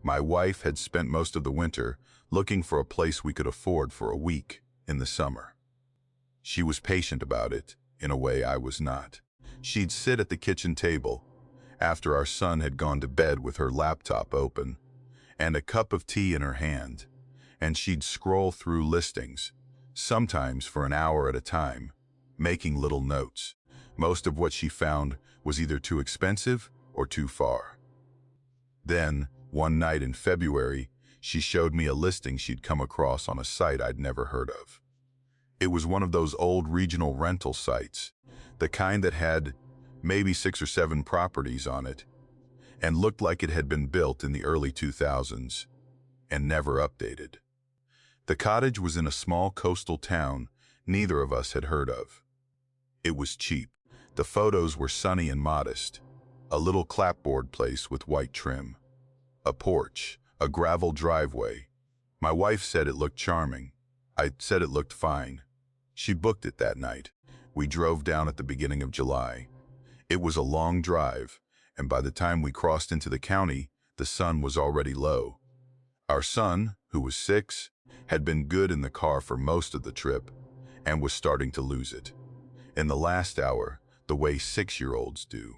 My wife had spent most of the winter looking for a place we could afford for a week in the summer. She was patient about it, in a way I was not. She'd sit at the kitchen table, after our son had gone to bed with her laptop open, and a cup of tea in her hand, and she'd scroll through listings, sometimes for an hour at a time, making little notes. Most of what she found was either too expensive or too far. Then, one night in February, she showed me a listing she'd come across on a site I'd never heard of. It was one of those old regional rental sites, the kind that had maybe 6 or 7 properties on it, and looked like it had been built in the early 2000s and never updated. The cottage was in a small coastal town neither of us had heard of. It was cheap. The photos were sunny and modest. A little clapboard place with white trim. A porch, a gravel driveway. My wife said it looked charming. I said it looked fine. She booked it that night. We drove down at the beginning of July. It was a long drive, and by the time we crossed into the county, the sun was already low. Our son, who was 6, had been good in the car for most of the trip, and was starting to lose it. In the last hour, the way 6-year-olds do.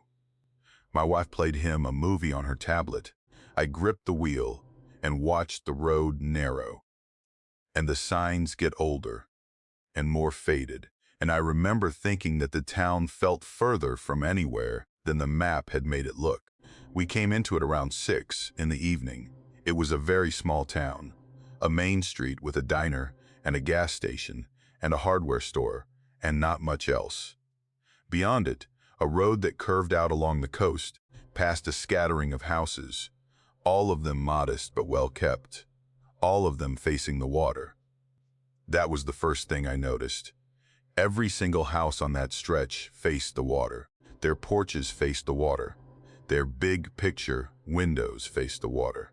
My wife played him a movie on her tablet. I gripped the wheel and watched the road narrow, and the signs get older and more faded, and I remember thinking that the town felt further from anywhere than the map had made it look. We came into it around 6 in the evening. It was a very small town, a main street with a diner and a gas station and a hardware store, and not much else. Beyond it, a road that curved out along the coast, past a scattering of houses, all of them modest but well kept, all of them facing the water. That was the first thing I noticed. Every single house on that stretch faced the water. Their porches faced the water. Their big picture windows faced the water.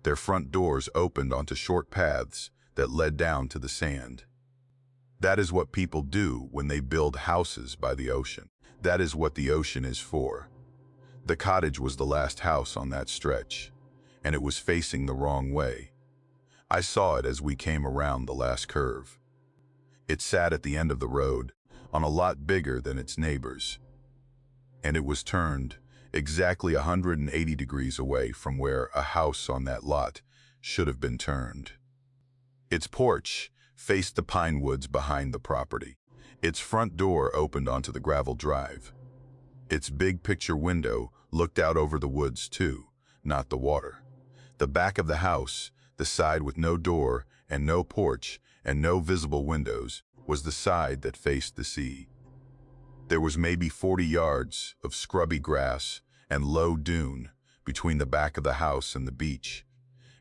Their front doors opened onto short paths that led down to the sand. That is what people do when they build houses by the ocean. That is what the ocean is for. The cottage was the last house on that stretch, and it was facing the wrong way. I saw it as we came around the last curve. It sat at the end of the road, on a lot bigger than its neighbors, and it was turned exactly 180 degrees away from where a house on that lot should have been turned. Its porch faced the pine woods behind the property. Its front door opened onto the gravel drive. Its big picture window looked out over the woods too, not the water. The back of the house, the side with no door and no porch and no visible windows, was the side that faced the sea. There was maybe 40 yards of scrubby grass and low dune between the back of the house and the beach,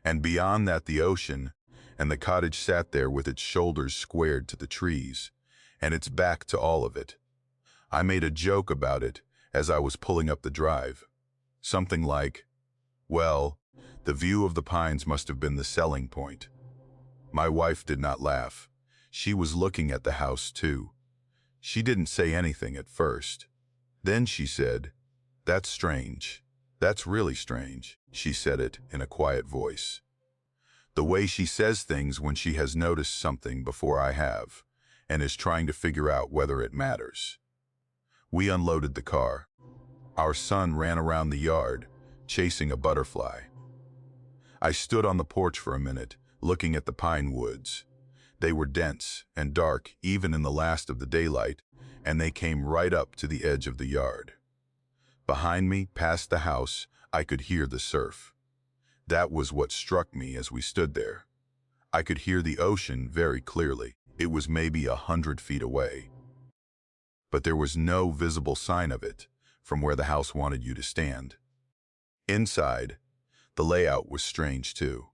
and beyond that the ocean, and the cottage sat there with its shoulders squared to the trees, and its back to all of it. I made a joke about it as I was pulling up the drive. Something like, well, the view of the pines must have been the selling point. My wife did not laugh. She was looking at the house too. She didn't say anything at first. Then she said, "That's strange. That's really strange." She said it in a quiet voice. The way she says things when she has noticed something before I have, and is trying to figure out whether it matters. We unloaded the car. Our son ran around the yard, chasing a butterfly. I stood on the porch for a minute, looking at the pine woods. They were dense and dark even in the last of the daylight, and they came right up to the edge of the yard. Behind me, past the house, I could hear the surf. That was what struck me as we stood there. I could hear the ocean very clearly. It was maybe 100 feet away. But there was no visible sign of it from where the house wanted you to stand. Inside, the layout was strange too.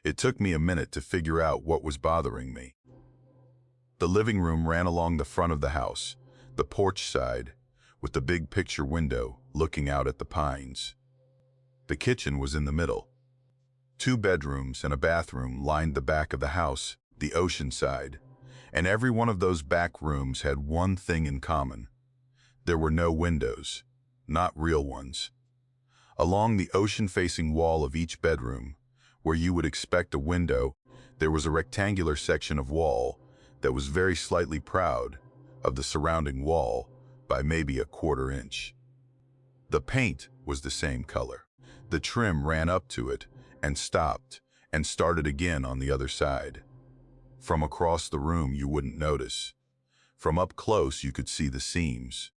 It took me a minute to figure out what was bothering me. The living room ran along the front of the house, the porch side, with the big picture window looking out at the pines. The kitchen was in the middle. 2 bedrooms and a bathroom lined the back of the house, the ocean side, and every one of those back rooms had one thing in common. There were no windows, not real ones. Along the ocean-facing wall of each bedroom, where you would expect a window, there was a rectangular section of wall that was very slightly proud of the surrounding wall by maybe a quarter inch. The paint was the same color. The trim ran up to it and stopped and started again on the other side. From across the room you wouldn't notice. From up close you could see the seams.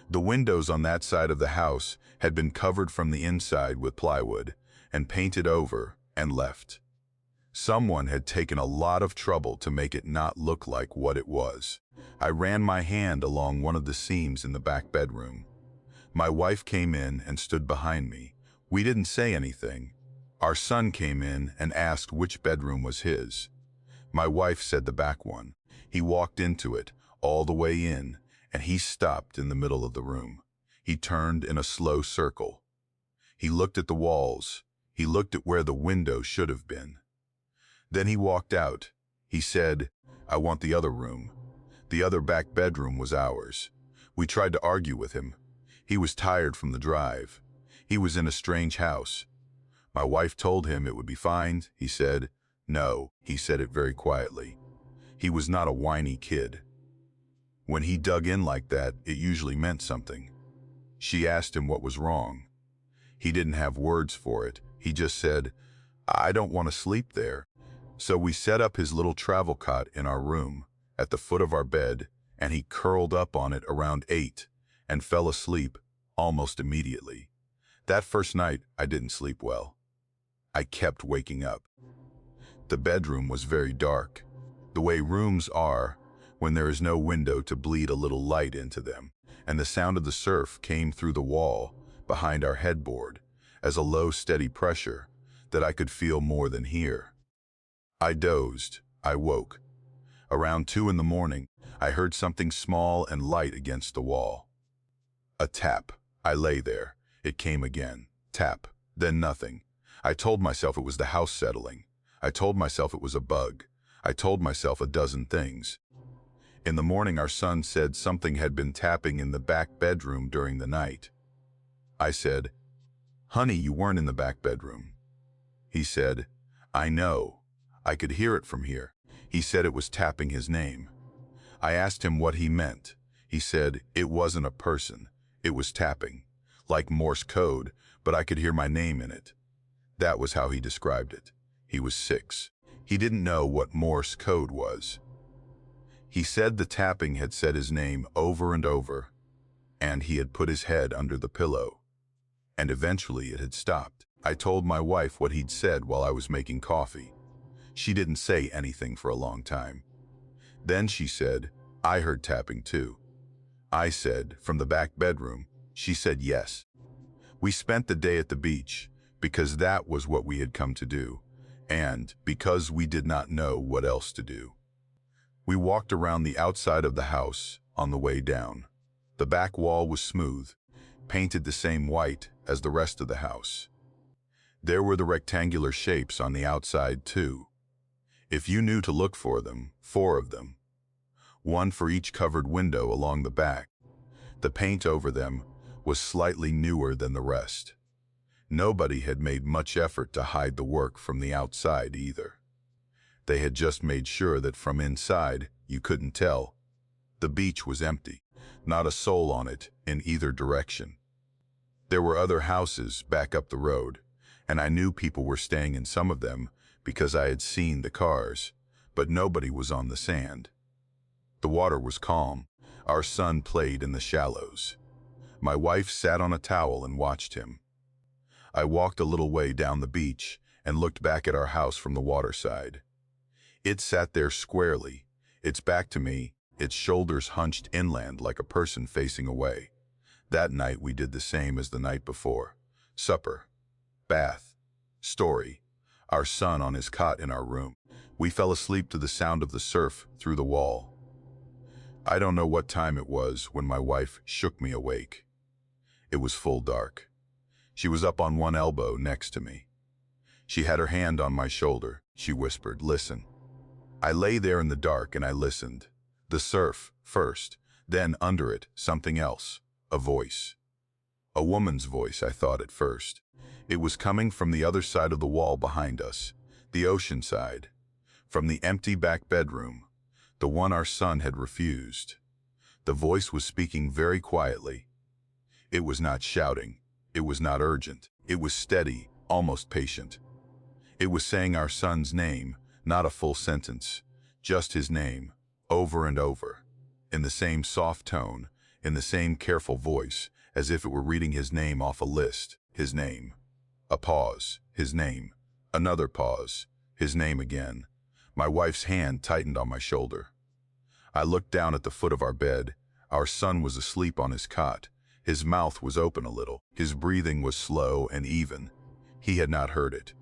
The windows on that side of the house had been covered from the inside with plywood and painted over and left. Someone had taken a lot of trouble to make it not look like what it was. I ran my hand along one of the seams in the back bedroom. My wife came in and stood behind me. We didn't say anything. Our son came in and asked which bedroom was his. My wife said the back one. He walked into it, all the way in, and he stopped in the middle of the room. He turned in a slow circle. He looked at the walls. He looked at where the window should have been. Then he walked out. He said, "I want the other room." The other back bedroom was ours. We tried to argue with him. He was tired from the drive. He was in a strange house. My wife told him it would be fine. He said, "No." He said it very quietly. He was not a whiny kid. When he dug in like that, it usually meant something. She asked him what was wrong. He didn't have words for it. He just said, "I don't want to sleep there." So we set up his little travel cot in our room, at the foot of our bed, and he curled up on it around 8 and fell asleep almost immediately. That first night, I didn't sleep well. I kept waking up. The bedroom was very dark, the way rooms are when there is no window to bleed a little light into them, and the sound of the surf came through the wall behind our headboard as a low, steady pressure that I could feel more than hear. I dozed. I woke. Around 2 in the morning, I heard something small and light against the wall. A tap. I lay there. It came again. Tap. Then nothing. I told myself it was the house settling. I told myself it was a bug. I told myself a dozen things. In the morning, our son said something had been tapping in the back bedroom during the night. I said, "Honey, you weren't in the back bedroom." He said, "I know. I could hear it from here." He said it was tapping his name. I asked him what he meant. He said it wasn't a person. It was tapping, like Morse code, but I could hear my name in it. That was how he described it. He was 6. He didn't know what Morse code was. He said the tapping had said his name over and over, and he had put his head under the pillow, and eventually it had stopped. I told my wife what he'd said while I was making coffee. She didn't say anything for a long time. Then she said, "I heard tapping too." I said, "From the back bedroom?" She said yes. We spent the day at the beach because that was what we had come to do, and because we did not know what else to do. We walked around the outside of the house on the way down. The back wall was smooth, painted the same white as the rest of the house. There were the rectangular shapes on the outside too. If you knew to look for them, 4 of them. One for each covered window along the back. The paint over them was slightly newer than the rest. Nobody had made much effort to hide the work from the outside either. They had just made sure that from inside you couldn't tell. The beach was empty, not a soul on it in either direction. There were other houses back up the road, and I knew people were staying in some of them because I had seen the cars, but nobody was on the sand. The water was calm. Our son played in the shallows. My wife sat on a towel and watched him. I walked a little way down the beach and looked back at our house from the waterside. It sat there squarely, its back to me, its shoulders hunched inland like a person facing away. That night we did the same as the night before. Supper, bath, story, our son on his cot in our room. We fell asleep to the sound of the surf through the wall. I don't know what time it was when my wife shook me awake. It was full dark. She was up on one elbow next to me. She had her hand on my shoulder. She whispered, "Listen." I lay there in the dark and I listened. The surf first, then under it, something else, a voice. A woman's voice, I thought at first. It was coming from the other side of the wall behind us, the ocean side, from the empty back bedroom, the one our son had refused. The voice was speaking very quietly. It was not shouting. It was not urgent. It was steady, almost patient. It was saying our son's name, not a full sentence, just his name, over and over, in the same soft tone, in the same careful voice, as if it were reading his name off a list. His name. A pause. His name. Another pause. His name again. My wife's hand tightened on my shoulder. I looked down at the foot of our bed. Our son was asleep on his cot. His mouth was open a little. His breathing was slow and even. He had not heard it.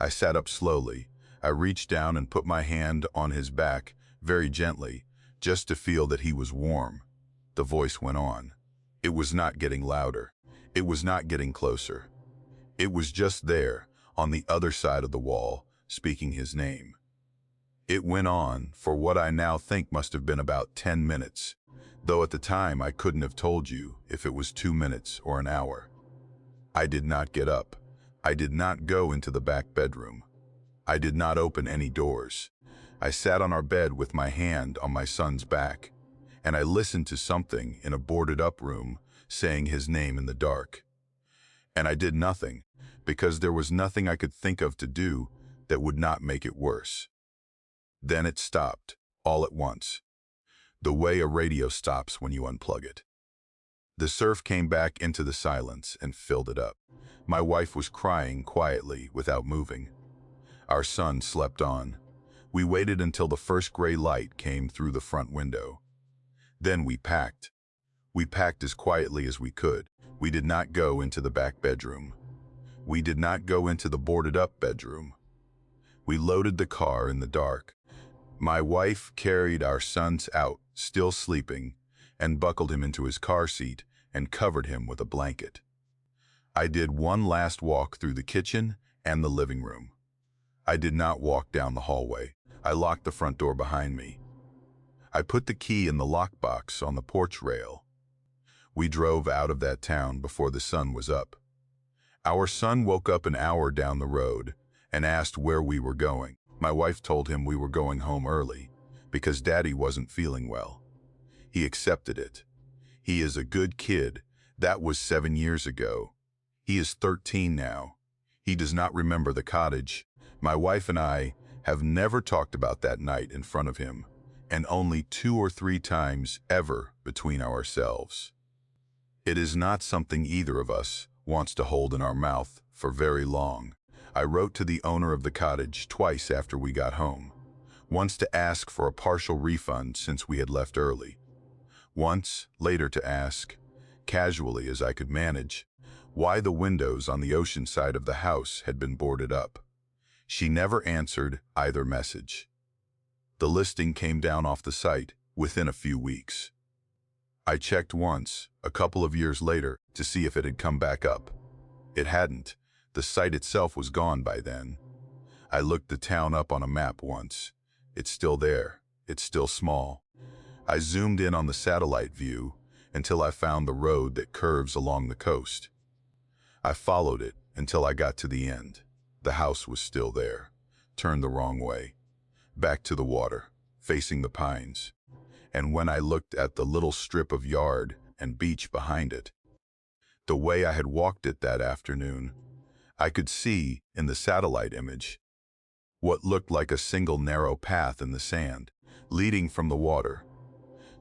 I sat up slowly. I reached down and put my hand on his back, very gently, just to feel that he was warm. The voice went on. It was not getting louder. It was not getting closer. It was just there, on the other side of the wall, speaking his name. It went on for what I now think must have been about 10 minutes, though at the time I couldn't have told you if it was 2 minutes or an hour. I did not get up. I did not go into the back bedroom. I did not open any doors. I sat on our bed with my hand on my son's back, and I listened to something in a boarded-up room saying his name in the dark. And I did nothing, because there was nothing I could think of to do that would not make it worse. Then it stopped, all at once, the way a radio stops when you unplug it. The surf came back into the silence and filled it up. My wife was crying quietly without moving. Our son slept on. We waited until the first gray light came through the front window. Then we packed. We packed as quietly as we could. We did not go into the back bedroom. We did not go into the boarded-up bedroom. We loaded the car in the dark. My wife carried our son out, still sleeping, and buckled him into his car seat and covered him with a blanket. I did one last walk through the kitchen and the living room. I did not walk down the hallway. I locked the front door behind me. I put the key in the lockbox on the porch rail. We drove out of that town before the sun was up. Our son woke up an hour down the road and asked where we were going. My wife told him we were going home early because Daddy wasn't feeling well. He accepted it. He is a good kid. That was 7 years ago. He is 13 now. He does not remember the cottage. My wife and I have never talked about that night in front of him, and only 2 or 3 times ever between ourselves. It is not something either of us wants to hold in our mouth for very long. I wrote to the owner of the cottage twice after we got home. Once to ask for a partial refund since we had left early. Once later to ask, casually as I could manage, why the windows on the ocean side of the house had been boarded up. She never answered either message. The listing came down off the site within a few weeks. I checked once, a couple of years later, to see if it had come back up. It hadn't. The site itself was gone by then. I looked the town up on a map once. It's still there. It's still small. I zoomed in on the satellite view until I found the road that curves along the coast. I followed it until I got to the end. The house was still there, turned the wrong way, back to the water, facing the pines. And when I looked at the little strip of yard and beach behind it, the way I had walked it that afternoon, I could see, in the satellite image, what looked like a single narrow path in the sand, leading from the water,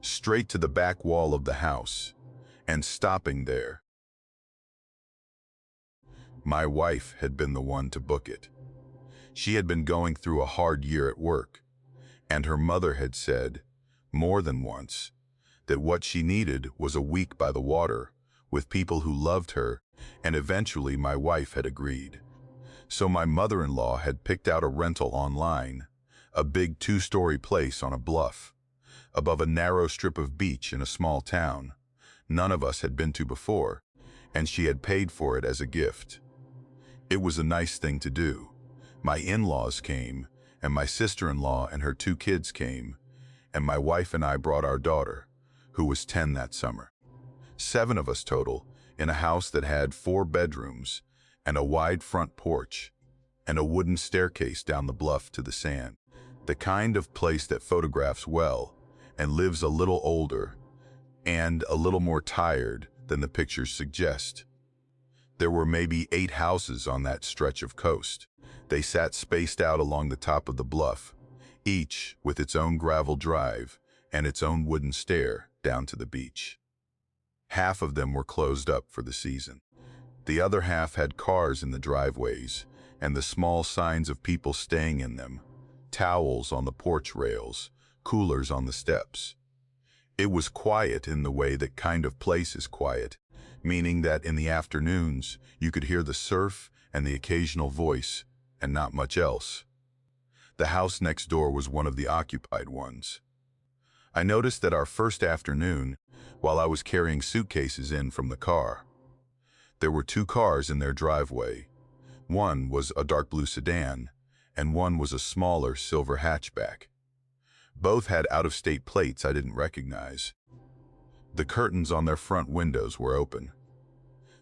straight to the back wall of the house, and stopping there. My wife had been the one to book it. She had been going through a hard year at work, and her mother had said, more than once, that what she needed was a week by the water, with people who loved her, and eventually my wife had agreed. So my mother-in-law had picked out a rental online, a big 2-story place on a bluff, above a narrow strip of beach in a small town none of us had been to before, and she had paid for it as a gift. It was a nice thing to do. My in-laws came, and my sister-in-law and her 2 kids came, and my wife and I brought our daughter, who was 10 that summer. 7 of us total, in a house that had 4 bedrooms and a wide front porch and a wooden staircase down the bluff to the sand. The kind of place that photographs well and lives a little older and a little more tired than the pictures suggest. There were maybe 8 houses on that stretch of coast. They sat spaced out along the top of the bluff, each with its own gravel drive and its own wooden stair down to the beach. Half of them were closed up for the season. The other half had cars in the driveways and the small signs of people staying in them, towels on the porch rails, coolers on the steps. It was quiet in the way that kind of place is quiet, meaning that in the afternoons you could hear the surf and the occasional voice and not much else. The house next door was one of the occupied ones. I noticed that our first afternoon, while I was carrying suitcases in from the car, there were 2 cars in their driveway. One was a dark blue sedan, and one was a smaller silver hatchback. Both had out-of-state plates I didn't recognize. The curtains on their front windows were open.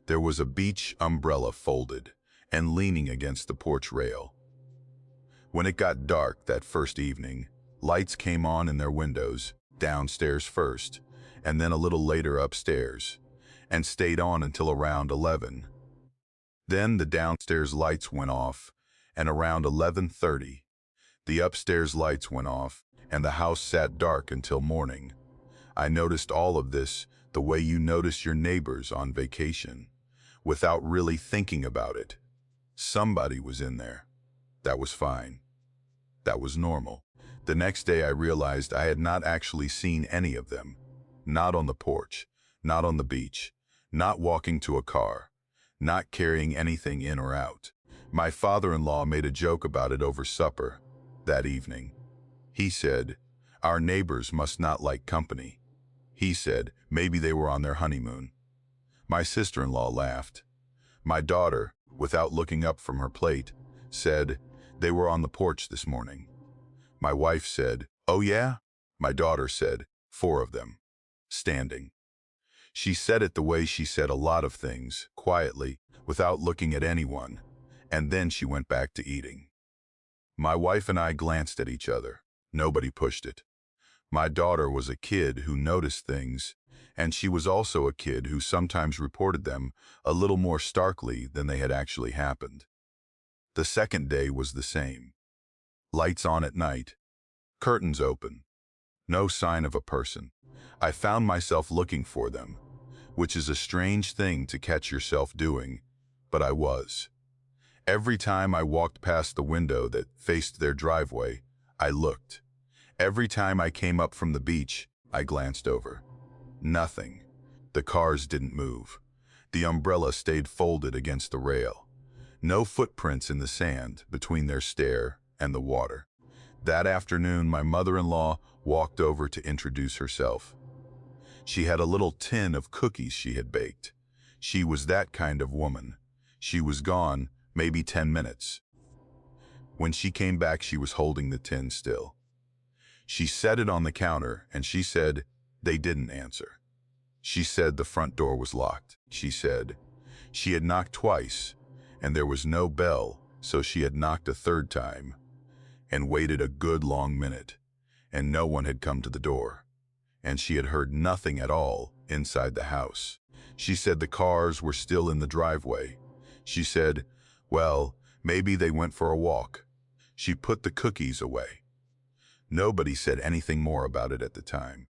There was a beach umbrella folded and leaning against the porch rail. When it got dark that first evening, lights came on in their windows, downstairs first, and then a little later upstairs, and stayed on until around 11. Then the downstairs lights went off, and around 11:30, the upstairs lights went off, and the house sat dark until morning. I noticed all of this the way you notice your neighbors on vacation, without really thinking about it. Somebody was in there. That was fine. That was normal. The next day I realized I had not actually seen any of them. Not on the porch, not on the beach, not walking to a car, not carrying anything in or out. My father-in-law made a joke about it over supper that evening. He said, "Our neighbors must not like company." He said, maybe they were on their honeymoon. My sister-in-law laughed. My daughter, without looking up from her plate, said, "They were on the porch this morning." My wife said, "Oh yeah?" My daughter said, "4 of them, standing." She said it the way she said a lot of things, quietly, without looking at anyone, and then she went back to eating. My wife and I glanced at each other. Nobody pushed it. My daughter was a kid who noticed things, and she was also a kid who sometimes reported them a little more starkly than they had actually happened. The second day was the same. Lights on at night, curtains open, no sign of a person. I found myself looking for them, which is a strange thing to catch yourself doing, but I was. Every time I walked past the window that faced their driveway, I looked. Every time I came up from the beach, I glanced over. Nothing. The cars didn't move. The umbrella stayed folded against the rail. No footprints in the sand between their stair and the water. That afternoon, my mother-in-law walked over to introduce herself. She had a little tin of cookies she had baked. She was that kind of woman. She was gone, maybe 10 minutes. When she came back, she was holding the tin still. She set it on the counter, and she said, they didn't answer. She said the front door was locked. She said she had knocked twice, and there was no bell, so she had knocked a 3rd time, and waited a good long minute, and no one had come to the door, and she had heard nothing at all inside the house. She said the cars were still in the driveway. She said, well, maybe they went for a walk. She put the cookies away. Nobody said anything more about it at the time.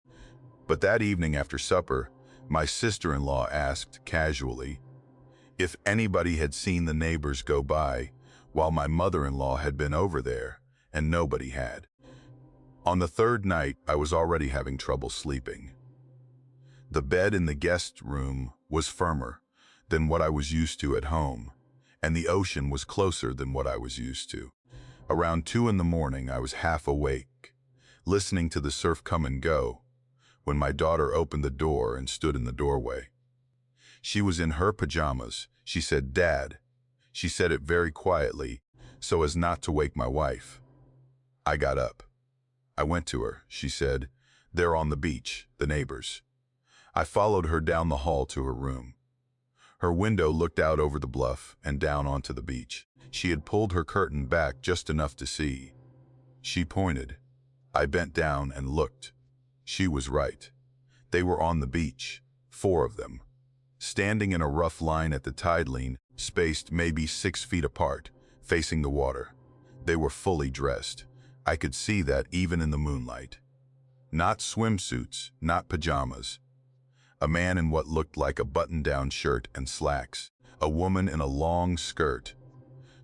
But that evening after supper, my sister-in-law asked casually if anybody had seen the neighbors go by while my mother-in-law had been over there, and nobody had. On the 3rd night, I was already having trouble sleeping. The bed in the guest room was firmer than what I was used to at home, and the ocean was closer than what I was used to. Around 2 in the morning, I was half awake, listening to the surf come and go, when my daughter opened the door and stood in the doorway. She was in her pajamas. She said, "Dad." She said it very quietly, so as not to wake my wife. I got up. I went to her. She said, "They're on the beach, the neighbors." I followed her down the hall to her room. Her window looked out over the bluff and down onto the beach. She had pulled her curtain back just enough to see. She pointed. I bent down and looked. She was right. They were on the beach, 4 of them, standing in a rough line at the tide lean, spaced maybe 6 feet apart, facing the water. They were fully dressed. I could see that even in the moonlight. Not swimsuits, not pajamas. A man in what looked like a button-down shirt and slacks. A woman in a long skirt.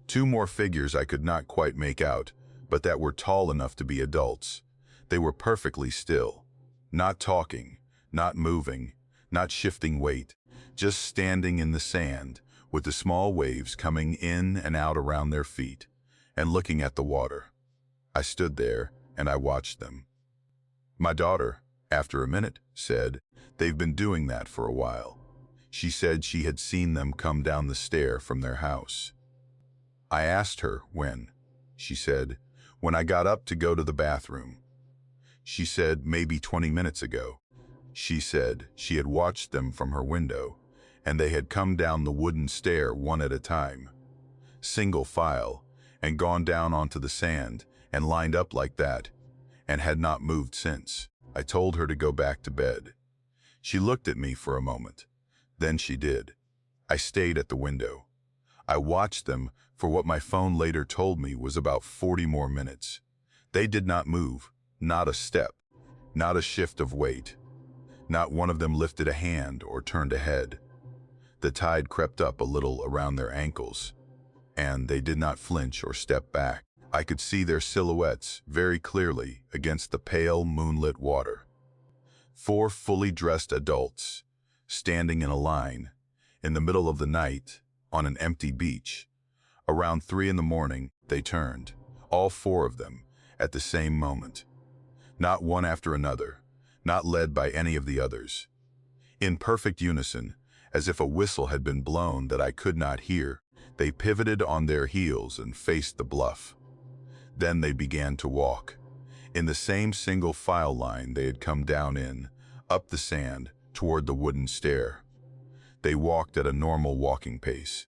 2 more figures I could not quite make out, but that were tall enough to be adults. They were perfectly still. Not talking, not moving, not shifting weight. Just standing in the sand, with the small waves coming in and out around their feet, and looking at the water. I stood there, and I watched them. My daughter, after a minute, said, "They've been doing that for a while." She said she had seen them come down the stair from their house. I asked her when. She said, "When I got up to go to the bathroom." She said, "Maybe 20 minutes ago." She said she had watched them from her window, and they had come down the wooden stair one at a time, single file, and gone down onto the sand and lined up like that, and had not moved since. I told her to go back to bed. She looked at me for a moment. Then she did. I stayed at the window. I watched them for what my phone later told me was about 40 more minutes. They did not move, not a step, not a shift of weight. Not one of them lifted a hand or turned a head. The tide crept up a little around their ankles, and they did not flinch or step back. I could see their silhouettes very clearly against the pale moonlit water. 4 fully dressed adults, standing in a line, in the middle of the night, on an empty beach. Around 3 in the morning, they turned, all 4 of them, at the same moment. Not one after another, not led by any of the others. In perfect unison, as if a whistle had been blown that I could not hear, they pivoted on their heels and faced the bluff. Then they began to walk, in the same single file line they had come down in, up the sand, toward the wooden stair. They walked at a normal walking pace.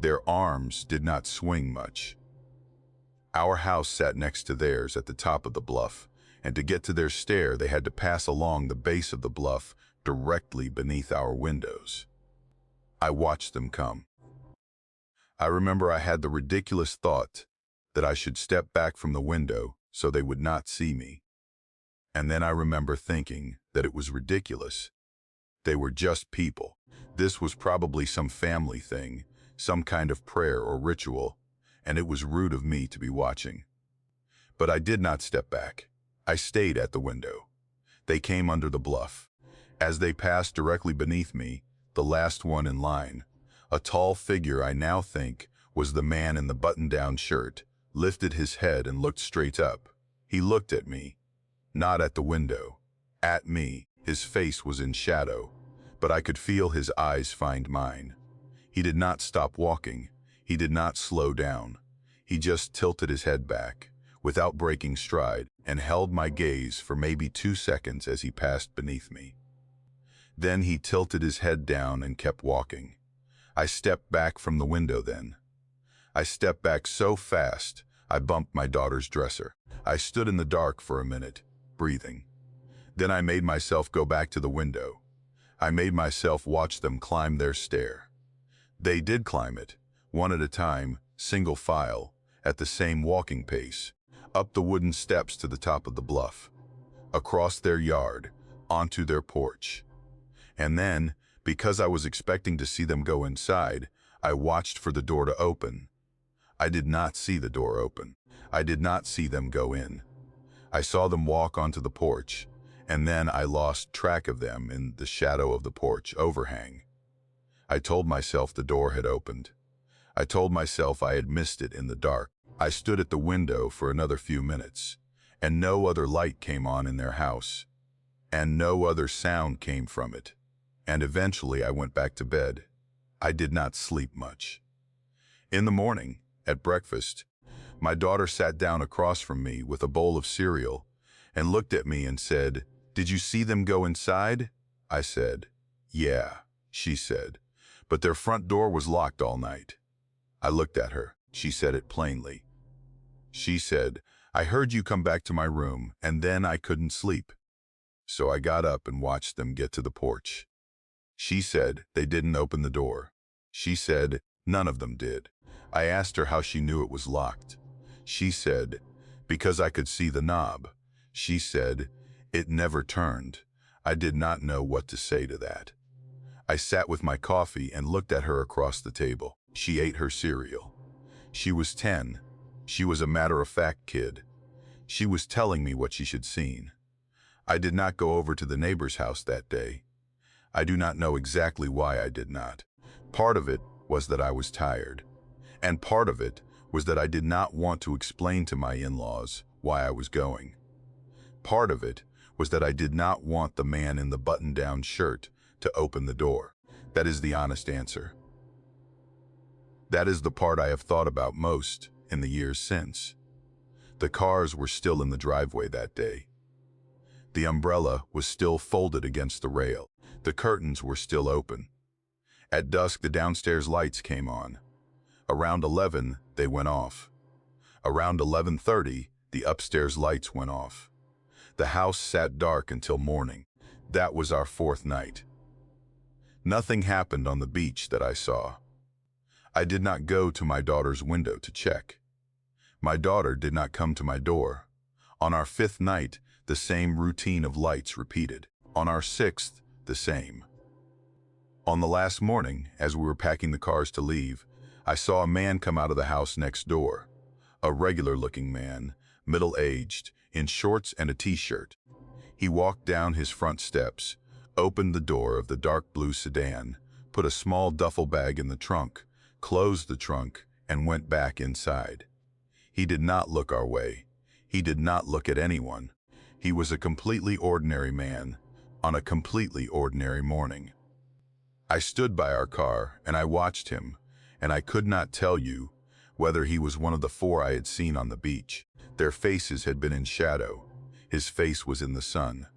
Their arms did not swing much. Our house sat next to theirs at the top of the bluff, and to get to their stair they had to pass along the base of the bluff directly beneath our windows. I watched them come. I remember I had the ridiculous thought that I should step back from the window so they would not see me. And then I remember thinking that it was ridiculous. They were just people. This was probably some family thing, some kind of prayer or ritual, and it was rude of me to be watching. But I did not step back. I stayed at the window. They came under the bluff. As they passed directly beneath me, the last one in line, a tall figure I now think was the man in the button-down shirt, lifted his head and looked straight up. He looked at me, not at the window, at me. His face was in shadow, but I could feel his eyes find mine. He did not stop walking. He did not slow down. He just tilted his head back, without breaking stride, and held my gaze for maybe 2 seconds as he passed beneath me. Then he tilted his head down and kept walking. I stepped back from the window then. I stepped back so fast, I bumped my daughter's dresser. I stood in the dark for a minute, breathing. Then I made myself go back to the window. I made myself watch them climb their stair. They did climb it, one at a time, single file, at the same walking pace, up the wooden steps to the top of the bluff, across their yard, onto their porch. And then, because I was expecting to see them go inside, I watched for the door to open. I did not see the door open. I did not see them go in. I saw them walk onto the porch, and then I lost track of them in the shadow of the porch overhang. I told myself the door had opened. I told myself I had missed it in the dark. I stood at the window for another few minutes, and no other light came on in their house, and no other sound came from it. And eventually I went back to bed. I did not sleep much. In the morning, at breakfast, my daughter sat down across from me with a bowl of cereal and looked at me and said, "Did you see them go inside?" I said, "Yeah," she said, but their front door was locked all night. I looked at her. She said it plainly. She said, "I heard you come back to my room, and then I couldn't sleep. So I got up and watched them get to the porch." She said they didn't open the door. She said none of them did. I asked her how she knew it was locked. She said, "Because I could see the knob." She said, "It never turned." I did not know what to say to that. I sat with my coffee and looked at her across the table. She ate her cereal. She was 10. She was a matter-of-fact kid. She was telling me what she had seen. I did not go over to the neighbor's house that day. I do not know exactly why I did not. Part of it was that I was tired, and part of it was that I did not want to explain to my in-laws why I was going. Part of it was that I did not want the man in the button-down shirt to open the door. That is the honest answer. That is the part I have thought about most in the years since. The cars were still in the driveway that day. The umbrella was still folded against the rail. The curtains were still open. At dusk, the downstairs lights came on. Around 11, they went off. Around 11:30, the upstairs lights went off. The house sat dark until morning. That was our fourth night. Nothing happened on the beach that I saw. I did not go to my daughter's window to check. My daughter did not come to my door. On our fifth night, the same routine of lights repeated. On our sixth, the same. On the last morning, as we were packing the cars to leave, I saw a man come out of the house next door. A regular-looking man, middle-aged, in shorts and a t-shirt. He walked down his front steps, opened the door of the dark blue sedan, put a small duffel bag in the trunk, closed the trunk, and went back inside. He did not look our way. He did not look at anyone. He was a completely ordinary man, on a completely ordinary morning. I stood by our car, and I watched him, and I could not tell you whether he was one of the four I had seen on the beach. Their faces had been in shadow. His face was in the sun.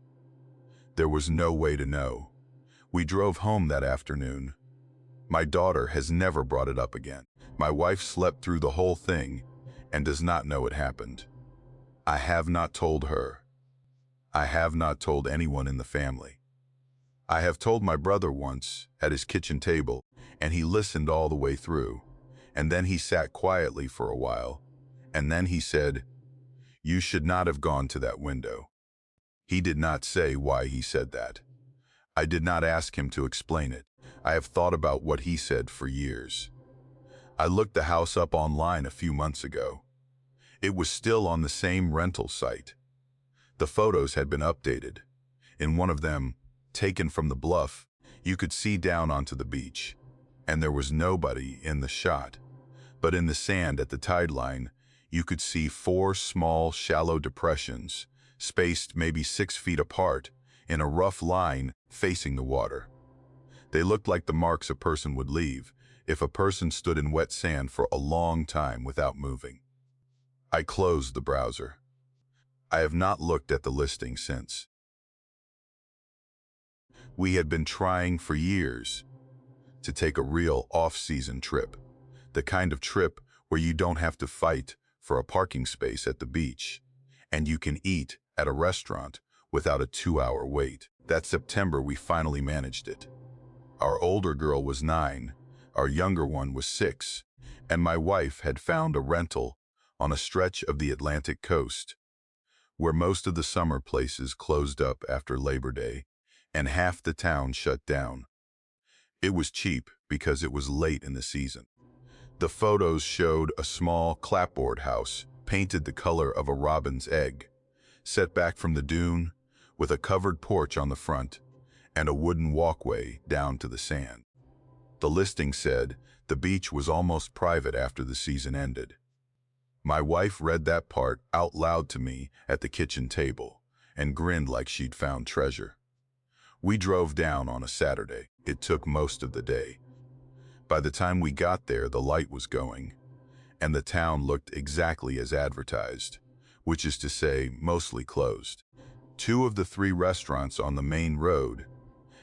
There was no way to know. We drove home that afternoon. My daughter has never brought it up again. My wife slept through the whole thing and does not know it happened. I have not told her. I have not told anyone in the family. I have told my brother once at his kitchen table, and he listened all the way through. And then he sat quietly for a while, and then he said, "You should not have gone to that window." He did not say why he said that. I did not ask him to explain it. I have thought about what he said for years. I looked the house up online a few months ago. It was still on the same rental site. The photos had been updated. In one of them, taken from the bluff, you could see down onto the beach, and there was nobody in the shot. But in the sand at the tide line, you could see 4 small, shallow depressions, spaced maybe 6 feet apart, in a rough line facing the water. They looked like the marks a person would leave if a person stood in wet sand for a long time without moving. I closed the browser. I have not looked at the listing since. We had been trying for years to take a real off-season trip, the kind of trip where you don't have to fight for a parking space at the beach, and you can eat at a restaurant without a 2-hour wait. That September, we finally managed it. Our older girl was 9, our younger one was 6, and my wife had found a rental on a stretch of the Atlantic coast, where most of the summer places closed up after Labor Day, and half the town shut down. It was cheap because it was late in the season. The photos showed a small clapboard house painted the color of a robin's egg, set back from the dune, with a covered porch on the front and a wooden walkway down to the sand. The listing said the beach was almost private after the season ended. My wife read that part out loud to me at the kitchen table and grinned like she'd found treasure. We drove down on a Saturday. It took most of the day. By the time we got there, the light was going, and the town looked exactly as advertised, which is to say, mostly closed. 2 of the 3 restaurants on the main road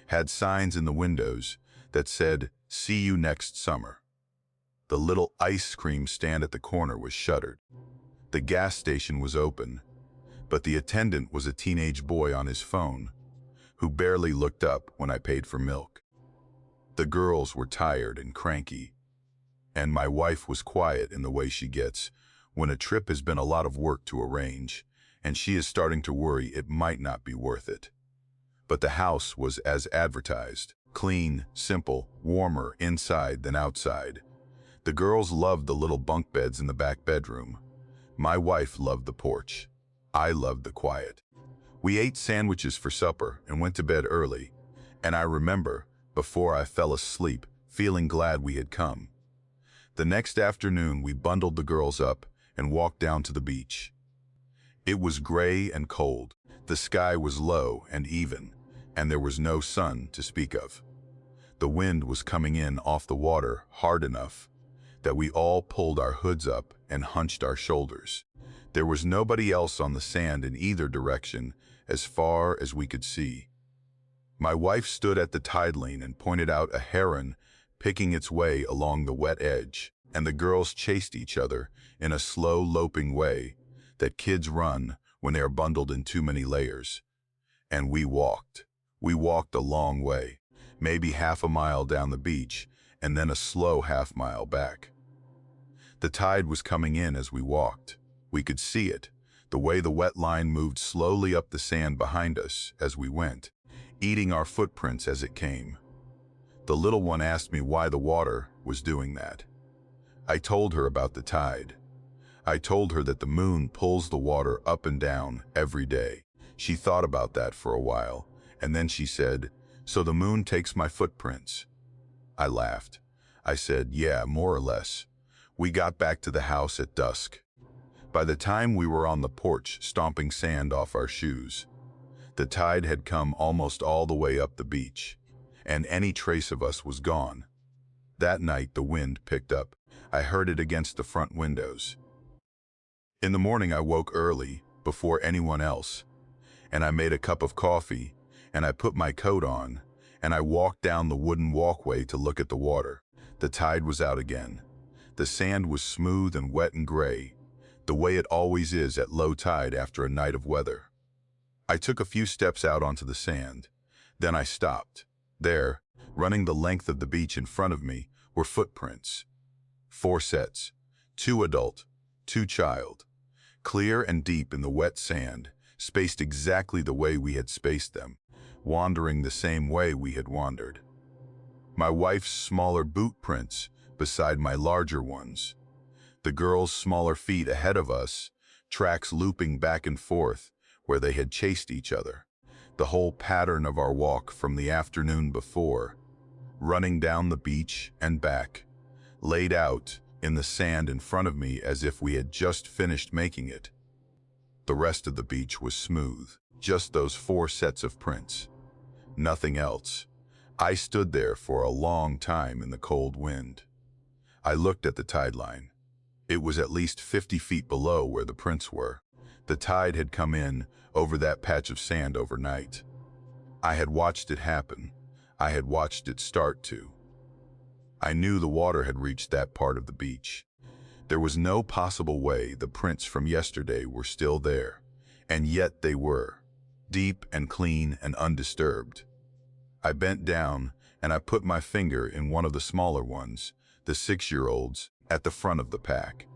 had signs in the windows that said See you next summer. The little ice cream stand at the corner was shuttered. The gas station was open, but the attendant was a teenage boy on his phone, who barely looked up when I paid for milk. The girls were tired and cranky, and my wife was quiet in the way she gets when a trip has been a lot of work to arrange, and she is starting to worry it might not be worth it. But the house was as advertised: clean, simple, warmer inside than outside. The girls loved the little bunk beds in the back bedroom. My wife loved the porch. I loved the quiet. We ate sandwiches for supper and went to bed early, and I remember, before I fell asleep, feeling glad we had come. The next afternoon, we bundled the girls up and walked down to the beach. It was gray and cold. The sky was low and even, and there was no sun to speak of. The wind was coming in off the water hard enough that we all pulled our hoods up and hunched our shoulders. There was nobody else on the sand in either direction as far as we could see. My wife stood at the tide lane and pointed out a heron picking its way along the wet edge, and the girls chased each other in a slow, loping way that kids run when they are bundled in too many layers. And we walked. We walked a long way, maybe half a mile down the beach, and then a slow half-mile back. The tide was coming in as we walked. We could see it, the way the wet line moved slowly up the sand behind us as we went, eating our footprints as it came. The little one asked me why the water was doing that. I told her about the tide. I told her that the moon pulls the water up and down every day. She thought about that for a while, and then she said, "So the moon takes my footprints?" I laughed. I said, "Yeah, more or less." We got back to the house at dusk. By the time we were on the porch stomping sand off our shoes, the tide had come almost all the way up the beach, and any trace of us was gone. That night the wind picked up. I heard it against the front windows. In the morning I woke early, before anyone else, and I made a cup of coffee, and I put my coat on, and I walked down the wooden walkway to look at the water. The tide was out again. The sand was smooth and wet and gray, the way it always is at low tide after a night of weather. I took a few steps out onto the sand. Then I stopped. There, running the length of the beach in front of me, were footprints. 4 sets, 2 adult, 2 child, clear and deep in the wet sand, spaced exactly the way we had spaced them, wandering the same way we had wandered. My wife's smaller boot prints beside my larger ones. The girls' smaller feet ahead of us, tracks looping back and forth where they had chased each other. The whole pattern of our walk from the afternoon before, running down the beach and back, laid out in the sand in front of me as if we had just finished making it. The rest of the beach was smooth, just those 4 sets of prints. Nothing else. I stood there for a long time in the cold wind. I looked at the tide line. It was at least 50 feet below where the prints were. The tide had come in over that patch of sand overnight. I had watched it happen. I had watched it start to. I knew the water had reached that part of the beach. There was no possible way the prints from yesterday were still there, and yet they were, deep and clean and undisturbed. I bent down and I put my finger in one of the smaller ones, the 6-year-old's, at the front of the pack.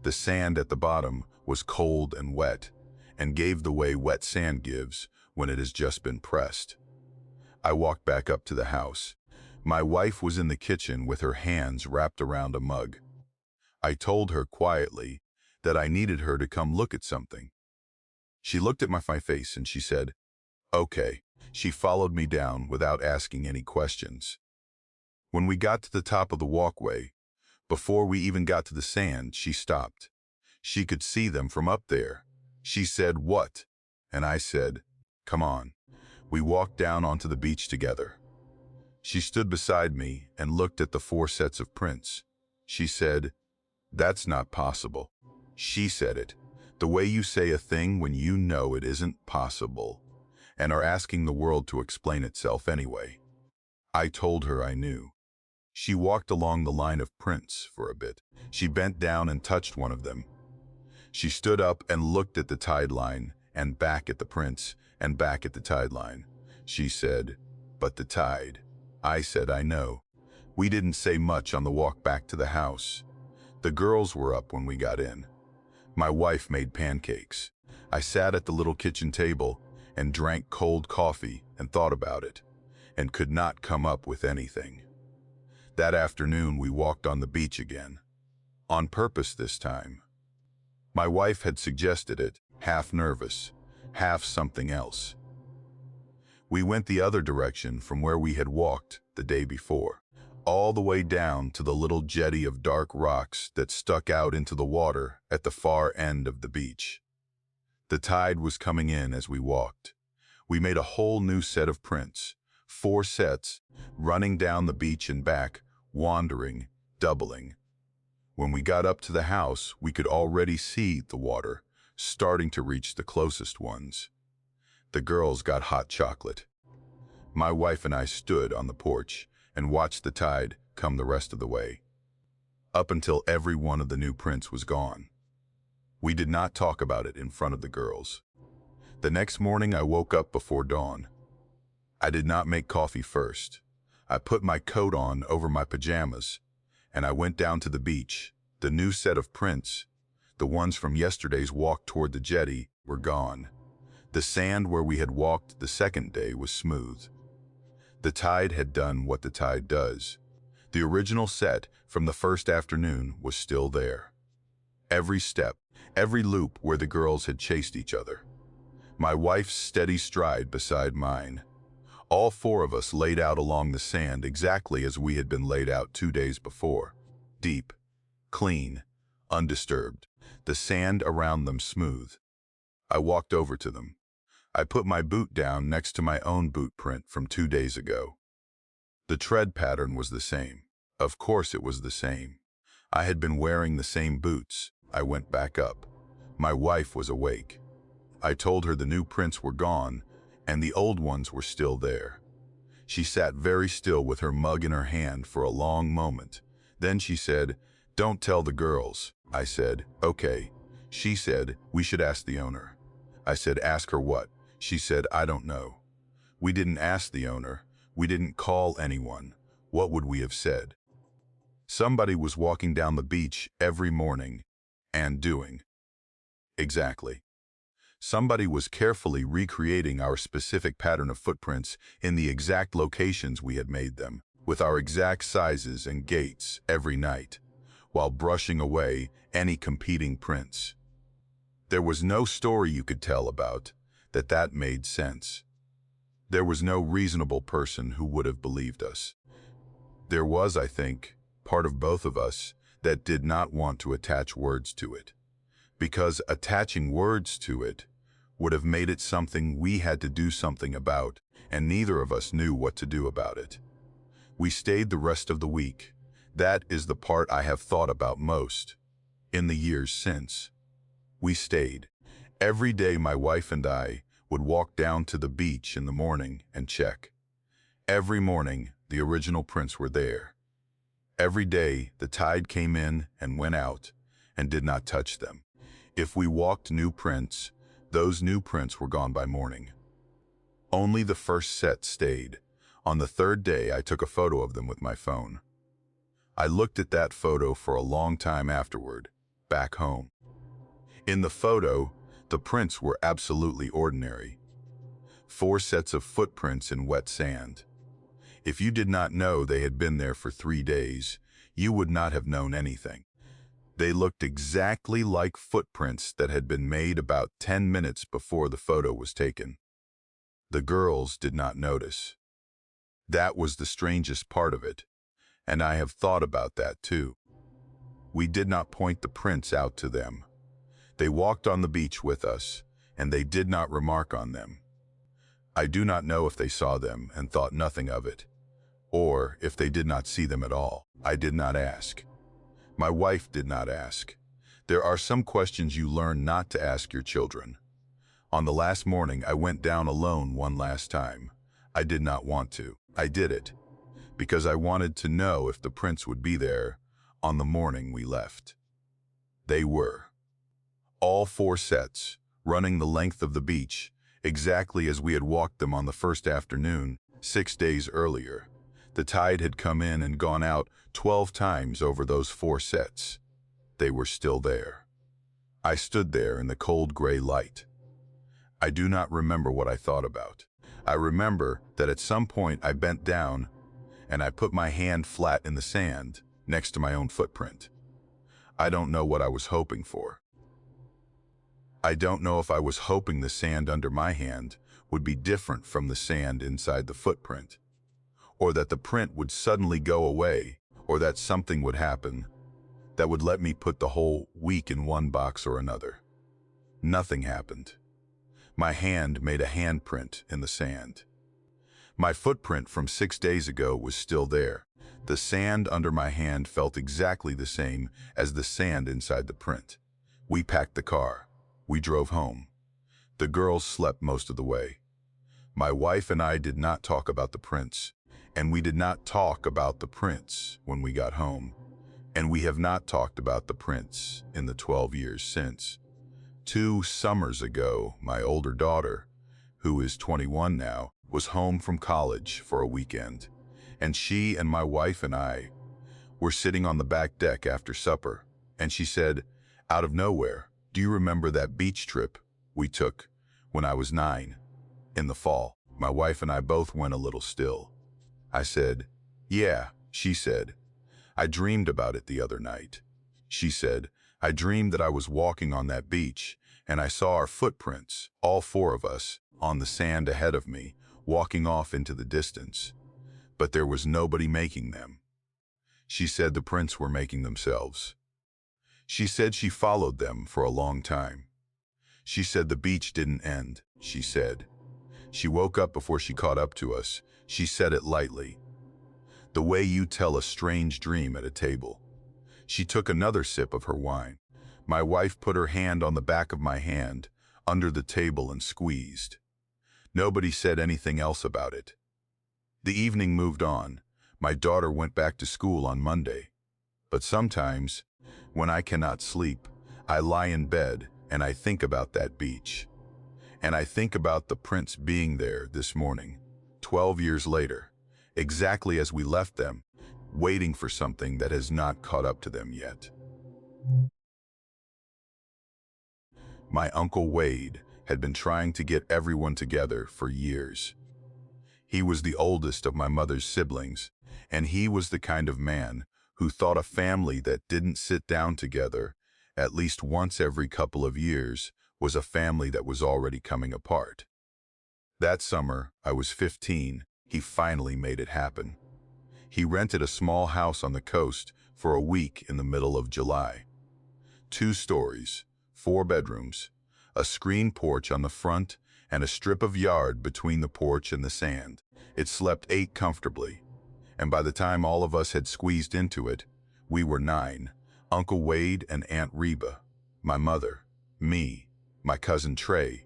The sand at the bottom was cold and wet, and gave the way wet sand gives when it has just been pressed. I walked back up to the house. My wife was in the kitchen with her hands wrapped around a mug. I told her quietly that I needed her to come look at something. She looked at my face and she said, "Okay." She followed me down without asking any questions. When we got to the top of the walkway, before we even got to the sand, she stopped. She could see them from up there. She said, "What?" And I said, "Come on." We walked down onto the beach together. She stood beside me and looked at the 4 sets of prints. She said, "That's not possible." She said it, the way you say a thing when you know it isn't possible, and are asking the world to explain itself anyway. I told her I knew. She walked along the line of prints for a bit. She bent down and touched one of them. She stood up and looked at the tide line, and back at the prints, and back at the tide line. She said, "But the tide." I said, "I know." We didn't say much on the walk back to the house. The girls were up when we got in. My wife made pancakes. I sat at the little kitchen table and drank cold coffee and thought about it, and could not come up with anything. That afternoon we walked on the beach again. On purpose this time. My wife had suggested it, half nervous, half something else. We went the other direction from where we had walked the day before, all the way down to the little jetty of dark rocks that stuck out into the water at the far end of the beach. The tide was coming in as we walked. We made a whole new set of prints, 4 sets, running down the beach and back, wandering, doubling. When we got up to the house, we could already see the water, starting to reach the closest ones. The girls got hot chocolate. My wife and I stood on the porch and watched the tide come the rest of the way, up until every one of the new prints was gone. We did not talk about it in front of the girls. The next morning I woke up before dawn. I did not make coffee first. I put my coat on over my pajamas, and I went down to the beach. The new set of prints, the ones from yesterday's walk toward the jetty, were gone. The sand where we had walked the second day was smooth. The tide had done what the tide does. The original set from the first afternoon was still there. Every step, every loop where the girls had chased each other. My wife's steady stride beside mine. All 4 of us laid out along the sand exactly as we had been laid out 2 days before. Deep, clean, undisturbed, the sand around them smooth. I walked over to them. I put my boot down next to my own boot print from 2 days ago. The tread pattern was the same. Of course it was the same. I had been wearing the same boots. I went back up. My wife was awake. I told her the new prints were gone, and the old ones were still there. She sat very still with her mug in her hand for a long moment. Then she said, "Don't tell the girls." I said, "Okay." She said, "We should ask the owner." I said, "Ask her what?" She said, "I don't know." We didn't ask the owner. We didn't call anyone. What would we have said? Somebody was walking down the beach every morning and doing. Exactly. Somebody was carefully recreating our specific pattern of footprints in the exact locations we had made them, with our exact sizes and gaits every night, while brushing away any competing prints. There was no story you could tell about that made sense. There was no reasonable person who would have believed us. There was, I think, part of both of us that did not want to attach words to it, because attaching words to it would have made it something we had to do something about, and neither of us knew what to do about it. We stayed the rest of the week. That is the part I have thought about most in the years since. We stayed. Every day my wife and I would walk down to the beach in the morning and check. Every morning the original prints were there. Every day the tide came in and went out and did not touch them. If we walked new prints, those new prints were gone by morning. Only the first set stayed. On the 3rd day I took a photo of them with my phone. I looked at that photo for a long time afterward, back home. In the photo, the prints were absolutely ordinary. 4 sets of footprints in wet sand. If you did not know they had been there for 3 days, you would not have known anything. They looked exactly like footprints that had been made about 10 minutes before the photo was taken. The girls did not notice. That was the strangest part of it, and I have thought about that too. We did not point the prints out to them. They walked on the beach with us, and they did not remark on them. I do not know if they saw them and thought nothing of it, or if they did not see them at all. I did not ask. My wife did not ask. There are some questions you learn not to ask your children. On the last morning, I went down alone one last time. I did not want to. I did it. because I wanted to know if the prints would be there on the morning we left. They were. All 4 sets, running the length of the beach, exactly as we had walked them on the first afternoon, 6 days earlier. The tide had come in and gone out 12 times over those 4 sets. They were still there. I stood there in the cold gray light. I do not remember what I thought about. I remember that at some point I bent down and I put my hand flat in the sand next to my own footprint. I don't know what I was hoping for. I don't know if I was hoping the sand under my hand would be different from the sand inside the footprint, or that the print would suddenly go away, or that something would happen that would let me put the whole week in one box or another. Nothing happened. My hand made a handprint in the sand. My footprint from 6 days ago was still there. The sand under my hand felt exactly the same as the sand inside the print. We packed the car. We drove home. The girls slept most of the way. My wife and I did not talk about the prints, and we did not talk about the prints when we got home. And we have not talked about the prints in the 12 years since. 2 summers ago, my older daughter, who is 21 now, was home from college for a weekend, and she and my wife and I were sitting on the back deck after supper, and she said, out of nowhere, "Do you remember that beach trip we took when I was 9, in the fall?" My wife and I both went a little still. I said, "Yeah," she said. "I dreamed about it the other night." She said, "I dreamed that I was walking on that beach, and I saw our footprints, all 4 of us, on the sand ahead of me, walking off into the distance. But there was nobody making them." She said the prints were making themselves. She said she followed them for a long time. She said the beach didn't end, she said. She woke up before she caught up to us. She said it lightly. The way you tell a strange dream at a table. She took another sip of her wine. My wife put her hand on the back of my hand, under the table, and squeezed. Nobody said anything else about it. The evening moved on. My daughter went back to school on Monday. But sometimes, when I cannot sleep, I lie in bed and I think about that beach. And I think about the prints being there this morning, 12 years later, exactly as we left them, waiting for something that has not caught up to them yet. My Uncle Wade had been trying to get everyone together for years. He was the oldest of my mother's siblings, and he was the kind of man who thought a family that didn't sit down together at least once every couple of years was a family that was already coming apart. That summer, I was 15, he finally made it happen. He rented a small house on the coast for a week in the middle of July. 2 stories, 4 bedrooms, a screen porch on the front, and a strip of yard between the porch and the sand. It slept 8 comfortably, and by the time all of us had squeezed into it, we were 9, Uncle Wade and Aunt Reba, my mother, me, my cousin Trey,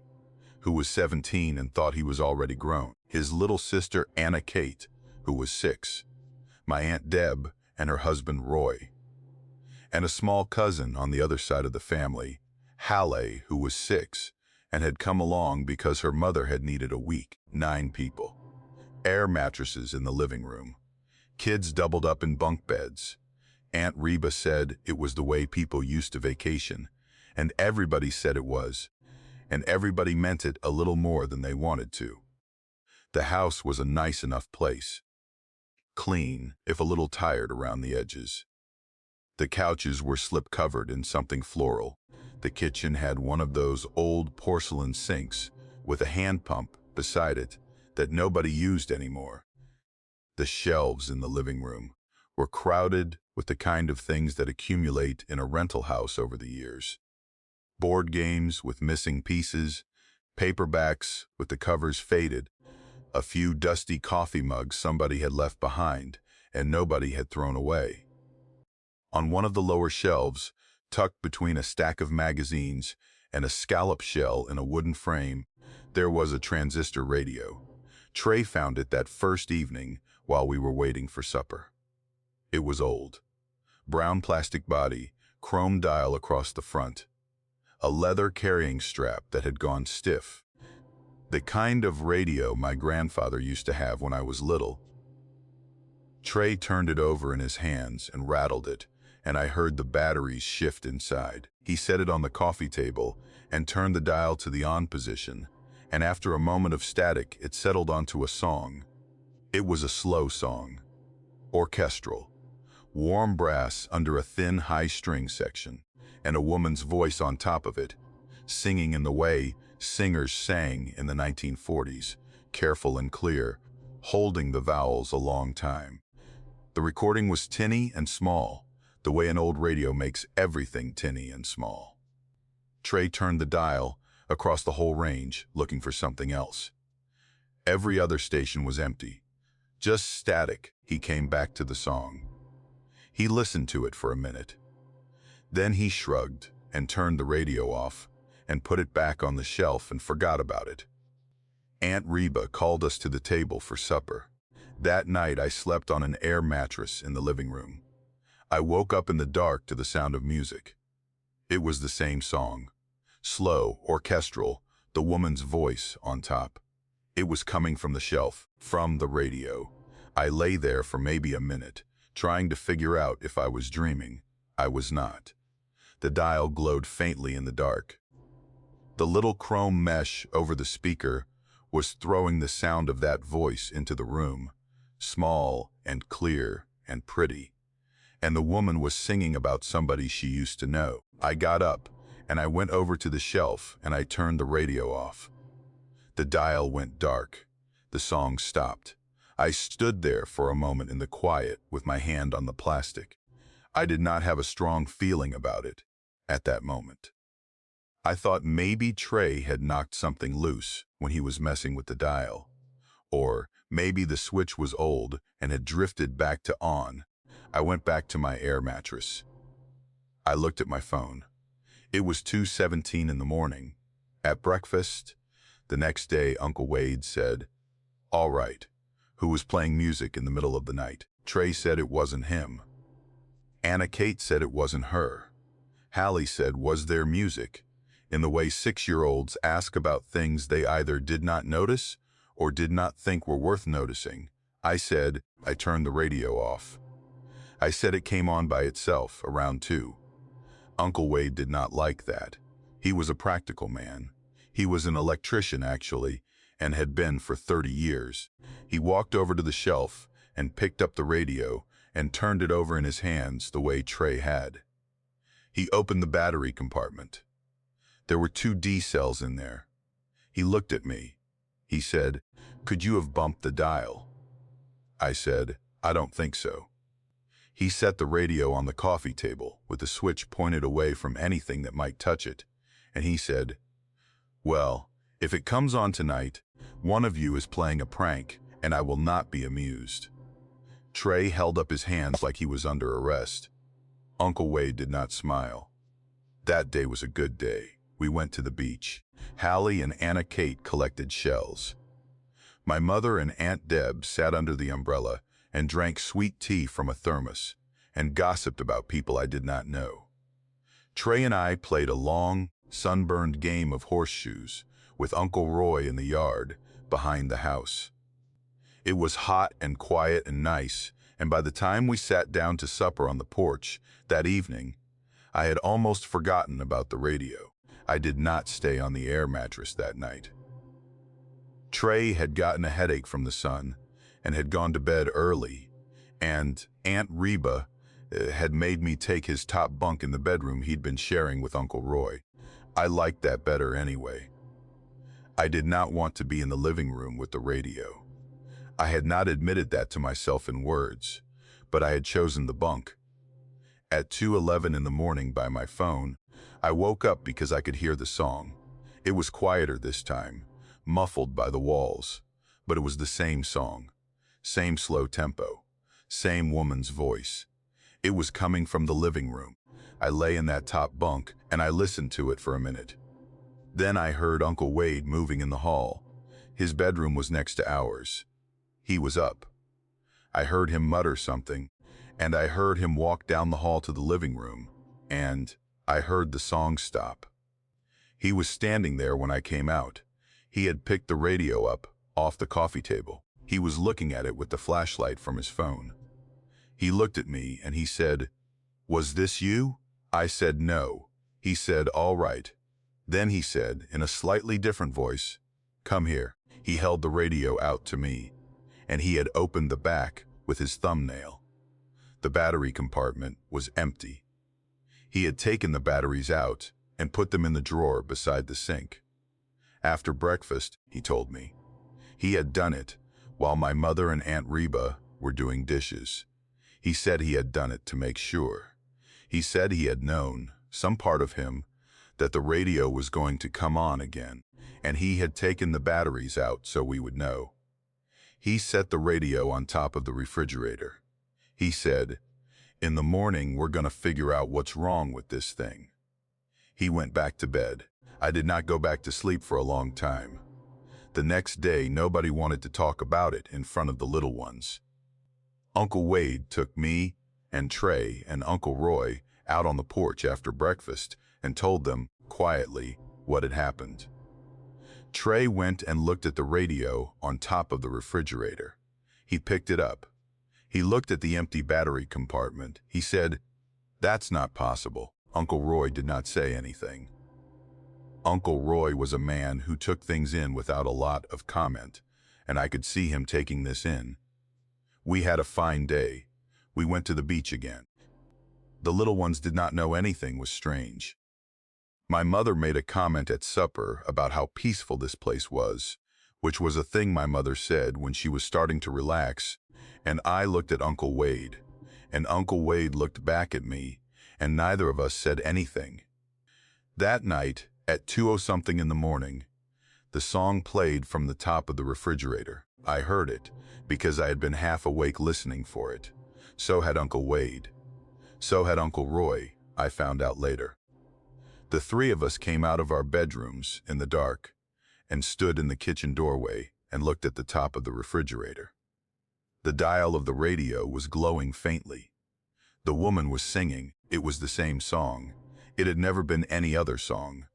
who was 17 and thought he was already grown, his little sister Anna Kate, who was 6, my Aunt Deb and her husband Roy, and a small cousin on the other side of the family, Halle, who was 6, and had come along because her mother had needed a week. 9 people. Air mattresses in the living room. Kids doubled up in bunk beds. Aunt Reba said it was the way people used to vacation, and everybody said it was, and everybody meant it a little more than they wanted to. The house was a nice enough place. Clean, if a little tired around the edges. The couches were slip-covered in something floral. The kitchen had one of those old porcelain sinks with a hand pump beside it that nobody used anymore. The shelves in the living room were crowded with the kind of things that accumulate in a rental house over the years. Board games with missing pieces, paperbacks with the covers faded, a few dusty coffee mugs somebody had left behind and nobody had thrown away. On one of the lower shelves, tucked between a stack of magazines and a scallop shell in a wooden frame, there was a transistor radio. Trey found it that first evening while we were waiting for supper. It was old. Brown plastic body, chrome dial across the front, a leather carrying strap that had gone stiff. The kind of radio my grandfather used to have when I was little. Trey turned it over in his hands and rattled it, and I heard the batteries shift inside. He set it on the coffee table and turned the dial to the on position, and after a moment of static, it settled onto a song. It was a slow song, orchestral, warm brass under a thin high-string section, and a woman's voice on top of it, singing in the way singers sang in the 1940s, careful and clear, holding the vowels a long time. The recording was tinny and small, the way an old radio makes everything tinny and small. Trey turned the dial across the whole range, looking for something else. Every other station was empty, just static. He came back to the song. He listened to it for a minute. Then he shrugged and turned the radio off and put it back on the shelf and forgot about it. Aunt Reba called us to the table for supper. That night I slept on an air mattress in the living room. I woke up in the dark to the sound of music. It was the same song. Slow, orchestral, the woman's voice on top. It was coming from the shelf, from the radio. I lay there for maybe a minute, trying to figure out if I was dreaming. I was not. The dial glowed faintly in the dark. The little chrome mesh over the speaker was throwing the sound of that voice into the room, small and clear and pretty. And the woman was singing about somebody she used to know. I got up, and I went over to the shelf, and I turned the radio off. The dial went dark. The song stopped. I stood there for a moment in the quiet with my hand on the plastic. I did not have a strong feeling about it at that moment. I thought maybe Trey had knocked something loose when he was messing with the dial. Or maybe the switch was old and had drifted back to on. I went back to my air mattress. I looked at my phone. It was 2:17 in the morning. At breakfast, the next day, Uncle Wade said, "All right, who was playing music in the middle of the night?" Trey said it wasn't him. Anna Kate said it wasn't her. Hallie said, "Was there music?" in the way 6-year-olds ask about things they either did not notice or did not think were worth noticing. I said, I turned the radio off. I said it came on by itself around 2. Uncle Wade did not like that. He was a practical man. He was an electrician, actually, and had been for 30 years. He walked over to the shelf and picked up the radio and turned it over in his hands the way Trey had. He opened the battery compartment. There were 2 D cells in there. He looked at me. He said, "Could you have bumped the dial?" I said, "I don't think so." He set the radio on the coffee table with the switch pointed away from anything that might touch it, and he said, "Well, if it comes on tonight, one of you is playing a prank, and I will not be amused." Trey held up his hands like he was under arrest. Uncle Wade did not smile. That day was a good day. We went to the beach. Hallie and Anna Kate collected shells. My mother and Aunt Deb sat under the umbrella and drank sweet tea from a thermos and gossiped about people I did not know. Trey and I played a long, sunburned game of horseshoes with Uncle Roy in the yard behind the house. It was hot and quiet and nice, and by the time we sat down to supper on the porch that evening, I had almost forgotten about the radio. I did not stay on the air mattress that night. Trey had gotten a headache from the sun and had gone to bed early, and Aunt Reba had made me take his top bunk in the bedroom he'd been sharing with Uncle Roy. I liked that better anyway. I did not want to be in the living room with the radio. I had not admitted that to myself in words, but I had chosen the bunk. At 2:11 in the morning by my phone, I woke up because I could hear the song. It was quieter this time, muffled by the walls, but it was the same song, same slow tempo, same woman's voice. It was coming from the living room. I lay in that top bunk and I listened to it for a minute. Then I heard Uncle Wade moving in the hall. His bedroom was next to ours. He was up. I heard him mutter something, and I heard him walk down the hall to the living room, and I heard the song stop. He was standing there when I came out. He had picked the radio up off the coffee table. He was looking at it with the flashlight from his phone. He looked at me and he said, "Was this you?" I said no. He said, "All right." Then he said, in a slightly different voice, "Come here." He held the radio out to me, and he had opened the back with his thumbnail. The battery compartment was empty. He had taken the batteries out and put them in the drawer beside the sink. After breakfast, he told me, he had done it while my mother and Aunt Reba were doing dishes. He said he had done it to make sure. He said he had known, some part of him, that the radio was going to come on again, and he had taken the batteries out so we would know. He set the radio on top of the refrigerator. He said, "In the morning, we're going to figure out what's wrong with this thing." He went back to bed. I did not go back to sleep for a long time. The next day, nobody wanted to talk about it in front of the little ones. Uncle Wade took me and Trey and Uncle Roy out on the porch after breakfast and told them, quietly, what had happened. Trey went and looked at the radio on top of the refrigerator. He picked it up. He looked at the empty battery compartment. He said, "That's not possible." Uncle Roy did not say anything. Uncle Roy was a man who took things in without a lot of comment, and I could see him taking this in. We had a fine day. We went to the beach again. The little ones did not know anything was strange. My mother made a comment at supper about how peaceful this place was, which was a thing my mother said when she was starting to relax, and I looked at Uncle Wade, and Uncle Wade looked back at me, and neither of us said anything. That night, at 2:00-something in the morning, the song played from the top of the refrigerator. I heard it because I had been half awake listening for it. So had Uncle Wade. So had Uncle Roy, I found out later. The three of us came out of our bedrooms in the dark and stood in the kitchen doorway and looked at the top of the refrigerator. The dial of the radio was glowing faintly. The woman was singing. It was the same song. It had never been any other song.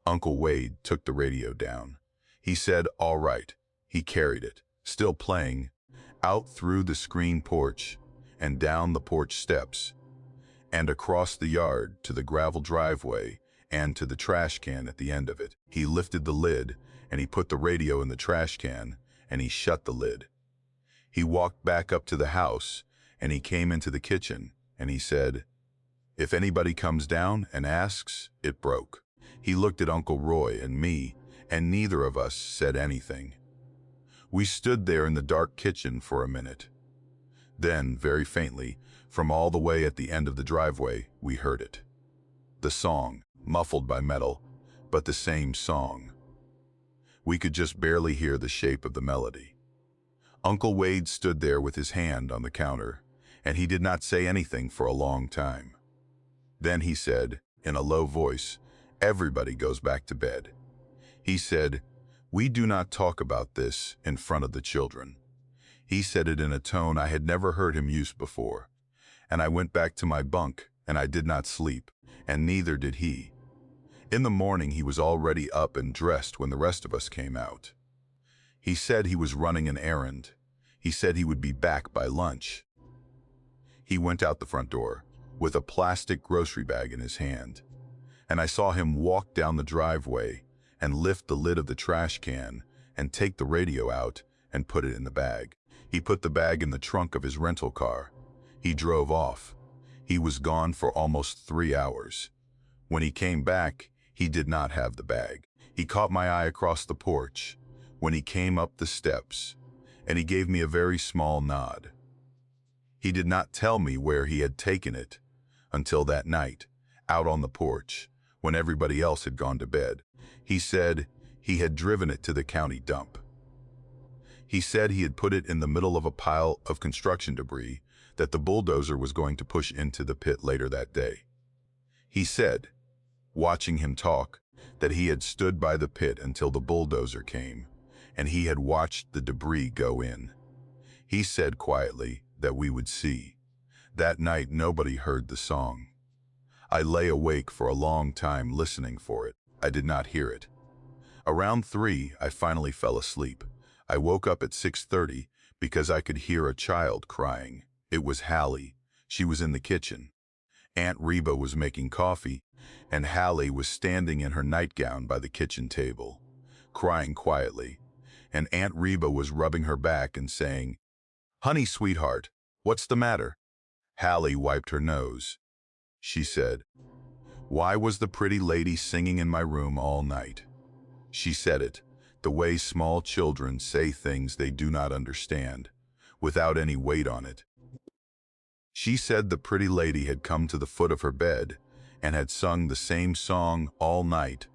Uncle Wade took the radio down. He said, "All right." He carried it, still playing, out through the screen porch and down the porch steps and across the yard to the gravel driveway and to the trash can at the end of it. He lifted the lid and he put the radio in the trash can and he shut the lid. He walked back up to the house and he came into the kitchen and he said, "If anybody comes down and asks, it broke." He looked at Uncle Roy and me, and neither of us said anything. We stood there in the dark kitchen for a minute. Then, very faintly, from all the way at the end of the driveway, we heard it. The song, muffled by metal, but the same song. We could just barely hear the shape of the melody. Uncle Wade stood there with his hand on the counter, and he did not say anything for a long time. Then he said, in a low voice, "Everybody goes back to bed." He said, "We do not talk about this in front of the children." He said it in a tone I had never heard him use before, and I went back to my bunk and I did not sleep, and neither did he. In the morning he was already up and dressed when the rest of us came out. He said he was running an errand. He said he would be back by lunch. He went out the front door with a plastic grocery bag in his hand, and I saw him walk down the driveway and lift the lid of the trash can and take the radio out and put it in the bag. He put the bag in the trunk of his rental car. He drove off. He was gone for almost 3 hours. When he came back, he did not have the bag. He caught my eye across the porch when he came up the steps, and he gave me a very small nod. He did not tell me where he had taken it until that night, out on the porch, when everybody else had gone to bed. He said he had driven it to the county dump. He said he had put it in the middle of a pile of construction debris that the bulldozer was going to push into the pit later that day. He said, watching him talk, that he had stood by the pit until the bulldozer came, and he had watched the debris go in. He said quietly, that we would see. That night, nobody heard the song. I lay awake for a long time listening for it. I did not hear it. Around 3, I finally fell asleep. I woke up at 6:30 because I could hear a child crying. It was Hallie. She was in the kitchen. Aunt Reba was making coffee, and Hallie was standing in her nightgown by the kitchen table, crying quietly, and Aunt Reba was rubbing her back and saying, "Honey, sweetheart, what's the matter?" Hallie wiped her nose. She said, "Why was the pretty lady singing in my room all night?" She said it, the way small children say things they do not understand, without any weight on it. She said the pretty lady had come to the foot of her bed and had sung the same song all night,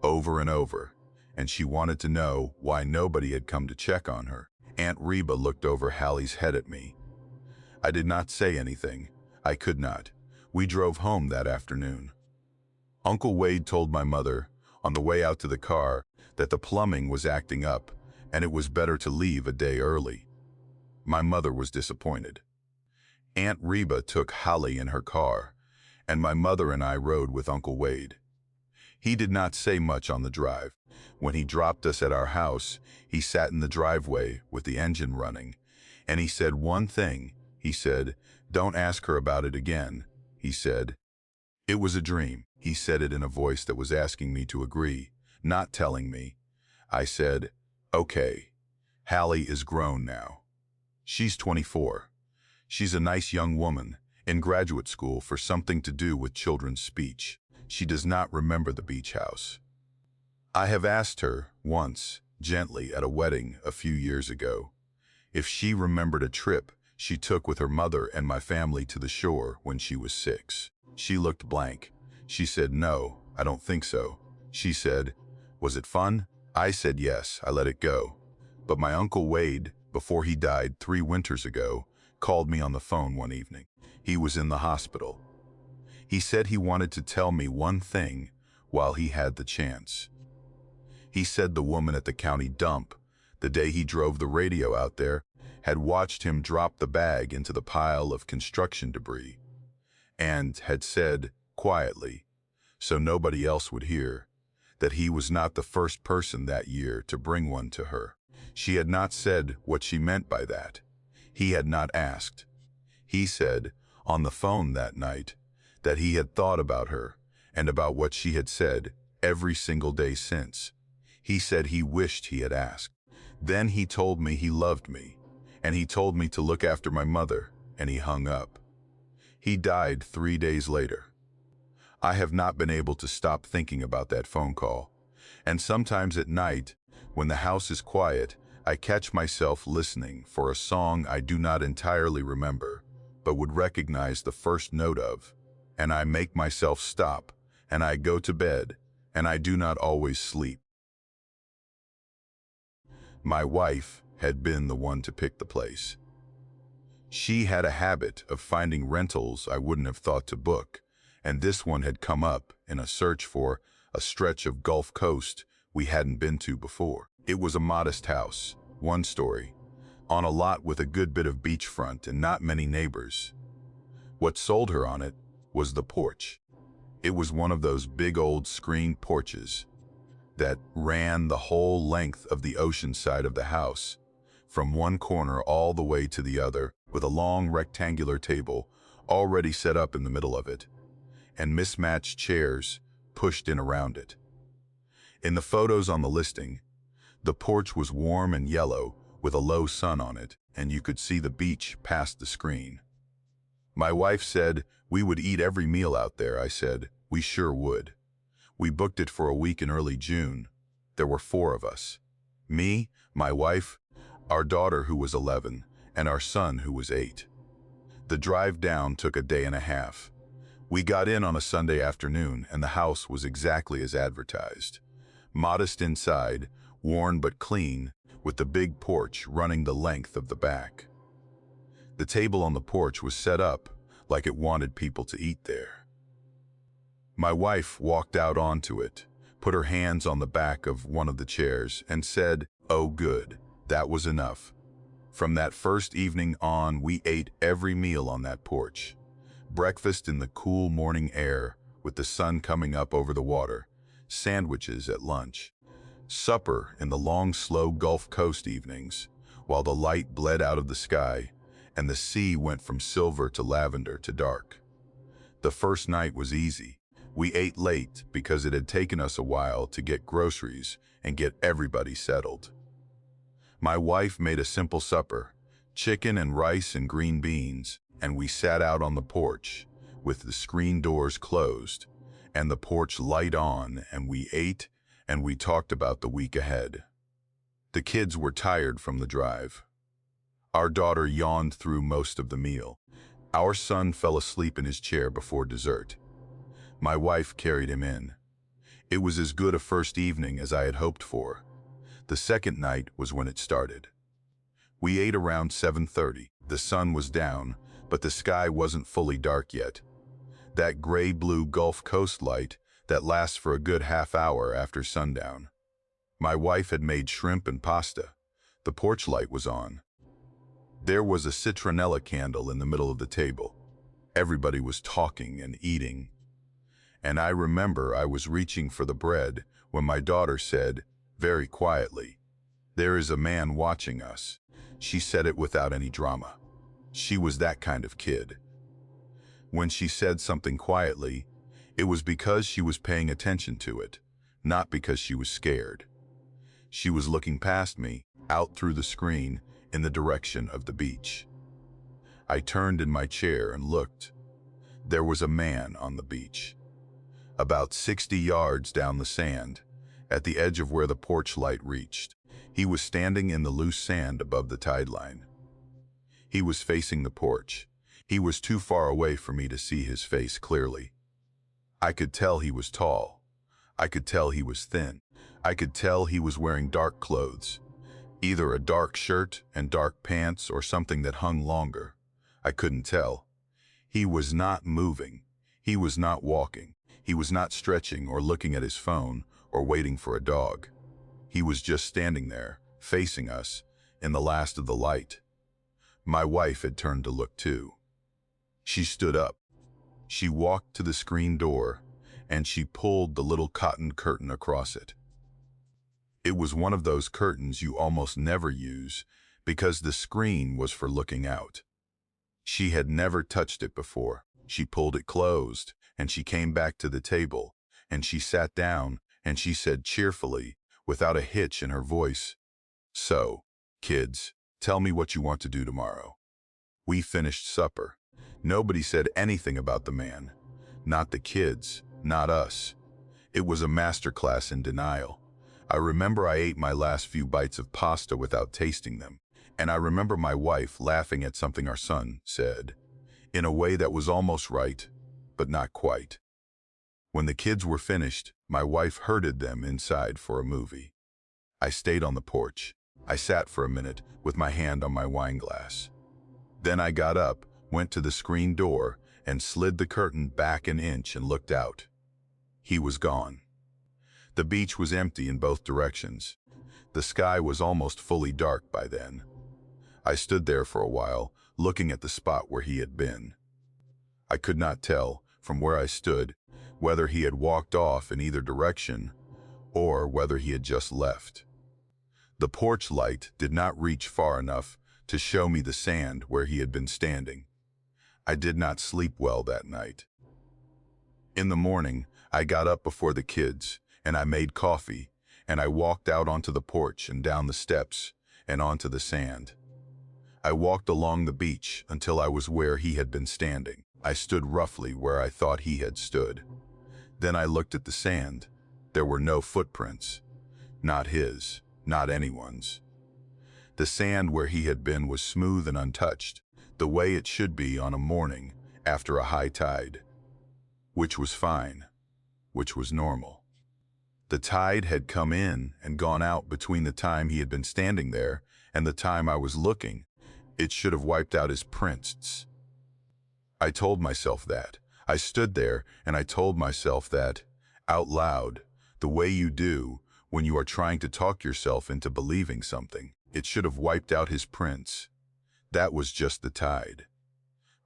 over and over, and she wanted to know why nobody had come to check on her. Aunt Reba looked over Hallie's head at me. I did not say anything. I could not. We drove home that afternoon. Uncle Wade told my mother, on the way out to the car, that the plumbing was acting up and it was better to leave a day early. My mother was disappointed. Aunt Reba took Hallie in her car, and my mother and I rode with Uncle Wade. He did not say much on the drive. When he dropped us at our house, he sat in the driveway with the engine running, and he said one thing. He said, "Don't ask her about it again," he said. "It was a dream." He said it in a voice that was asking me to agree, not telling me. I said, "Okay." Hallie is grown now. She's 24. She's a nice young woman, in graduate school for something to do with children's speech. She does not remember the beach house. I have asked her, once, gently at a wedding a few years ago, if she remembered a trip she took with her mother and my family to the shore when she was 6. She looked blank. She said, "No, I don't think so." She said, "Was it fun?" I said yes, I let it go. But my Uncle Wade, before he died 3 winters ago, called me on the phone one evening. He was in the hospital. He said he wanted to tell me one thing while he had the chance. He said the woman at the county dump, the day he drove the radio out there, had watched him drop the bag into the pile of construction debris, and had said, quietly, so nobody else would hear, that he was not the first person that year to bring one to her. She had not said what she meant by that. He had not asked. He said, on the phone that night, that he had thought about her and about what she had said every single day since. He said he wished he had asked. Then he told me he loved me, and he told me to look after my mother, and he hung up. He died 3 days later. I have not been able to stop thinking about that phone call, and sometimes at night, when the house is quiet, I catch myself listening for a song I do not entirely remember, but would recognize the first note of, and I make myself stop, and I go to bed, and I do not always sleep. My wife had been the one to pick the place. She had a habit of finding rentals I wouldn't have thought to book, and this one had come up in a search for a stretch of Gulf Coast we hadn't been to before. It was a modest house, 1 story, on a lot with a good bit of beachfront and not many neighbors. What sold her on it was the porch. It was one of those big old screened porches that ran the whole length of the ocean side of the house, from one corner all the way to the other, with a long rectangular table already set up in the middle of it, and mismatched chairs pushed in around it. In the photos on the listing, the porch was warm and yellow with a low sun on it, and you could see the beach past the screen. My wife said we would eat every meal out there. I said we sure would. We booked it for a week in early June. There were 4 of us. Me, my wife, our daughter who was 11, and our son who was 8. The drive down took a day and a half. We got in on a Sunday afternoon, and the house was exactly as advertised. Modest inside, worn but clean, with the big porch running the length of the back. The table on the porch was set up like it wanted people to eat there. My wife walked out onto it, put her hands on the back of one of the chairs, and said, "Oh good, that was enough." From that first evening on, we ate every meal on that porch. Breakfast in the cool morning air, with the sun coming up over the water, sandwiches at lunch, supper in the long, slow Gulf Coast evenings, while the light bled out of the sky, and the sea went from silver to lavender to dark. The first night was easy. We ate late because it had taken us a while to get groceries and get everybody settled. My wife made a simple supper, chicken and rice and green beans, and we sat out on the porch, with the screen doors closed, and the porch light on, and we ate, and we talked about the week ahead. The kids were tired from the drive. Our daughter yawned through most of the meal. Our son fell asleep in his chair before dessert. My wife carried him in. It was as good a first evening as I had hoped for. The second night was when it started. We ate around 7:30. The sun was down, but the sky wasn't fully dark yet. That gray-blue Gulf Coast light that lasts for a good half hour after sundown. My wife had made shrimp and pasta. The porch light was on. There was a citronella candle in the middle of the table. Everybody was talking and eating. And I remember I was reaching for the bread when my daughter said, very quietly, "There is a man watching us." She said it without any drama. She was that kind of kid. When she said something quietly, it was because she was paying attention to it, not because she was scared. She was looking past me, out through the screen, in the direction of the beach. I turned in my chair and looked. There was a man on the beach. About 60 yards down the sand, at the edge of where the porch light reached. He was standing in the loose sand above the tide line. He was facing the porch. He was too far away for me to see his face clearly. I could tell he was tall. I could tell he was thin. I could tell he was wearing dark clothes, either a dark shirt and dark pants or something that hung longer. I couldn't tell. He was not moving. He was not walking. He was not stretching or looking at his phone or waiting for a dog. He was just standing there, facing us, in the last of the light. My wife had turned to look too. She stood up. She walked to the screen door, and she pulled the little cotton curtain across it. It was one of those curtains you almost never use because the screen was for looking out. She had never touched it before. She pulled it closed, and she came back to the table, and she sat down, and she said cheerfully, without a hitch in her voice, "So, kids, tell me what you want to do tomorrow." We finished supper. Nobody said anything about the man. Not the kids, not us. It was a masterclass in denial. I remember I ate my last few bites of pasta without tasting them, and I remember my wife laughing at something our son said, in a way that was almost right, but not quite. When the kids were finished, my wife herded them inside for a movie. I stayed on the porch. I sat for a minute with my hand on my wine glass. Then I got up, went to the screen door, and slid the curtain back an inch and looked out. He was gone. The beach was empty in both directions. The sky was almost fully dark by then. I stood there for a while, looking at the spot where he had been. I could not tell, from where I stood, whether he had walked off in either direction or whether he had just left. The porch light did not reach far enough to show me the sand where he had been standing. I did not sleep well that night. In the morning, I got up before the kids, and I made coffee, and I walked out onto the porch and down the steps and onto the sand. I walked along the beach until I was where he had been standing. I stood roughly where I thought he had stood. Then I looked at the sand. There were no footprints. Not his, not anyone's. The sand where he had been was smooth and untouched, the way it should be on a morning after a high tide. Which was fine, which was normal. The tide had come in and gone out between the time he had been standing there and the time I was looking. It should have wiped out his prints. I told myself that. I stood there and I told myself that, out loud, the way you do when you are trying to talk yourself into believing something. It should have wiped out his prints. That was just the tide.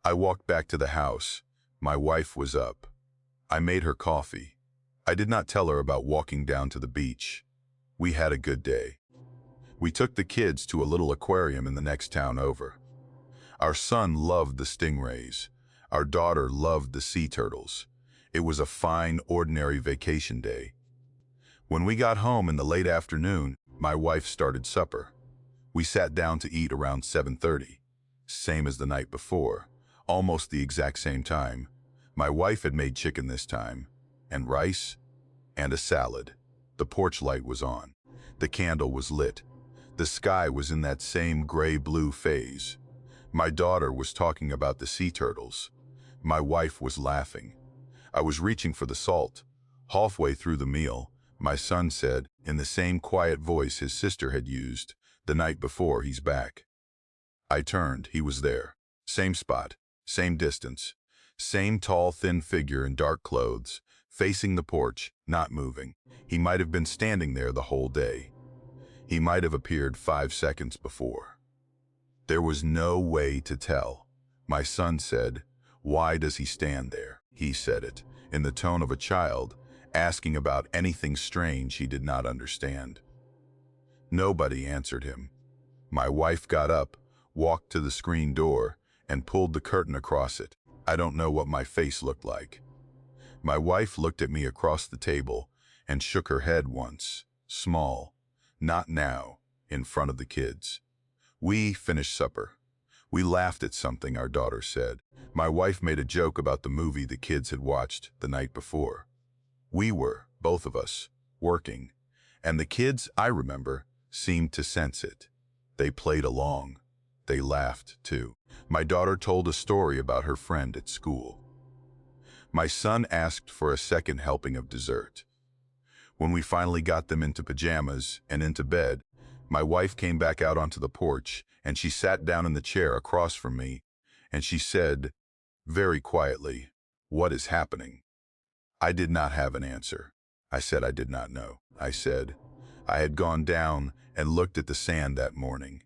I walked back to the house. My wife was up. I made her coffee. I did not tell her about walking down to the beach. We had a good day. We took the kids to a little aquarium in the next town over. Our son loved the stingrays. Our daughter loved the sea turtles. It was a fine, ordinary vacation day. When we got home in the late afternoon, my wife started supper. We sat down to eat around 7:30, same as the night before, almost the exact same time. My wife had made chicken this time, and rice, and a salad. The porch light was on. The candle was lit. The sky was in that same gray-blue phase. My daughter was talking about the sea turtles. My wife was laughing. I was reaching for the salt. Halfway through the meal, my son said, in the same quiet voice his sister had used the night before, "He's back." I turned. He was there. Same spot, same distance, same tall, thin figure in dark clothes, facing the porch, not moving. He might have been standing there the whole day. He might have appeared 5 seconds before. There was no way to tell. My son said, "Why does he stand there?" He said it in the tone of a child, asking about anything strange he did not understand. Nobody answered him. My wife got up, walked to the screen door, and pulled the curtain across it. I don't know what my face looked like. My wife looked at me across the table and shook her head once, small, "Not now," in front of the kids. We finished supper. We laughed at something our daughter said. My wife made a joke about the movie the kids had watched the night before. We were, both of us, working, and the kids, I remember, seemed to sense it. They played along. They laughed, too. My daughter told a story about her friend at school. My son asked for a second helping of dessert. When we finally got them into pajamas and into bed, my wife came back out onto the porch, and she sat down in the chair across from me, and she said, very quietly, "What is happening?" I did not have an answer. I said I did not know. I said, I had gone down and looked at the sand that morning.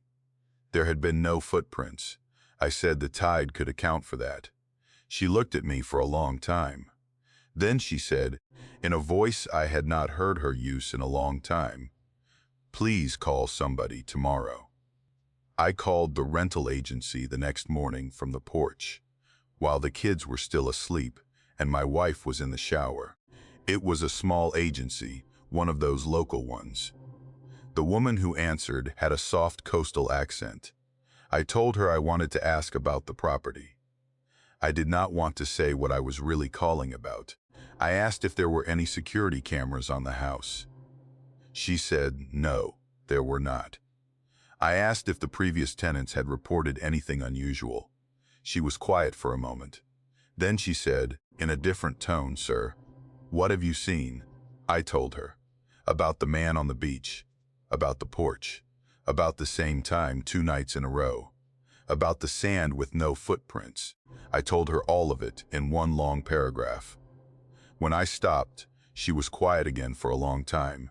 There had been no footprints. I said the tide could account for that. She looked at me for a long time. Then she said, in a voice I had not heard her use in a long time, "Please call somebody tomorrow." I called the rental agency the next morning from the porch, while the kids were still asleep and my wife was in the shower. It was a small agency, one of those local ones. The woman who answered had a soft coastal accent. I told her I wanted to ask about the property. I did not want to say what I was really calling about. I asked if there were any security cameras on the house. She said no, there were not. I asked if the previous tenants had reported anything unusual. She was quiet for a moment. Then she said, in a different tone, "Sir, what have you seen?" I told her. About the man on the beach. About the porch. About the same time 2 nights in a row. About the sand with no footprints. I told her all of it in one long paragraph. When I stopped, she was quiet again for a long time.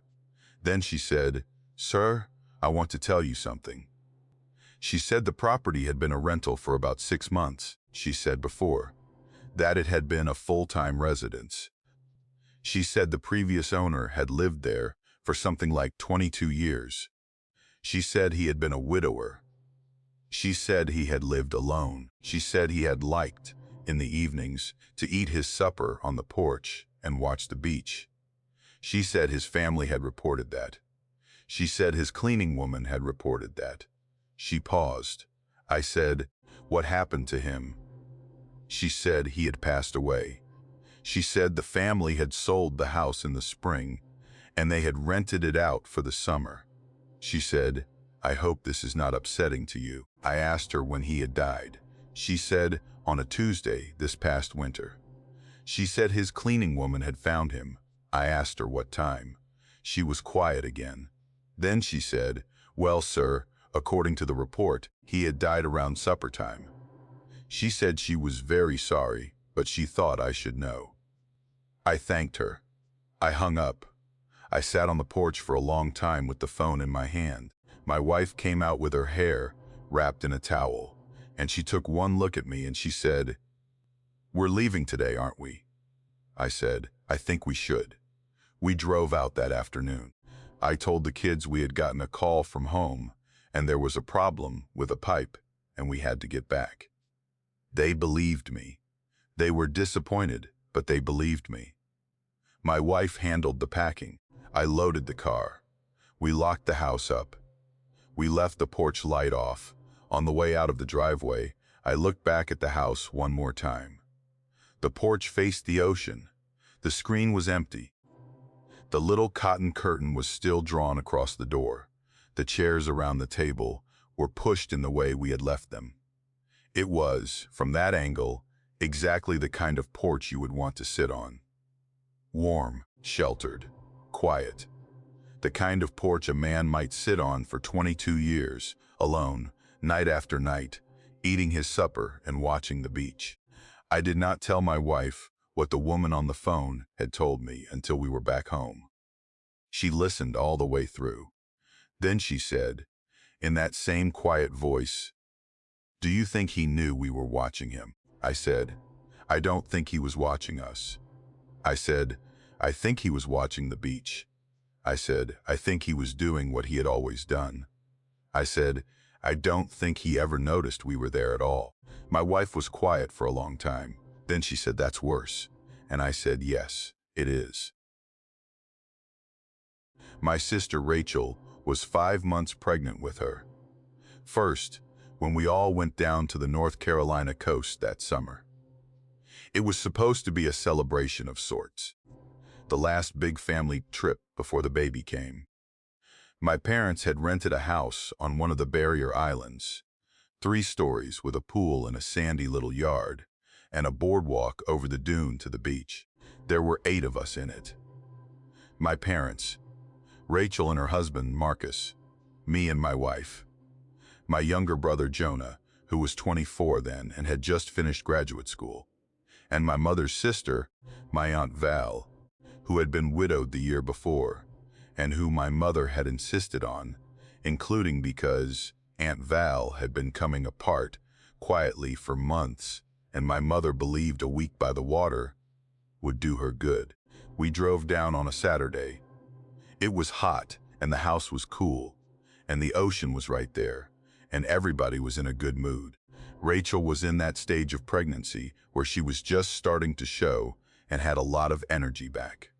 Then she said, "Sir, I want to tell you something." She said the property had been a rental for about 6 months, she said before, that it had been a full-time residence. She said the previous owner had lived there for something like 22 years. She said he had been a widower. She said he had lived alone. She said he had liked, in the evenings, to eat his supper on the porch and watch the beach. She said his family had reported that. She said his cleaning woman had reported that. She paused. I said, "What happened to him?" She said he had passed away. She said the family had sold the house in the spring, and they had rented it out for the summer. She said, "I hope this is not upsetting to you." I asked her when he had died. She said, on a Tuesday this past winter. She said his cleaning woman had found him. I asked her what time. She was quiet again. Then she said, "Well, sir, according to the report, he had died around supper time." She said she was very sorry, but she thought I should know. I thanked her. I hung up. I sat on the porch for a long time with the phone in my hand. My wife came out with her hair wrapped in a towel, and she took one look at me and she said, "We're leaving today, aren't we?" I said, "I think we should." We drove out that afternoon. I told the kids we had gotten a call from home, and there was a problem with a pipe, and we had to get back. They believed me. They were disappointed, but they believed me. My wife handled the packing. I loaded the car. We locked the house up. We left the porch light off. On the way out of the driveway, I looked back at the house one more time. The porch faced the ocean. The screen was empty. The little cotton curtain was still drawn across the door. The chairs around the table were pushed in the way we had left them. It was, from that angle, exactly the kind of porch you would want to sit on. Warm, sheltered, quiet. The kind of porch a man might sit on for 22 years, alone, night after night, eating his supper and watching the beach. I did not tell my wife what the woman on the phone had told me until we were back home. She listened all the way through. Then she said, in that same quiet voice, "Do you think he knew we were watching him?" I said, "I don't think he was watching us." I said, "I think he was watching the beach." I said, "I think he was doing what he had always done." I said, "I don't think he ever noticed we were there at all." My wife was quiet for a long time. Then she said, "That's worse." And I said, "Yes, it is." My sister Rachel was 5 months pregnant with her. First, when we all went down to the North Carolina coast that summer. It was supposed to be a celebration of sorts. The last big family trip before the baby came. My parents had rented a house on one of the barrier islands, 3 stories with a pool in a sandy little yard, and a boardwalk over the dune to the beach. There were 8 of us in it. My parents, Rachel and her husband Marcus, me and my wife, my younger brother Jonah, who was 24 then and had just finished graduate school, and my mother's sister, my Aunt Val, who had been widowed the year before, and who my mother had insisted on, including because Aunt Val had been coming apart quietly for months, and my mother believed a week by the water would do her good. We drove down on a Saturday. It was hot, and the house was cool, and the ocean was right there, and everybody was in a good mood. Rachel was in that stage of pregnancy where she was just starting to show and had a lot of energy back.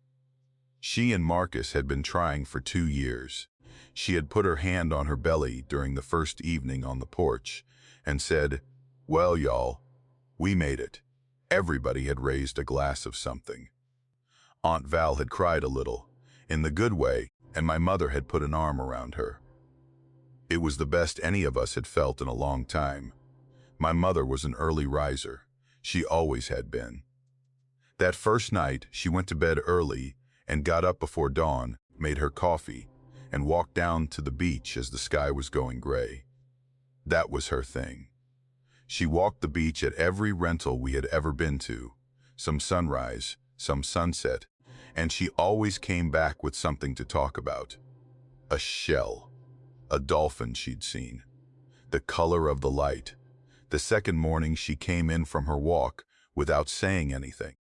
She and Marcus had been trying for 2 years. She had put her hand on her belly during the first evening on the porch and said, "Well, y'all, we made it." Everybody had raised a glass of something. Aunt Val had cried a little, in the good way, and my mother had put an arm around her. It was the best any of us had felt in a long time. My mother was an early riser. She always had been. That first night, she went to bed early and got up before dawn, made her coffee, and walked down to the beach as the sky was going gray. That was her thing. She walked the beach at every rental we had ever been to, some sunrise, some sunset, and she always came back with something to talk about. A shell, a dolphin she'd seen, the color of the light. The second morning she came in from her walk without saying anything.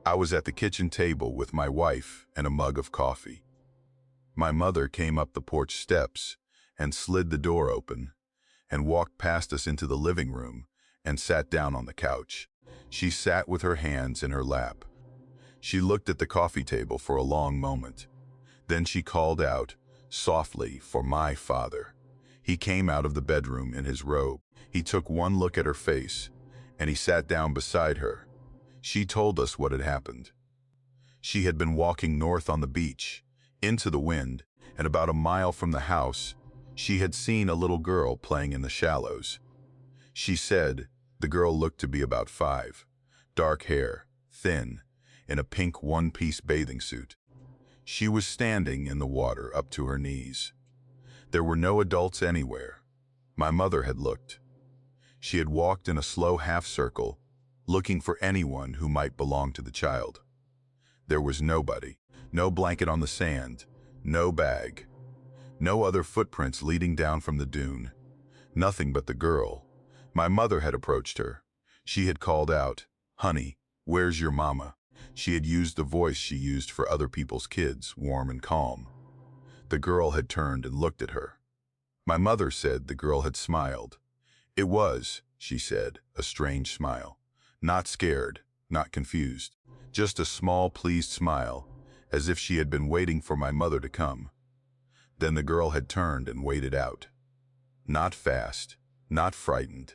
I was at the kitchen table with my wife and a mug of coffee. My mother came up the porch steps and slid the door open and walked past us into the living room and sat down on the couch. She sat with her hands in her lap. She looked at the coffee table for a long moment. Then she called out, softly, for my father. He came out of the bedroom in his robe. He took one look at her face, and he sat down beside her. She told us what had happened. She had been walking north on the beach, into the wind, and about a mile from the house, she had seen a little girl playing in the shallows. She said the girl looked to be about 5, dark hair, thin, in a pink one-piece bathing suit. She was standing in the water up to her knees. There were no adults anywhere. My mother had looked. She had walked in a slow half-circle, looking for anyone who might belong to the child. There was nobody, no blanket on the sand, No bag. No other footprints leading down from the dune. Nothing but the girl. My mother had approached her. She had called out, "Honey, where's your mama?" She had used the voice she used for other people's kids, warm and calm. The girl had turned and looked at her. My mother said the girl had smiled. It was, she said, a strange smile. Not scared, not confused. Just a small, pleased smile, as if she had been waiting for my mother to come. Then the girl had turned and waded out. Not fast, not frightened.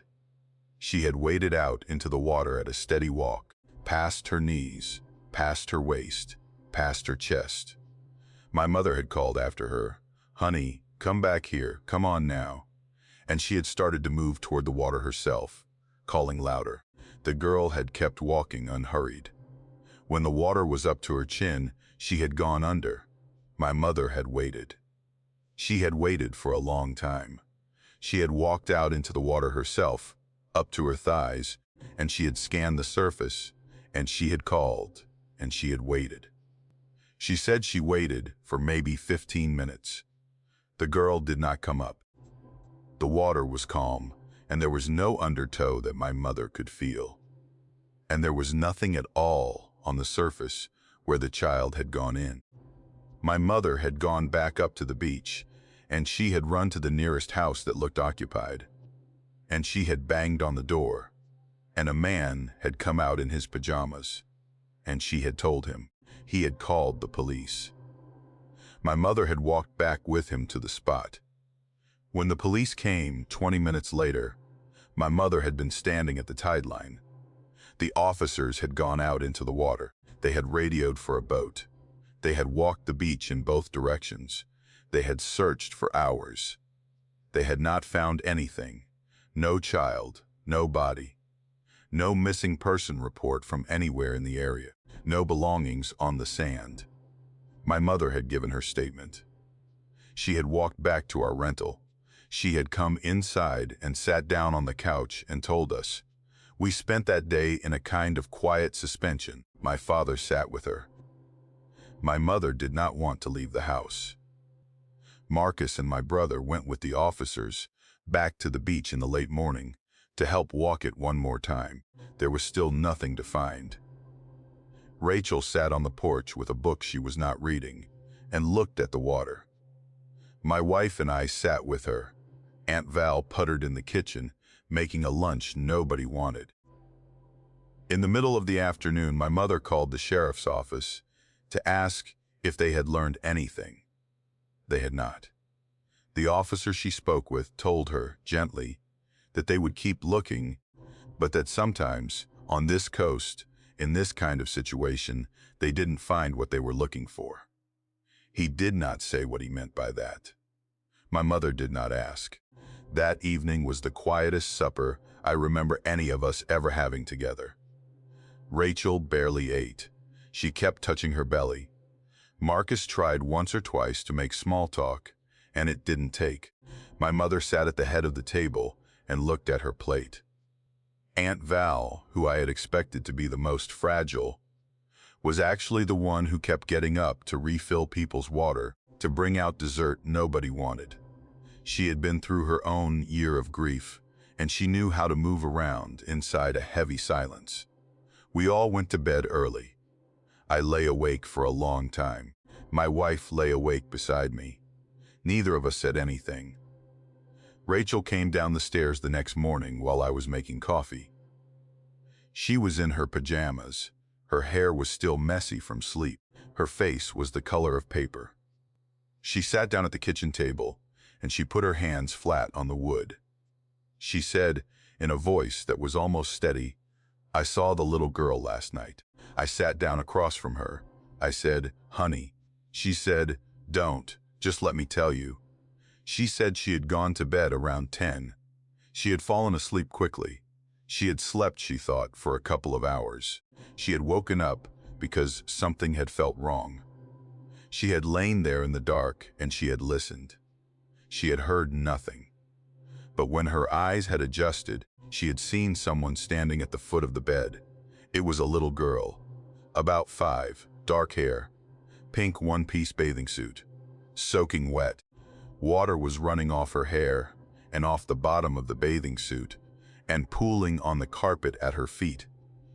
She had waded out into the water at a steady walk, past her knees, past her waist, past her chest. My mother had called after her, "Honey, come back here, come on now." And she had started to move toward the water herself, calling louder. The girl had kept walking unhurried. When the water was up to her chin, she had gone under. My mother had waited. She had waited for a long time. She had walked out into the water herself, up to her thighs, and she had scanned the surface, and she had called, and she had waited. She said she waited for maybe 15 minutes. The girl did not come up. The water was calm, and there was no undertow that my mother could feel. And there was nothing at all on the surface where the child had gone in. My mother had gone back up to the beach, and she had run to the nearest house that looked occupied. And she had banged on the door, and a man had come out in his pajamas, and she had told him. He had called the police. My mother had walked back with him to the spot. When the police came 20 minutes later, my mother had been standing at the tide line. The officers had gone out into the water. They had radioed for a boat. They had walked the beach in both directions. They had searched for hours. They had not found anything. No child, no body. No missing person report from anywhere in the area. No belongings on the sand. My mother had given her statement. She had walked back to our rental. She had come inside and sat down on the couch and told us. We spent that day in a kind of quiet suspension. My father sat with her. My mother did not want to leave the house. Marcus and my brother went with the officers back to the beach in the late morning to help walk it one more time. There was still nothing to find. Rachel sat on the porch with a book she was not reading and looked at the water. My wife and I sat with her. Aunt Val puttered in the kitchen, making a lunch nobody wanted. In the middle of the afternoon, my mother called the sheriff's office to ask if they had learned anything. They had not. The officer she spoke with told her, gently, that they would keep looking, but that sometimes, on this coast, in this kind of situation, they didn't find what they were looking for. He did not say what he meant by that. My mother did not ask. That evening was the quietest supper I remember any of us ever having together. Rachel barely ate. She kept touching her belly. Marcus tried once or twice to make small talk, and it didn't take. My mother sat at the head of the table and looked at her plate. Aunt Val, who I had expected to be the most fragile, was actually the one who kept getting up to refill people's water, to bring out dessert nobody wanted. She had been through her own year of grief, and she knew how to move around inside a heavy silence. We all went to bed early. I lay awake for a long time. My wife lay awake beside me. Neither of us said anything. Rachel came down the stairs the next morning while I was making coffee. She was in her pajamas. Her hair was still messy from sleep. Her face was the color of paper. She sat down at the kitchen table, and she put her hands flat on the wood. She said, in a voice that was almost steady, "I saw the little girl last night." I sat down across from her. I said, "Honey." She said, "Don't, just let me tell you." She said she had gone to bed around 10. She had fallen asleep quickly. She had slept, she thought, for a couple of hours. She had woken up because something had felt wrong. She had lain there in the dark and she had listened. She had heard nothing. But when her eyes had adjusted, she had seen someone standing at the foot of the bed. It was a little girl, about 5, dark hair, pink one-piece bathing suit. soaking wet. Water was running off her hair and off the bottom of the bathing suit and pooling on the carpet at her feet.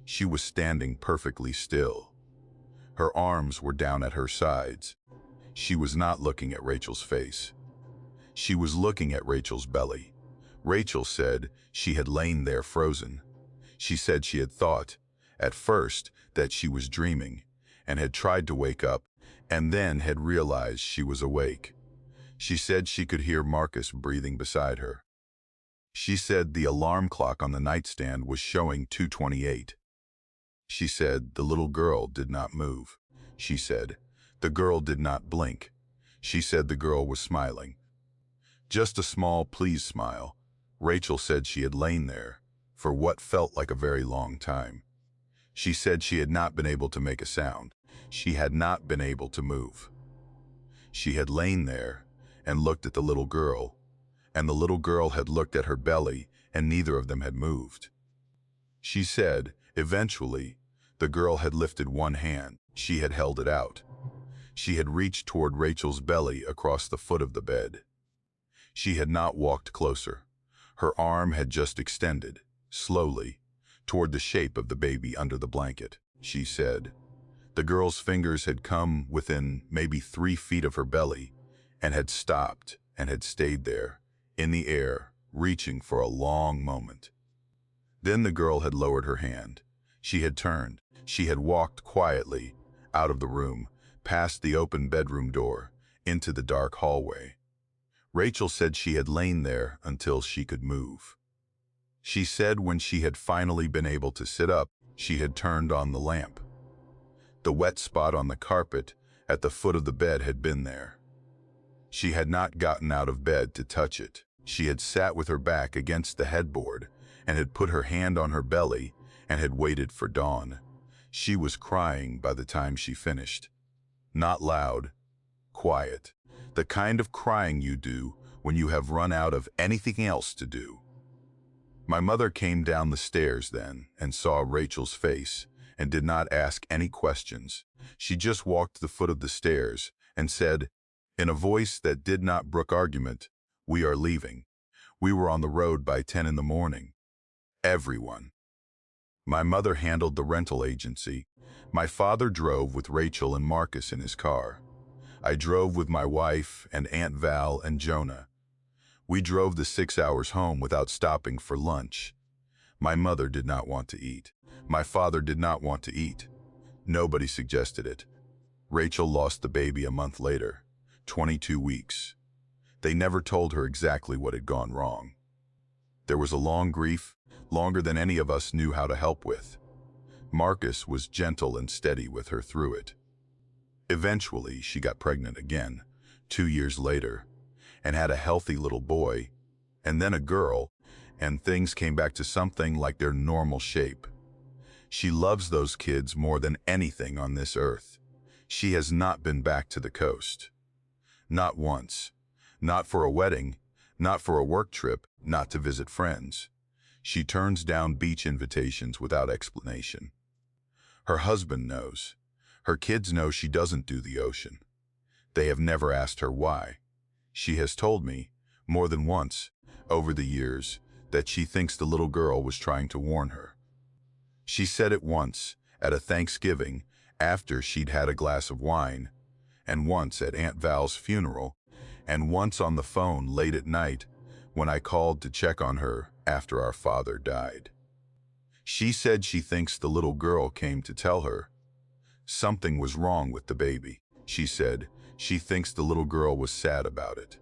She was standing perfectly still. Her arms were down at her sides. She was not looking at Rachel's face. She was looking at Rachel's belly. Rachel said she had lain there frozen. She said she had thought, at first, that she was dreaming, and had tried to wake up, and then had realized she was awake. She said she could hear Marcus breathing beside her. She said the alarm clock on the nightstand was showing 2:28. She said the little girl did not move. She said the girl did not blink. She said the girl was smiling. Just a small, pleased smile. Rachel said she had lain there for what felt like a very long time. She said she had not been able to make a sound. She had not been able to move. She had lain there and looked at the little girl, and the little girl had looked at her belly, and neither of them had moved. She said, eventually, the girl had lifted one hand. She had held it out. She had reached toward Rachel's belly across the foot of the bed. She had not walked closer. Her arm had just extended, slowly, toward the shape of the baby under the blanket. She said, the girl's fingers had come within maybe 3 feet of her belly and had stopped and had stayed there, in the air, reaching for a long moment. Then the girl had lowered her hand. She had turned. She had walked quietly out of the room, past the open bedroom door, into the dark hallway. Rachel said she had lain there until she could move. She said when she had finally been able to sit up, she had turned on the lamp. The wet spot on the carpet at the foot of the bed had been there. She had not gotten out of bed to touch it. She had sat with her back against the headboard and had put her hand on her belly and had waited for dawn. She was crying by the time she finished. Not loud, quiet. The kind of crying you do when you have run out of anything else to do. My mother came down the stairs then and saw Rachel's face and did not ask any questions. She just walked to the foot of the stairs and said, in a voice that did not brook argument, "We are leaving. We were on the road by 10 in the morning. Everyone." My mother handled the rental agency. My father drove with Rachel and Marcus in his car. I drove with my wife and Aunt Val and Jonah. We drove the 6 hours home without stopping for lunch. My mother did not want to eat. My father did not want to eat. Nobody suggested it. Rachel lost the baby a month later, 22 weeks. They never told her exactly what had gone wrong. There was a long grief, longer than any of us knew how to help with. Marcus was gentle and steady with her through it. Eventually, she got pregnant again, 2 years later, and had a healthy little boy, and then a girl, and things came back to something like their normal shape. She loves those kids more than anything on this earth. She has not been back to the coast. Not once. Not for a wedding, not for a work trip, not to visit friends. She turns down beach invitations without explanation. Her husband knows. Her kids know she doesn't do the ocean. They have never asked her why. She has told me, more than once, over the years, that she thinks the little girl was trying to warn her. She said it once, at a Thanksgiving, after she'd had a glass of wine, and once at Aunt Val's funeral, and once on the phone late at night when I called to check on her after our father died. She said she thinks the little girl came to tell her something was wrong with the baby. She said she thinks the little girl was sad about it.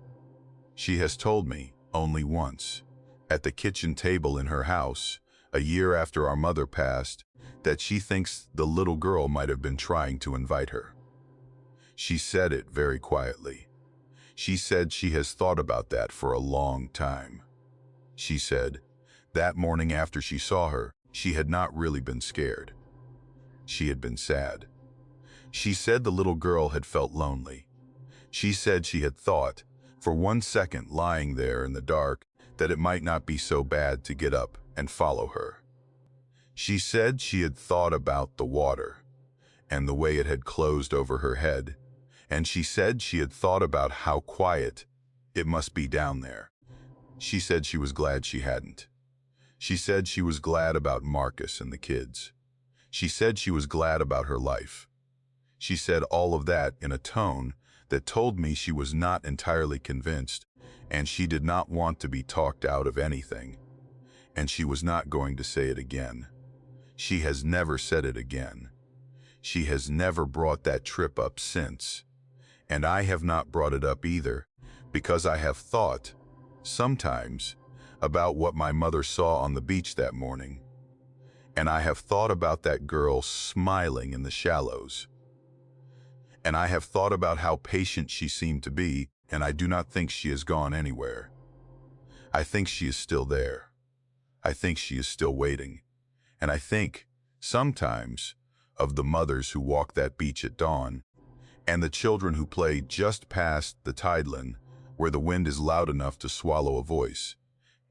She has told me, only once, at the kitchen table in her house, a year after our mother passed, that she thinks the little girl might have been trying to invite her. She said it very quietly. She said she has thought about that for a long time. She said, that morning after she saw her, she had not really been scared. She had been sad. She said the little girl had felt lonely. She said she had thought, for 1 second lying there in the dark, that it might not be so bad to get up and follow her. She said she had thought about the water, and the way it had closed over her head, And she said she had thought about how quiet it must be down there. She said she was glad she hadn't. She said she was glad about Marcus and the kids. She said she was glad about her life. She said all of that in a tone that told me she was not entirely convinced, and she did not want to be talked out of anything. And she was not going to say it again. She has never said it again. She has never brought that trip up since. And I have not brought it up either, because I have thought, sometimes, about what my mother saw on the beach that morning. And I have thought about that girl smiling in the shallows. And I have thought about how patient she seemed to be, and I do not think she has gone anywhere. I think she is still there. I think she is still waiting. And I think, sometimes, of the mothers who walk that beach at dawn, and the children who play just past the tideland, where the wind is loud enough to swallow a voice.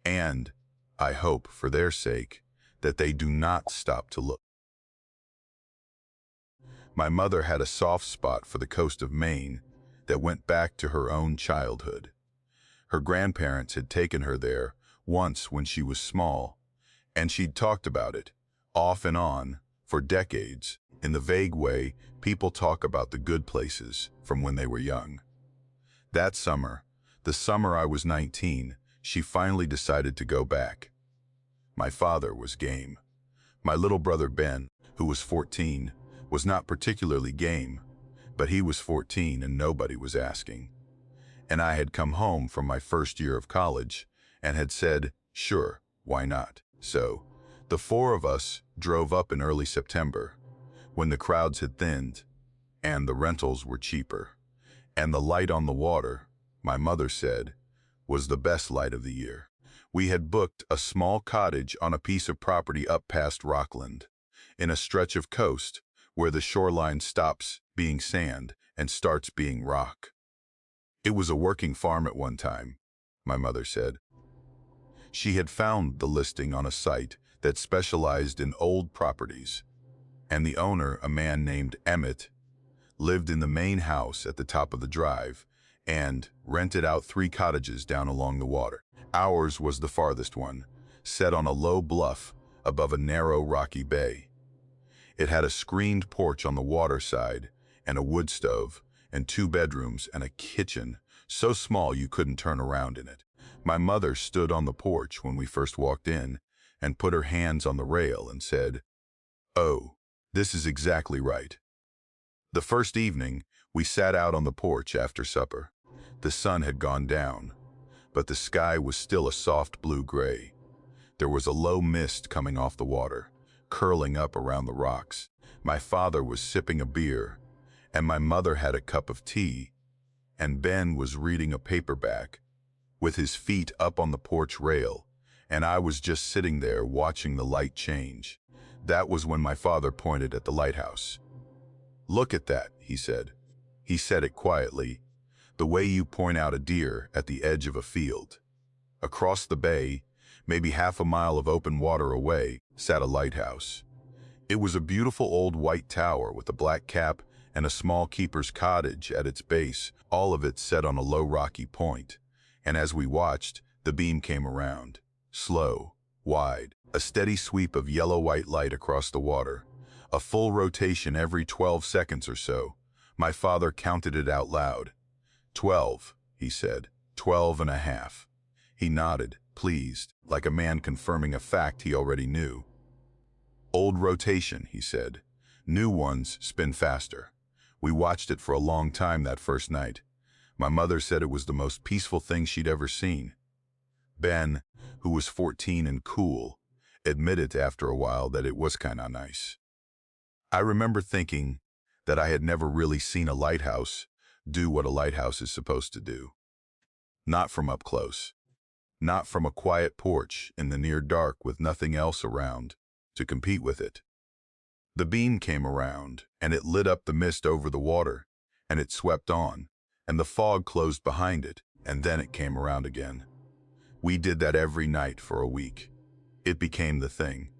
And I hope, for their sake, that they do not stop to look. My mother had a soft spot for the coast of Maine that went back to her own childhood. Her grandparents had taken her there once when she was small, and she'd talked about it, off and on, for decades, in the vague way people talk about the good places from when they were young. That summer, the summer I was 19, she finally decided to go back. My father was game. My little brother Ben, who was 14, was not particularly game, but he was 14 and nobody was asking. And I had come home from my first year of college and had said, sure, why not? So, the four of us drove up in early September, when the crowds had thinned, and the rentals were cheaper, and the light on the water, my mother said, was the best light of the year. We had booked a small cottage on a piece of property up past Rockland, in a stretch of coast where the shoreline stops being sand and starts being rock. It was a working farm at one time, my mother said. She had found the listing on a site that specialized in old properties, and the owner, a man named Emmett, lived in the main house at the top of the drive and rented out 3 cottages down along the water. Ours was the farthest one, set on a low bluff above a narrow rocky bay. It had a screened porch on the water side and a wood stove and 2 bedrooms and a kitchen so small you couldn't turn around in it. My mother stood on the porch when we first walked in and put her hands on the rail and said, "Oh, this is exactly right." The first evening, we sat out on the porch after supper. The sun had gone down, but the sky was still a soft blue-gray. There was a low mist coming off the water, curling up around the rocks. My father was sipping a beer, and my mother had a cup of tea, and Ben was reading a paperback, with his feet up on the porch rail, and I was just sitting there watching the light change. That was when my father pointed at the lighthouse. "Look at that," he said. He said it quietly, the way you point out a deer at the edge of a field. Across the bay, maybe half a mile of open water away, sat a lighthouse. It was a beautiful old white tower with a black cap and a small keeper's cottage at its base, all of it set on a low rocky point. And as we watched, the beam came around, slow, wide, a steady sweep of yellow-white light across the water, a full rotation every 12 seconds or so. My father counted it out loud. 12, he said, 12 and a half. He nodded, pleased, like a man confirming a fact he already knew. Old rotation, he said. New ones spin faster. We watched it for a long time that first night. My mother said it was the most peaceful thing she'd ever seen. Ben, who was 14 and cool, admitted after a while that it was kinda nice. I remember thinking that I had never really seen a lighthouse do what a lighthouse is supposed to do. Not from up close. Not from a quiet porch in the near dark with nothing else around to compete with it. The beam came around, and it lit up the mist over the water, and it swept on, and the fog closed behind it, and then it came around again. We did that every night for a week. It became the thing.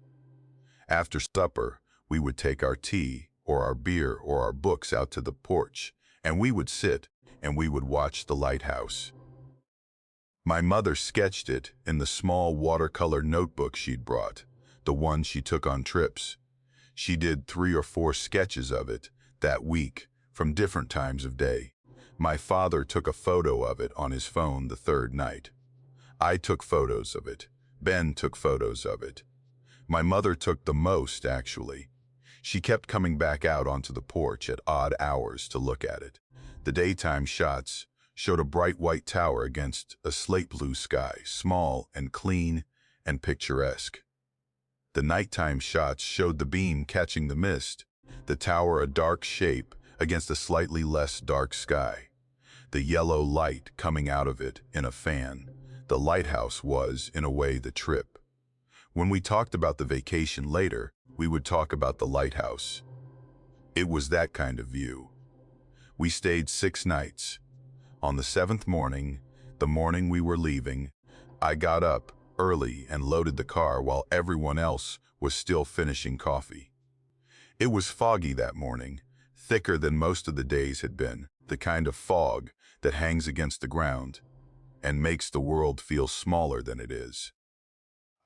After supper, we would take our tea, or our beer, or our books out to the porch and we would sit and we would watch the lighthouse. My mother sketched it in the small watercolor notebook she'd brought, the one she took on trips. She did 3 or 4 sketches of it that week from different times of day. My father took a photo of it on his phone the 3rd night. I took photos of it. Ben took photos of it. My mother took the most, actually. She kept coming back out onto the porch at odd hours to look at it. The daytime shots showed a bright white tower against a slate blue sky, small and clean and picturesque. The nighttime shots showed the beam catching the mist, the tower a dark shape against a slightly less dark sky. The yellow light coming out of it in a fan. The lighthouse was, in a way, the trip. When we talked about the vacation later, we would talk about the lighthouse. It was that kind of view. We stayed 6 nights. On the 7th morning, the morning we were leaving, I got up early and loaded the car while everyone else was still finishing coffee. It was foggy that morning, thicker than most of the days had been, the kind of fog that hangs against the ground and makes the world feel smaller than it is.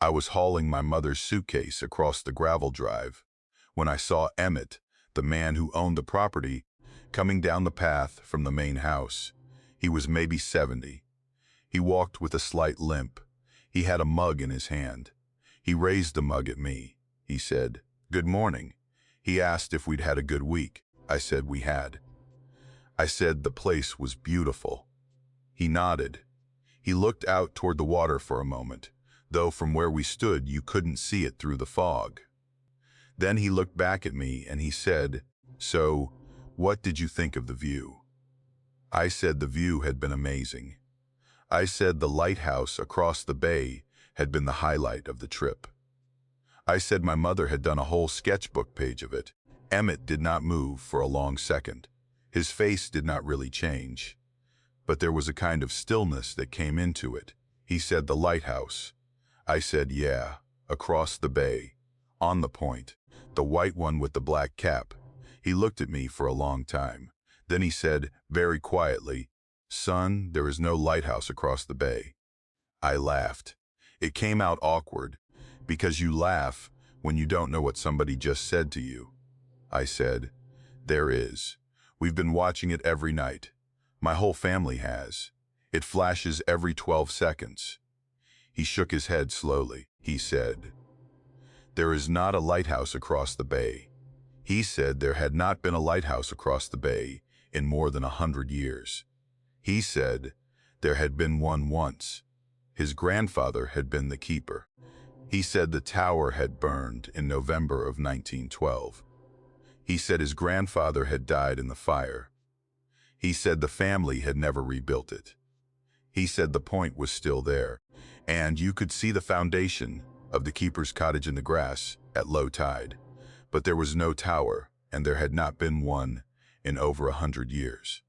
I was hauling my mother's suitcase across the gravel drive when I saw Emmett, the man who owned the property, coming down the path from the main house. He was maybe 70. He walked with a slight limp. He had a mug in his hand. He raised the mug at me. He said, "Good morning." He asked if we'd had a good week. I said we had. I said the place was beautiful. He nodded. He looked out toward the water for a moment, though from where we stood you couldn't see it through the fog. Then he looked back at me and he said, "So, what did you think of the view?" I said the view had been amazing. I said the lighthouse across the bay had been the highlight of the trip. I said my mother had done a whole sketchbook page of it. Emmett did not move for a long second. His face did not really change, but there was a kind of stillness that came into it. He said the lighthouse. I said, yeah, across the bay, on the point, the white one with the black cap. He looked at me for a long time. Then he said, very quietly, "Son, there is no lighthouse across the bay." I laughed. It came out awkward, because you laugh when you don't know what somebody just said to you. I said, "There is. We've been watching it every night. My whole family has. It flashes every 12 seconds. He shook his head slowly. He said, "There is not a lighthouse across the bay." He said there had not been a lighthouse across the bay in more than 100 years. He said there had been one once. His grandfather had been the keeper. He said the tower had burned in November of 1912. He said his grandfather had died in the fire. He said the family had never rebuilt it. He said the point was still there, and you could see the foundation of the keeper's cottage in the grass at low tide. But there was no tower, and there had not been one in over 100 years.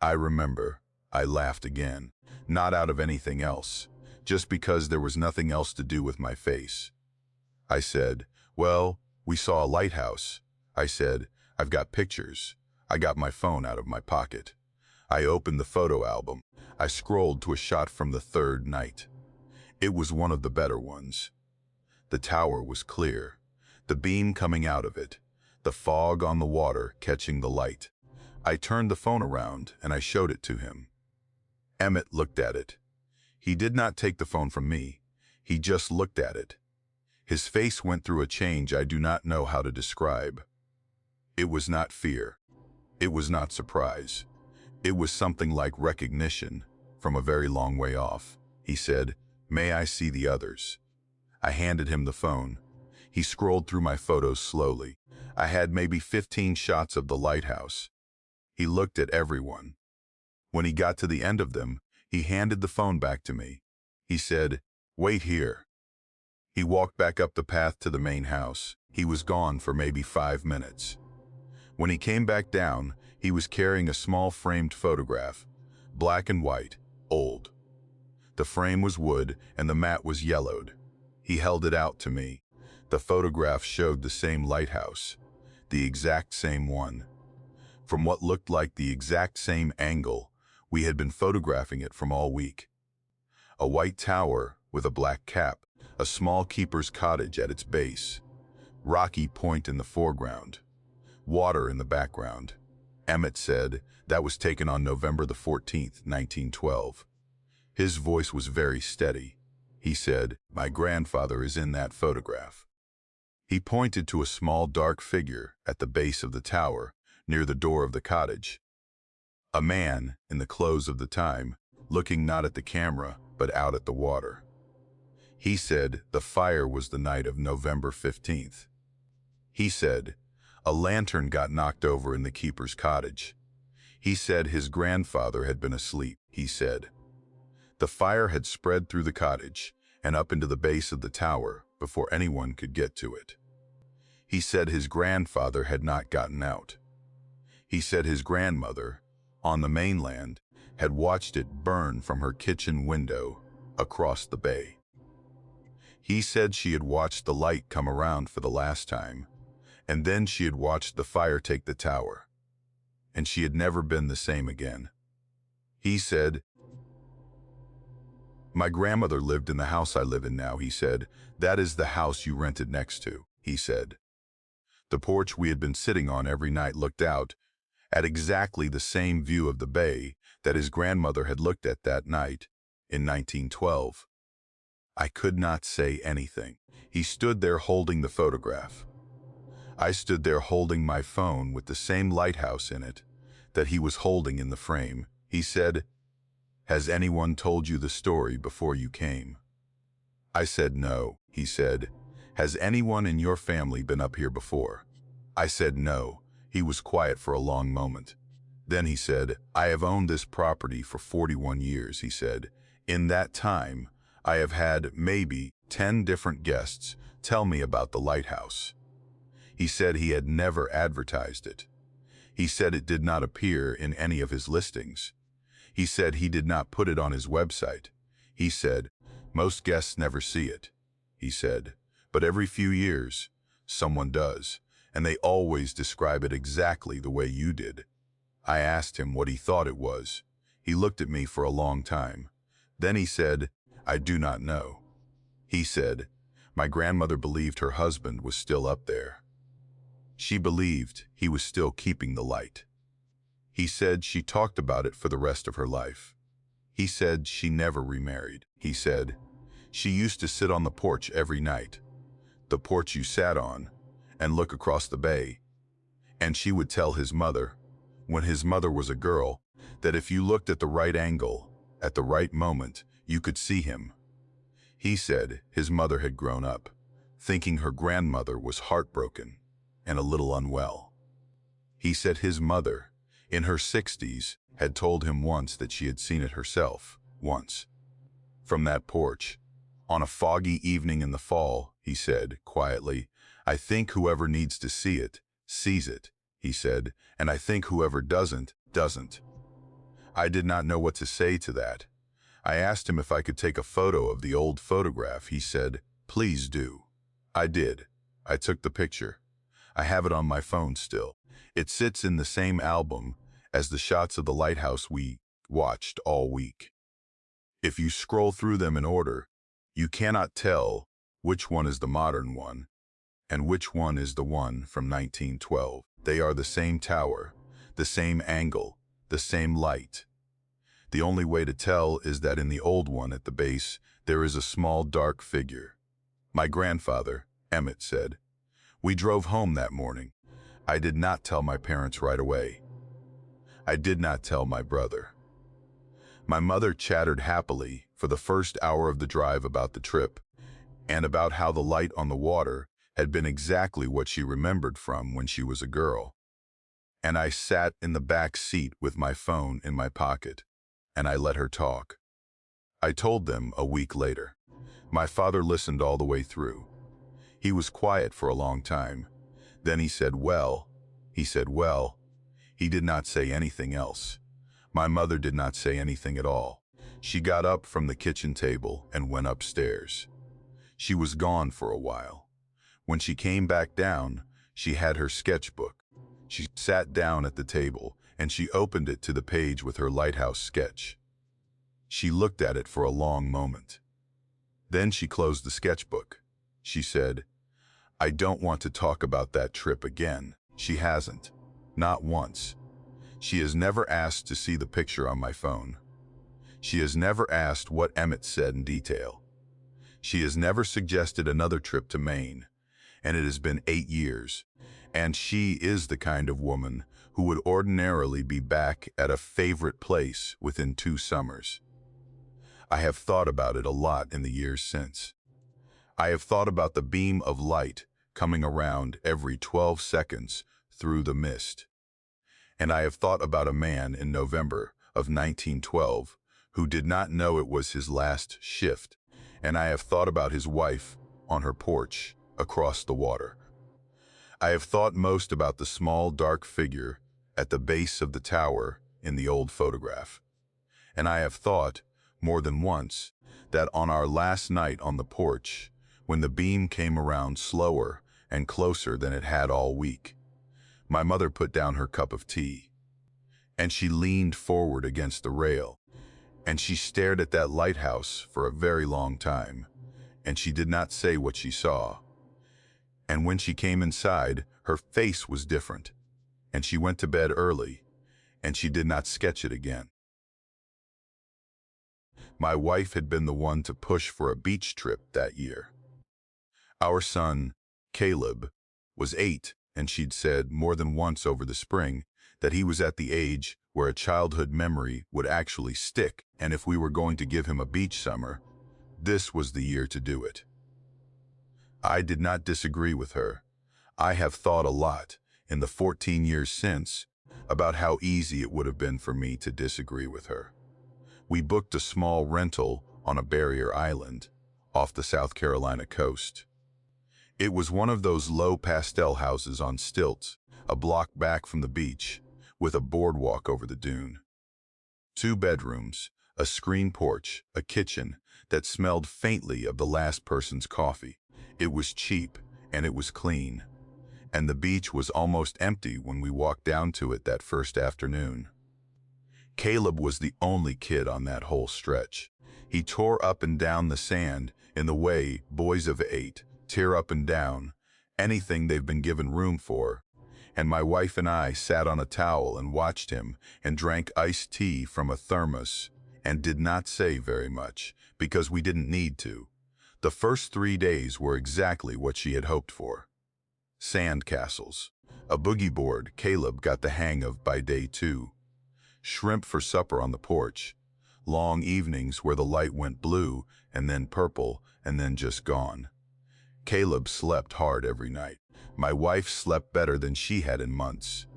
I remember, I laughed again, not out of anything else, just because there was nothing else to do with my face. I said, "Well, we saw a lighthouse." I said, "I've got pictures." I got my phone out of my pocket. I opened the photo album. I scrolled to a shot from the 3rd night. It was one of the better ones. The tower was clear, the beam coming out of it, the fog on the water catching the light. I turned the phone around and I showed it to him. Emmett looked at it. He did not take the phone from me. He just looked at it. His face went through a change I do not know how to describe. It was not fear. It was not surprise. It was something like recognition from a very long way off. He said, "May I see the others?" I handed him the phone. He scrolled through my photos slowly. I had maybe 15 shots of the lighthouse. He looked at everyone. When he got to the end of them, he handed the phone back to me. He said, "Wait here." He walked back up the path to the main house. He was gone for maybe 5 minutes. When he came back down, he was carrying a small framed photograph, black and white, old. The frame was wood and the mat was yellowed. He held it out to me. The photograph showed the same lighthouse, the exact same one. from what looked like the exact same angle we had been photographing it from all week. A white tower with a black cap, a small keeper's cottage at its base, Rocky Point in the foreground, water in the background. Emmett said that was taken on November the 14th, 1912. His voice was very steady. He said, "My grandfather is in that photograph." He pointed to a small dark figure at the base of the tower, near the door of the cottage. A man, in the clothes of the time, looking not at the camera, but out at the water. He said the fire was the night of November 15th. He said a lantern got knocked over in the keeper's cottage. He said his grandfather had been asleep. He said the fire had spread through the cottage and up into the base of the tower before anyone could get to it. He said his grandfather had not gotten out. He said his grandmother, on the mainland, had watched it burn from her kitchen window across the bay. He said she had watched the light come around for the last time, and then she had watched the fire take the tower, and she had never been the same again. He said, "My grandmother lived in the house I live in now," he said. "That is the house you rented next to," he said. The porch we had been sitting on every night looked out at exactly the same view of the bay that his grandmother had looked at that night in 1912. I could not say anything. He stood there holding the photograph. I stood there holding my phone with the same lighthouse in it that he was holding in the frame. He said, "Has anyone told you the story before you came?" I said no. He said, "Has anyone in your family been up here before?" I said no. He was quiet for a long moment. Then he said, "I have owned this property for 41 years, he said. "In that time, I have had maybe 10 different guests tell me about the lighthouse." He said he had never advertised it. He said it did not appear in any of his listings. He said he did not put it on his website. He said, "Most guests never see it," he said, "but every few years, someone does, and they always describe it exactly the way you did." I asked him what he thought it was. He looked at me for a long time. Then he said, "I do not know." He said, "My grandmother believed her husband was still up there. She believed he was still keeping the light." He said she talked about it for the rest of her life. He said she never remarried. He said she used to sit on the porch every night, the porch you sat on, and look across the bay. And she would tell his mother, when his mother was a girl, that if you looked at the right angle, at the right moment, you could see him. He said his mother had grown up, thinking her grandmother was heartbroken and a little unwell. He said his mother, in her 60s, had told him once that she had seen it herself, once. From that porch, on a foggy evening in the fall, he said, quietly, "I think whoever needs to see it, sees it," he said, "and I think whoever doesn't, doesn't." I did not know what to say to that. I asked him if I could take a photo of the old photograph. He said, "Please do." I did. I took the picture. I have it on my phone still. It sits in the same album as the shots of the lighthouse we watched all week. If you scroll through them in order, you cannot tell which one is the modern one and which one is the one from 1912. They are the same tower, the same angle, the same light. The only way to tell is that in the old one at the base, there is a small dark figure. My grandfather, Emmett, said, "We drove home that morning. I did not tell my parents right away. I did not tell my brother." My mother chattered happily for the first hour of the drive about the trip and about how the light on the water had been exactly what she remembered from when she was a girl. And I sat in the back seat with my phone in my pocket, and I let her talk. I told them a week later. My father listened all the way through. He was quiet for a long time. Then he said, "Well." He said, "Well." He did not say anything else. My mother did not say anything at all. She got up from the kitchen table and went upstairs. She was gone for a while. When she came back down, she had her sketchbook. She sat down at the table, and she opened it to the page with her lighthouse sketch. She looked at it for a long moment. Then she closed the sketchbook. She said, "I don't want to talk about that trip again." She hasn't. Not once. She has never asked to see the picture on my phone. She has never asked what Emmett said in detail. She has never suggested another trip to Maine, and it has been 8 years. And she is the kind of woman who would ordinarily be back at a favorite place within 2 summers. I have thought about it a lot in the years since. I have thought about the beam of light coming around every 12 seconds through the mist. And I have thought about a man in November of 1912 who did not know it was his last shift. And I have thought about his wife on her porch across the water. I have thought most about the small, dark figure at the base of the tower in the old photograph. And I have thought, more than once, that on our last night on the porch, when the beam came around slower and closer than it had all week, my mother put down her cup of tea, and she leaned forward against the rail, and she stared at that lighthouse for a very long time, and she did not say what she saw. And when she came inside, her face was different, and she went to bed early, and she did not sketch it again. My wife had been the one to push for a beach trip that year. Our son, Caleb, was 8, and she'd said more than once over the spring that he was at the age where a childhood memory would actually stick, and if we were going to give him a beach summer, this was the year to do it. I did not disagree with her. I have thought a lot, in the 14 years since, about how easy it would have been for me to disagree with her. We booked a small rental on a barrier island off the South Carolina coast. It was one of those low pastel houses on stilts, a block back from the beach, with a boardwalk over the dune. 2 bedrooms, a screen porch, a kitchen that smelled faintly of the last person's coffee. It was cheap, and it was clean. And the beach was almost empty when we walked down to it that first afternoon. Caleb was the only kid on that whole stretch. He tore up and down the sand in the way boys of 8 tear up and down anything they've been given room for, and my wife and I sat on a towel and watched him and drank iced tea from a thermos and did not say very much because we didn't need to. The first 3 days were exactly what she had hoped for. Sand castles, a boogie board Caleb got the hang of by day 2, shrimp for supper on the porch, long evenings where the light went blue and then purple and then just gone. Caleb slept hard every night. My wife slept better than she had in months.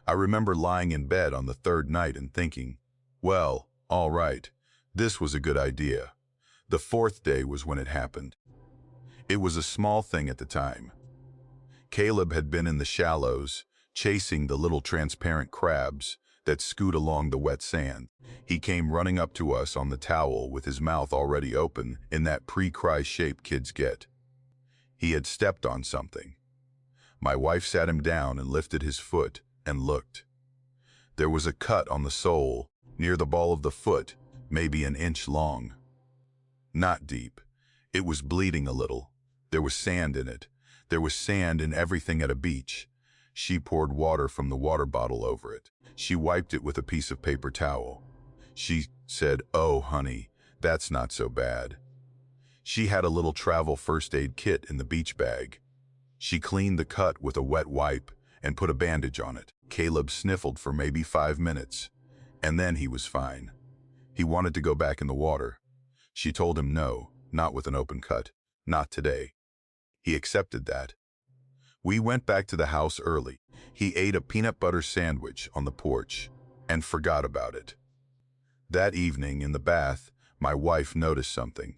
I remember lying in bed on the 3rd night and thinking, well, all right, this was a good idea. The 4th day was when it happened. It was a small thing at the time. Caleb had been in the shallows, chasing the little transparent crabs that scoot along the wet sand. He came running up to us on the towel with his mouth already open in that pre-cry shape kids get. He had stepped on something. My wife sat him down and lifted his foot and looked. There was a cut on the sole, near the ball of the foot, maybe an inch long. Not deep. It was bleeding a little. There was sand in it. There was sand in everything at a beach. She poured water from the water bottle over it. She wiped it with a piece of paper towel. She said, "Oh, honey, that's not so bad." She had a little travel first aid kit in the beach bag. She cleaned the cut with a wet wipe and put a bandage on it. Caleb sniffled for maybe 5 minutes, and then he was fine. He wanted to go back in the water. She told him no, not with an open cut, not today. He accepted that. We went back to the house early. He ate a peanut butter sandwich on the porch and forgot about it. That evening in the bath, my wife noticed something.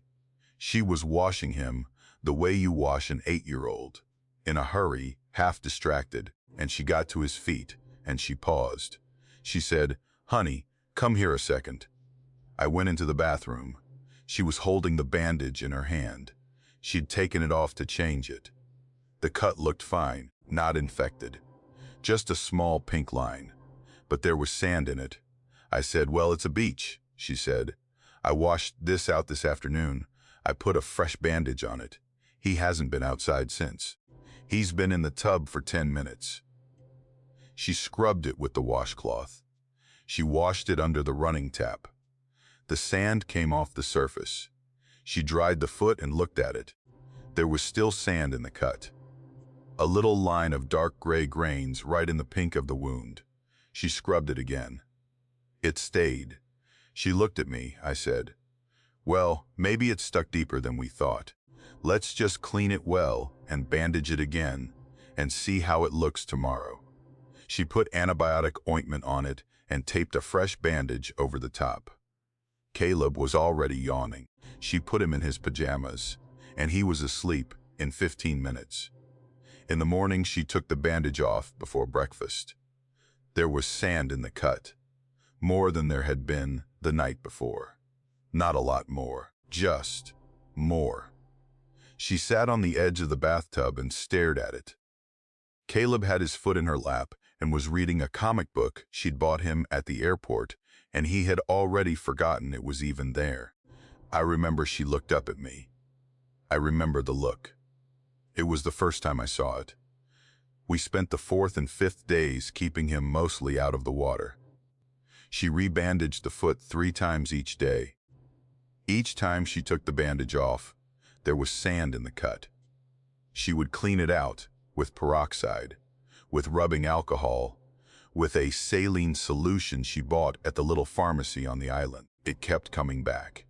She was washing him the way you wash an 8-year-old, in a hurry, half distracted, and she got to his feet, and she paused. She said, "Honey, come here a second." I went into the bathroom. She was holding the bandage in her hand. She'd taken it off to change it. The cut looked fine, not infected. just a small pink line, but there was sand in it. I said, "Well, it's a beach," she said. "I washed this out this afternoon. I put a fresh bandage on it. He hasn't been outside since. He's been in the tub for 10 minutes. She scrubbed it with the washcloth. She washed it under the running tap. The sand came off the surface. She dried the foot and looked at it. There was still sand in the cut. A little line of dark gray grains right in the pink of the wound. She scrubbed it again. It stayed. She looked at me. I said, "Well, maybe it's stuck deeper than we thought. Let's just clean it well and bandage it again and see how it looks tomorrow." She put antibiotic ointment on it and taped a fresh bandage over the top. Caleb was already yawning. She put him in his pajamas, and he was asleep in 15 minutes. In the morning, she took the bandage off before breakfast. There was sand in the cut, more than there had been the night before. Not a lot more, just more. She sat on the edge of the bathtub and stared at it. Caleb had his foot in her lap and was reading a comic book she'd bought him at the airport, and he had already forgotten it was even there. I remember she looked up at me. I remember the look. It was the first time I saw it. We spent the 4th and 5th days keeping him mostly out of the water. She rebandaged the foot 3 times each day. Each time she took the bandage off, there was sand in the cut. She would clean it out with peroxide, with rubbing alcohol, with a saline solution she bought at the little pharmacy on the island. It kept coming back.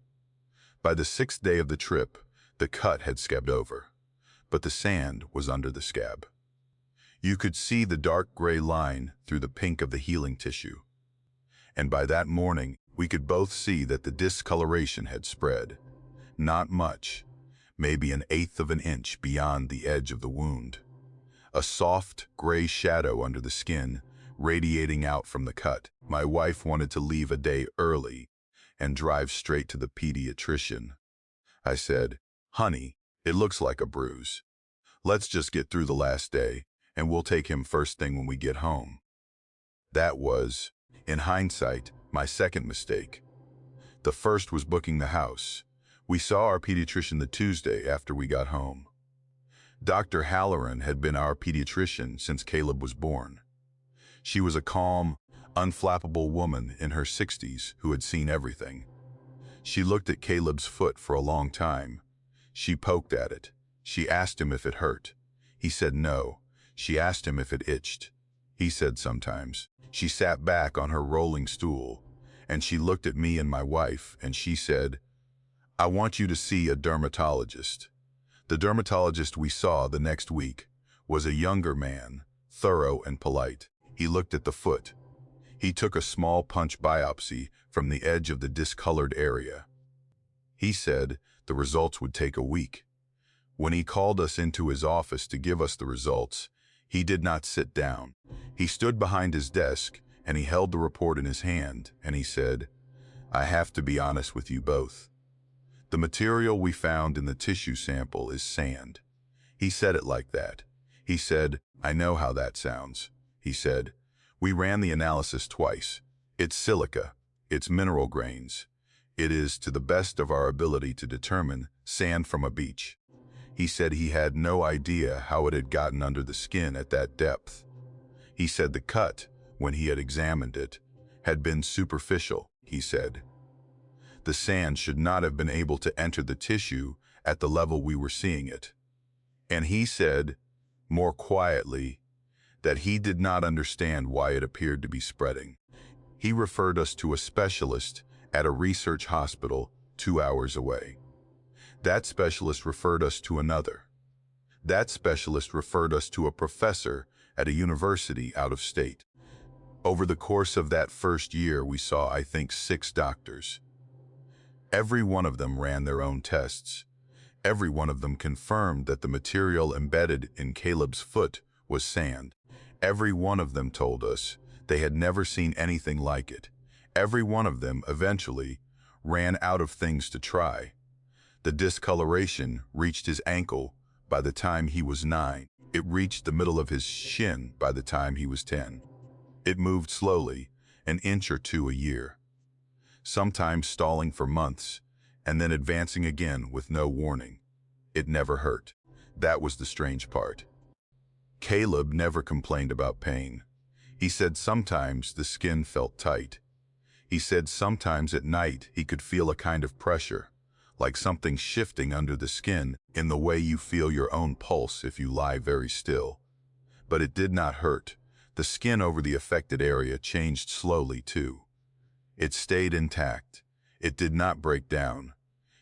By the 6th day of the trip, the cut had scabbed over, but the sand was under the scab. You could see the dark gray line through the pink of the healing tissue. And by that morning, we could both see that the discoloration had spread. Not much, maybe 1/8 of an inch beyond the edge of the wound. A soft, gray shadow under the skin, radiating out from the cut. My wife wanted to leave a day early and drive straight to the pediatrician. I said, "Honey, it looks like a bruise. Let's just get through the last day, and we'll take him first thing when we get home." That was, in hindsight, my second mistake. The first was booking the house. We saw our pediatrician the Tuesday after we got home. Dr. Halloran had been our pediatrician since Caleb was born. She was a calm, unflappable woman in her 60s who had seen everything. She looked at Caleb's foot for a long time. She poked at it. She asked him if it hurt. He said no. She asked him if it itched. He said sometimes. She sat back on her rolling stool, and she looked at me and my wife, and she said, "I want you to see a dermatologist." The dermatologist we saw the next week was a younger man, thorough and polite. He looked at the foot. He took a small punch biopsy from the edge of the discolored area. He said the results would take a week. When he called us into his office to give us the results, he did not sit down. He stood behind his desk, and he held the report in his hand, and he said, "I have to be honest with you both. The material we found in the tissue sample is sand." He said it like that. He said, "I know how that sounds." He said, "We ran the analysis twice. It's silica. It's mineral grains. It is, to the best of our ability to determine, sand from a beach." He said he had no idea how it had gotten under the skin at that depth. He said the cut, when he had examined it, had been superficial, he said. The sand should not have been able to enter the tissue at the level we were seeing it. And he said, more quietly, that he did not understand why it appeared to be spreading. He referred us to a specialist at a research hospital 2 hours away. That specialist referred us to another. That specialist referred us to a professor at a university out of state. Over the course of that first year, we saw, I think, 6 doctors. Every one of them ran their own tests. Every one of them confirmed that the material embedded in Caleb's foot was sand. Every one of them told us they had never seen anything like it. Every one of them eventually ran out of things to try. The discoloration reached his ankle by the time he was 9. It reached the middle of his shin by the time he was 10. It moved slowly, an inch or two a year, sometimes stalling for months, and then advancing again with no warning. It never hurt. That was the strange part. Caleb never complained about pain. He said sometimes the skin felt tight. He said sometimes at night he could feel a kind of pressure, like something shifting under the skin in the way you feel your own pulse if you lie very still. But it did not hurt. The skin over the affected area changed slowly too. It stayed intact. It did not break down.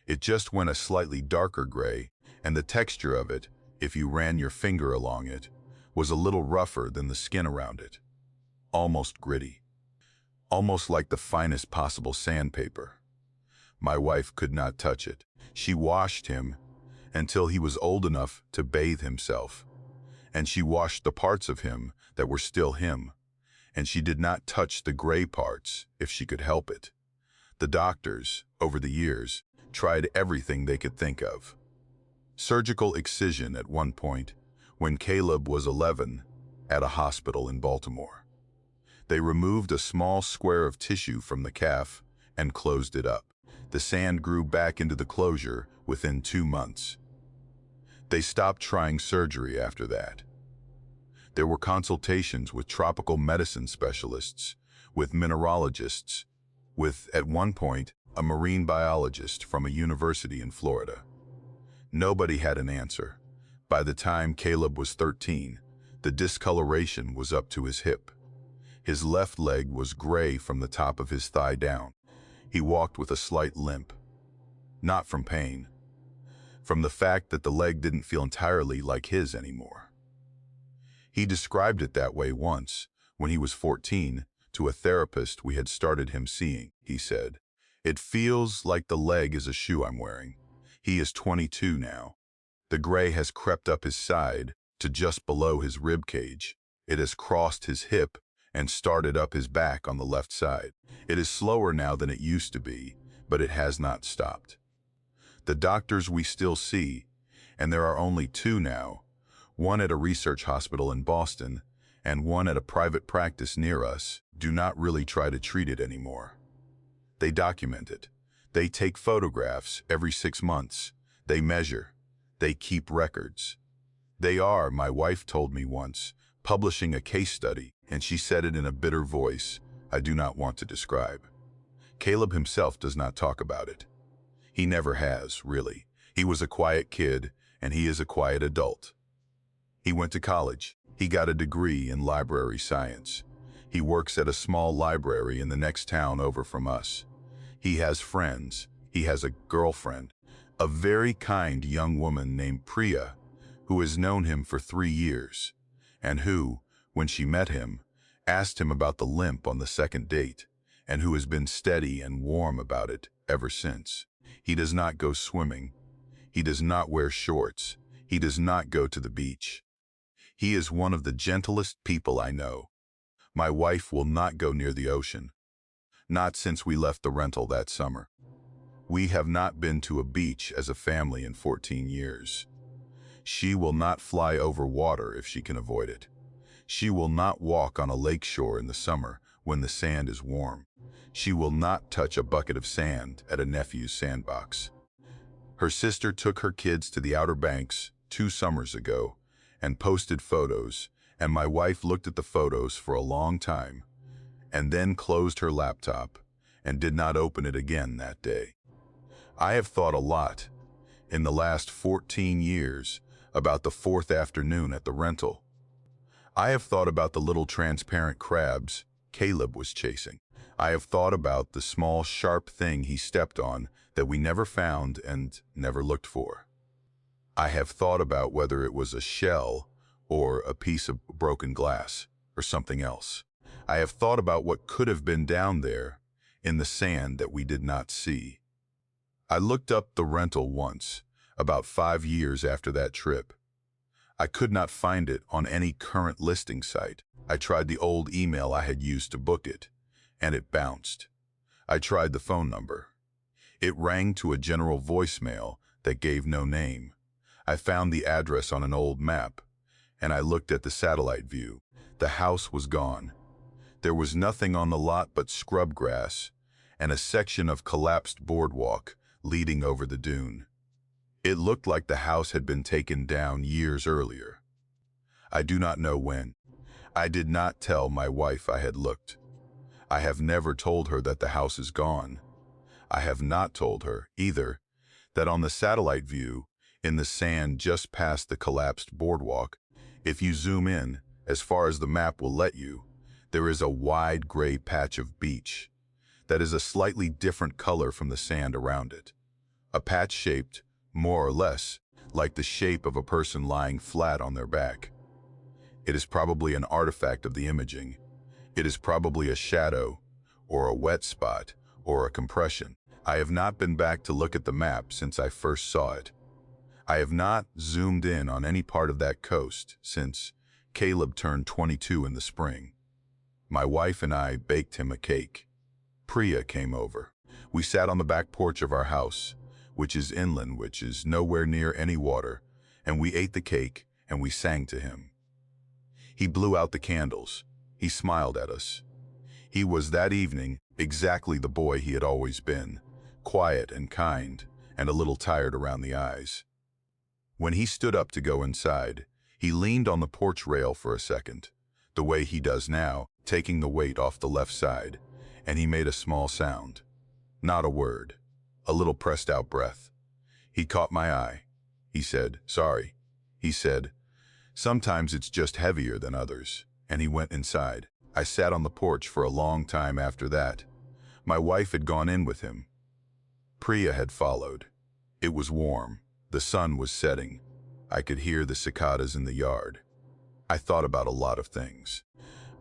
It just went a slightly darker gray, and the texture of it, if you ran your finger along it, was a little rougher than the skin around it. Almost gritty. Almost like the finest possible sandpaper. My wife could not touch it. She washed him until he was old enough to bathe himself. And she washed the parts of him that were still him. And she did not touch the gray parts if she could help it. The doctors, over the years, tried everything they could think of. Surgical excision at one point, when Caleb was 11, at a hospital in Baltimore. They removed a small square of tissue from the calf and closed it up. The sand grew back into the closure within 2 months. They stopped trying surgery after that. There were consultations with tropical medicine specialists, with mineralogists, with, at one point, a marine biologist from a university in Florida. Nobody had an answer. By the time Caleb was 13, the discoloration was up to his hip. His left leg was gray from the top of his thigh down. He walked with a slight limp. Not from pain. From the fact that the leg didn't feel entirely like his anymore. He described it that way once, when he was 14, to a therapist we had started him seeing. He said, "It feels like the leg is a shoe I'm wearing." He is 22 now. The gray has crept up his side to just below his rib cage. It has crossed his hip and started up his back on the left side. It is slower now than it used to be, but it has not stopped. The doctors we still see, and there are only 2 now, one at a research hospital in Boston and one at a private practice near us, do not really try to treat it anymore. They document it. They take photographs every 6 months. They measure. They keep records. They are, my wife told me once, publishing a case study, and she said it in a bitter voice I do not want to describe. Caleb himself does not talk about it. He never has, really. He was a quiet kid, and he is a quiet adult. He went to college. He got a degree in library science. He works at a small library in the next town over from us. He has friends. He has a girlfriend, a very kind young woman named Priya, who has known him for 3 years, and who, when she met him, asked him about the limp on the second date, and who has been steady and warm about it ever since. He does not go swimming. He does not wear shorts. He does not go to the beach. He is one of the gentlest people I know. My wife will not go near the ocean. Not since we left the rental that summer. We have not been to a beach as a family in 14 years. She will not fly over water if she can avoid it. She will not walk on a lake shore in the summer when the sand is warm. She will not touch a bucket of sand at a nephew's sandbox. Her sister took her kids to the Outer Banks 2 summers ago and posted photos, and my wife looked at the photos for a long time and then closed her laptop and did not open it again that day. I have thought a lot in the last 14 years about the 4th afternoon at the rental. I have thought about the little transparent crabs Caleb was chasing. I have thought about the small sharp thing he stepped on that we never found and never looked for. I have thought about whether it was a shell or a piece of broken glass or something else. I have thought about what could have been down there in the sand that we did not see. I looked up the rental once, about 5 years after that trip. I could not find it on any current listing site. I tried the old email I had used to book it, and it bounced. I tried the phone number. It rang to a general voicemail that gave no name. I found the address on an old map, and I looked at the satellite view. The house was gone. There was nothing on the lot but scrub grass and a section of collapsed boardwalk leading over the dune. It looked like the house had been taken down years earlier. I do not know when. I did not tell my wife I had looked. I have never told her that the house is gone. I have not told her, either, that on the satellite view, in the sand just past the collapsed boardwalk, if you zoom in, as far as the map will let you, there is a wide gray patch of beach that is a slightly different color from the sand around it. A patch shaped, more or less, like the shape of a person lying flat on their back. It is probably an artifact of the imaging. It is probably a shadow, or a wet spot, or a compression. I have not been back to look at the map since I first saw it. I have not zoomed in on any part of that coast since Caleb turned 22 in the spring. My wife and I baked him a cake. Priya came over. We sat on the back porch of our house, which is inland, which is nowhere near any water, and we ate the cake and we sang to him. He blew out the candles. He smiled at us. He was that evening exactly the boy he had always been, quiet and kind, and a little tired around the eyes. When he stood up to go inside, he leaned on the porch rail for a second, the way he does now, taking the weight off the left side, and he made a small sound. Not a word. A little pressed out breath. He caught my eye. He said, "Sorry." He said, "Sometimes it's just heavier than others," and he went inside. I sat on the porch for a long time after that. My wife had gone in with him. Priya had followed. It was warm. The sun was setting. I could hear the cicadas in the yard. I thought about a lot of things.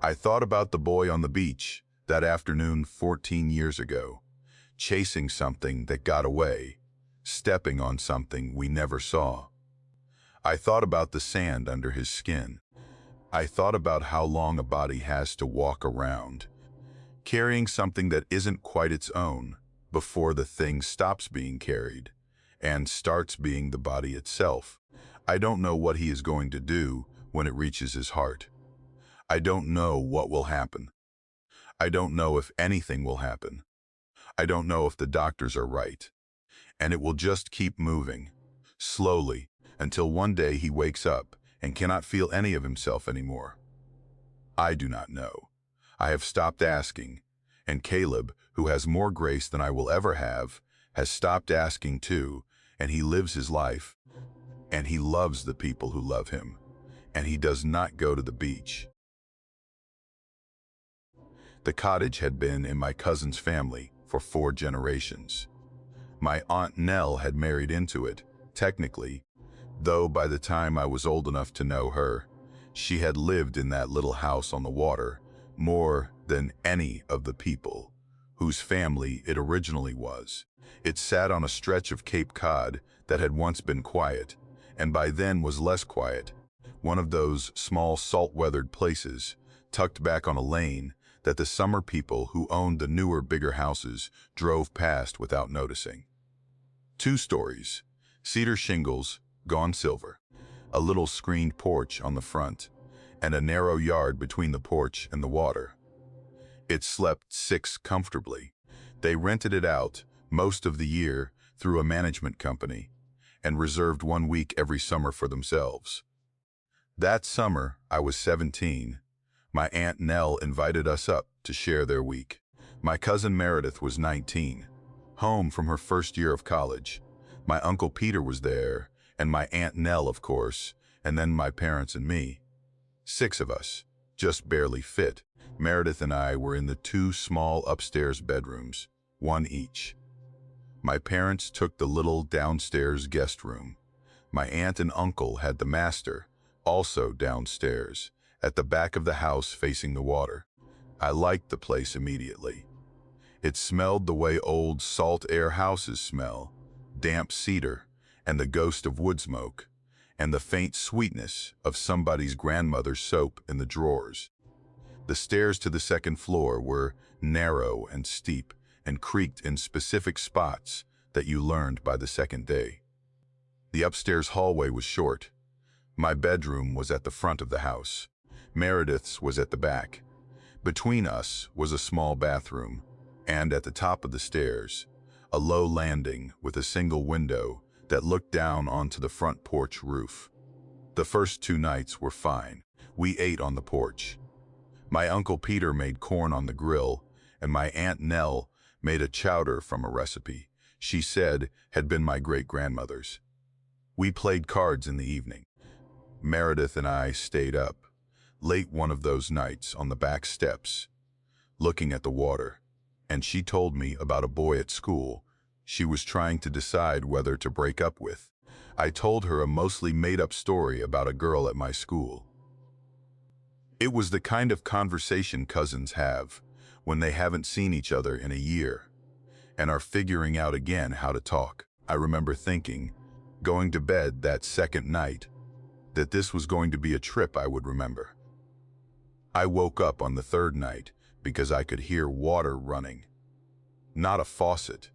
I thought about the boy on the beach that afternoon 14 years ago, chasing something that got away, stepping on something we never saw. I thought about the sand under his skin. I thought about how long a body has to walk around, carrying something that isn't quite its own before the thing stops being carried and starts being the body itself. I don't know what he is going to do when it reaches his heart. I don't know what will happen. I don't know if anything will happen. I don't know if the doctors are right. And it will just keep moving, slowly, until one day he wakes up and cannot feel any of himself anymore. I do not know. I have stopped asking, and Caleb, who has more grace than I will ever have, has stopped asking too, and he lives his life, and he loves the people who love him, and he does not go to the beach. The cottage had been in my cousin's family for 4 generations. My Aunt Nell had married into it, technically, though by the time I was old enough to know her, she had lived in that little house on the water more than any of the people whose family it originally was. It sat on a stretch of Cape Cod that had once been quiet, and by then was less quiet, one of those small salt-weathered places, tucked back on a lane, that the summer people who owned the newer, bigger houses drove past without noticing. 2 stories, cedar shingles, gone silver, a little screened porch on the front, and a narrow yard between the porch and the water. It slept 6 comfortably. They rented it out most of the year through a management company and reserved 1 week every summer for themselves. That summer, I was 17. My Aunt Nell invited us up to share their week. My cousin Meredith was 19, home from her first year of college. My Uncle Peter was there, and my Aunt Nell, of course, and then my parents and me. 6 of us, just barely fit. Meredith and I were in the 2 small upstairs bedrooms, 1 each. My parents took the little downstairs guest room. My aunt and uncle had the master, also downstairs, at the back of the house facing the water. I liked the place immediately. It smelled the way old salt air houses smell, damp cedar, and the ghost of wood smoke, and the faint sweetness of somebody's grandmother's soap in the drawers. The stairs to the 2nd floor were narrow and steep and creaked in specific spots that you learned by the 2nd day. The upstairs hallway was short. My bedroom was at the front of the house. Meredith's was at the back. Between us was a small bathroom, and at the top of the stairs, a low landing with a single window that looked down onto the front porch roof. The first 2 nights were fine. We ate on the porch. My Uncle Peter made corn on the grill, and my Aunt Nell made a chowder from a recipe she said had been my great-grandmother's. We played cards in the evening. Meredith and I stayed up, late one of those nights on the back steps, looking at the water, and she told me about a boy at school she was trying to decide whether to break up with. I told her a mostly made-up story about a girl at my school. It was the kind of conversation cousins have when they haven't seen each other in a year and are figuring out again how to talk. I remember thinking, going to bed that second night, that this was going to be a trip I would remember. I woke up on the third night because I could hear water running. Not a faucet.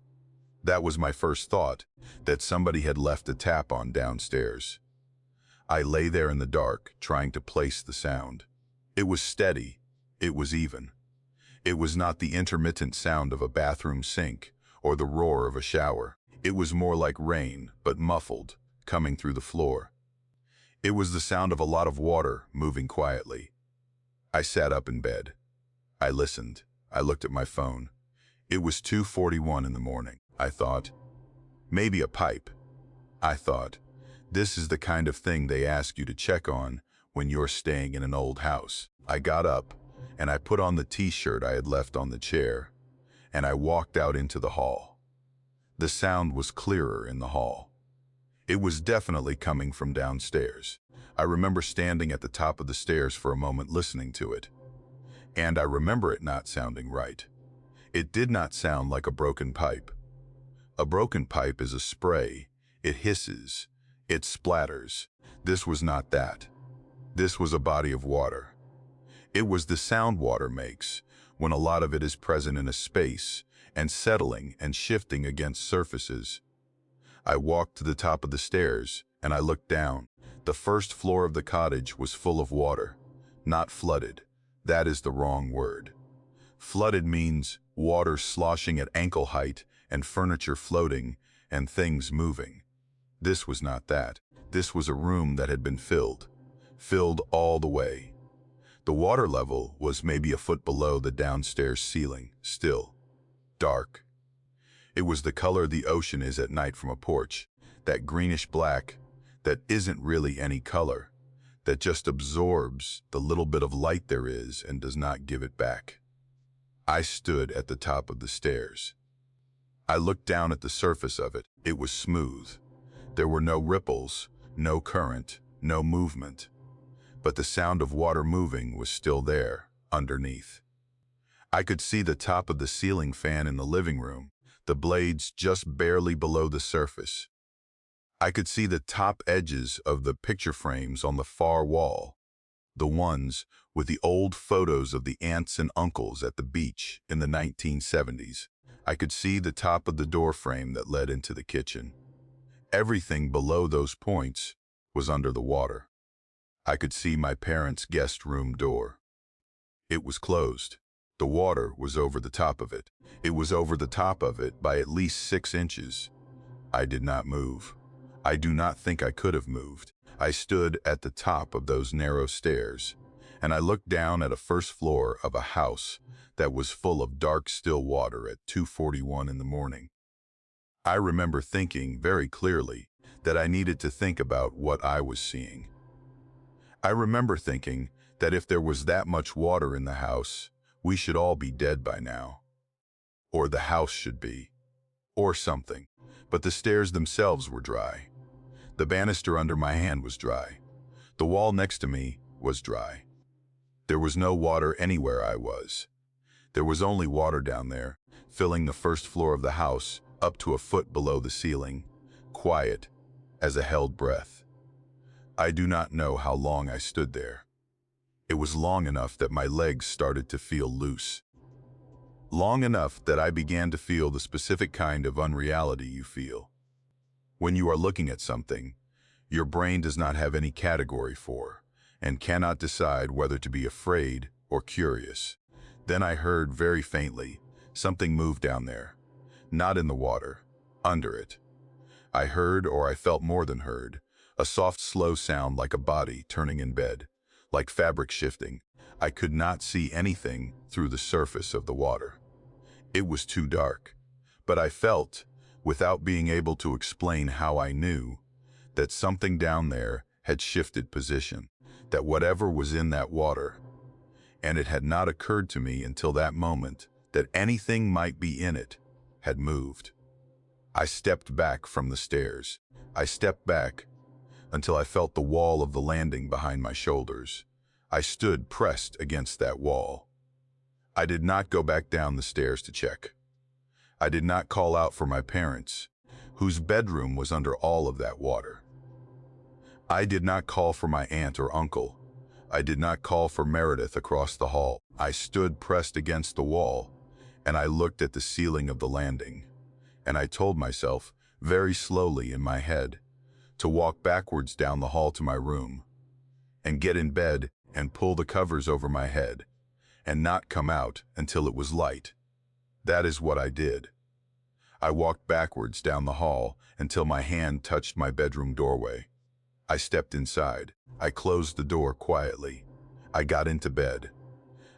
That was my first thought, that somebody had left a tap on downstairs. I lay there in the dark, trying to place the sound. It was steady. It was even. It was not the intermittent sound of a bathroom sink or the roar of a shower. It was more like rain, but muffled, coming through the floor. It was the sound of a lot of water moving quietly. I sat up in bed. I listened. I looked at my phone. It was 2:41 in the morning. I thought, maybe a pipe. I thought, this is the kind of thing they ask you to check on when you're staying in an old house. I got up, and I put on the t-shirt I had left on the chair, and I walked out into the hall. The sound was clearer in the hall. It was definitely coming from downstairs. I remember standing at the top of the stairs for a moment listening to it. And I remember it not sounding right. It did not sound like a broken pipe. A broken pipe is a spray. It hisses. It splatters. This was not that. This was a body of water. It was the sound water makes when a lot of it is present in a space and settling and shifting against surfaces. I walked to the top of the stairs and I looked down. The first floor of the cottage was full of water. Not flooded. That is the wrong word. Flooded means water sloshing at ankle height and furniture floating and things moving. This was not that. This was a room that had been filled all the way. The water level was maybe a foot below the downstairs ceiling, still. Dark. It was the color the ocean is at night from a porch, that greenish black that isn't really any color, that just absorbs the little bit of light there is and does not give it back. I stood at the top of the stairs. I looked down at the surface of it. It was smooth. There were no ripples, no current, no movement. But the sound of water moving was still there, underneath. I could see the top of the ceiling fan in the living room, the blades just barely below the surface. I could see the top edges of the picture frames on the far wall, the ones with the old photos of the aunts and uncles at the beach in the 1970s. I could see the top of the door frame that led into the kitchen. Everything below those points was under the water. I could see my parents' guest room door. It was closed. The water was over the top of it. It was over the top of it by at least 6 inches. I did not move. I do not think I could have moved. I stood at the top of those narrow stairs, and I looked down at a first floor of a house that was full of dark, still water at 2:41 in the morning. I remember thinking very clearly that I needed to think about what I was seeing. I remember thinking that if there was that much water in the house, we should all be dead by now. Or the house should be. Or something. But the stairs themselves were dry. The banister under my hand was dry. The wall next to me was dry. There was no water anywhere I was. There was only water down there, filling the first floor of the house up to a foot below the ceiling, quiet as a held breath. I do not know how long I stood there. It was long enough that my legs started to feel loose. Long enough that I began to feel the specific kind of unreality you feel. When you are looking at something, your brain does not have any category for, and cannot decide whether to be afraid or curious. Then I heard very faintly, something moved down there. Not in the water, under it. I heard, or I felt more than heard, a soft, slow sound like a body turning in bed, like fabric shifting. I could not see anything through the surface of the water. It was too dark, but I felt, without being able to explain how I knew, that something down there had shifted position, that whatever was in that water, and it had not occurred to me until that moment that anything might be in it, had moved. I stepped back from the stairs. I stepped back until I felt the wall of the landing behind my shoulders. I stood pressed against that wall. I did not go back down the stairs to check. I did not call out for my parents, whose bedroom was under all of that water. I did not call for my aunt or uncle. I did not call for Meredith across the hall. I stood pressed against the wall, and I looked at the ceiling of the landing, and I told myself, very slowly in my head, to walk backwards down the hall to my room, and get in bed and pull the covers over my head, and not come out until it was light. That is what I did. I walked backwards down the hall until my hand touched my bedroom doorway. I stepped inside. I closed the door quietly. I got into bed.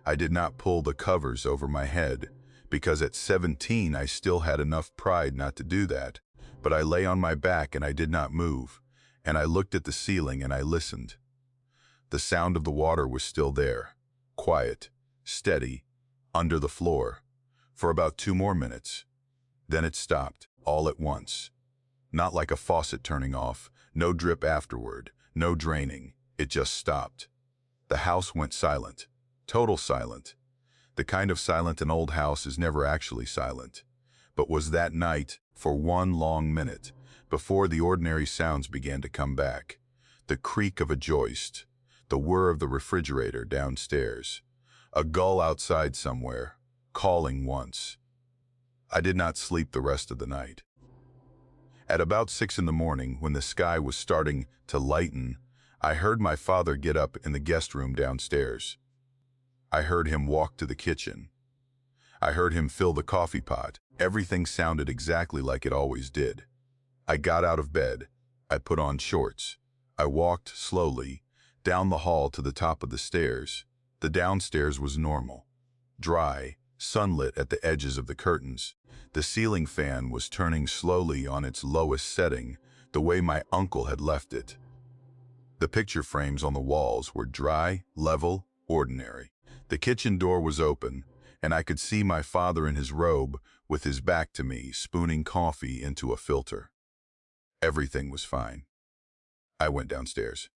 I did not pull the covers over my head, because at 17 I still had enough pride not to do that, but I lay on my back and I did not move, and I looked at the ceiling and I listened. The sound of the water was still there, quiet, steady, under the floor, for about 2 more minutes. Then it stopped, all at once. Not like a faucet turning off, no drip afterward, no draining, it just stopped. The house went silent, total silent. The kind of silent an old house is never actually silent, but was that night for 1 long minute, before the ordinary sounds began to come back. The creak of a joist, the whir of the refrigerator downstairs, a gull outside somewhere, calling once. I did not sleep the rest of the night. At about 6 in the morning, when the sky was starting to lighten, I heard my father get up in the guest room downstairs. I heard him walk to the kitchen. I heard him fill the coffee pot. Everything sounded exactly like it always did. I got out of bed. I put on shorts. I walked slowly down the hall to the top of the stairs. The downstairs was normal, dry, sunlit at the edges of the curtains. The ceiling fan was turning slowly on its lowest setting, the way my uncle had left it. The picture frames on the walls were dry, level, ordinary. The kitchen door was open, and I could see my father in his robe, with his back to me, spooning coffee into a filter. Everything was fine. I went downstairs.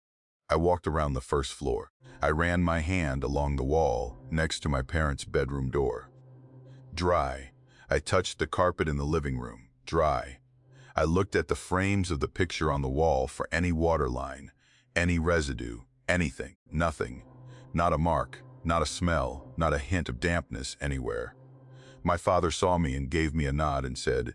I walked around the first floor. I ran my hand along the wall next to my parents' bedroom door. Dry. I touched the carpet in the living room. Dry. I looked at the frames of the picture on the wall for any waterline, any residue, anything, nothing. Not a mark, not a smell, not a hint of dampness anywhere. My father saw me and gave me a nod and said,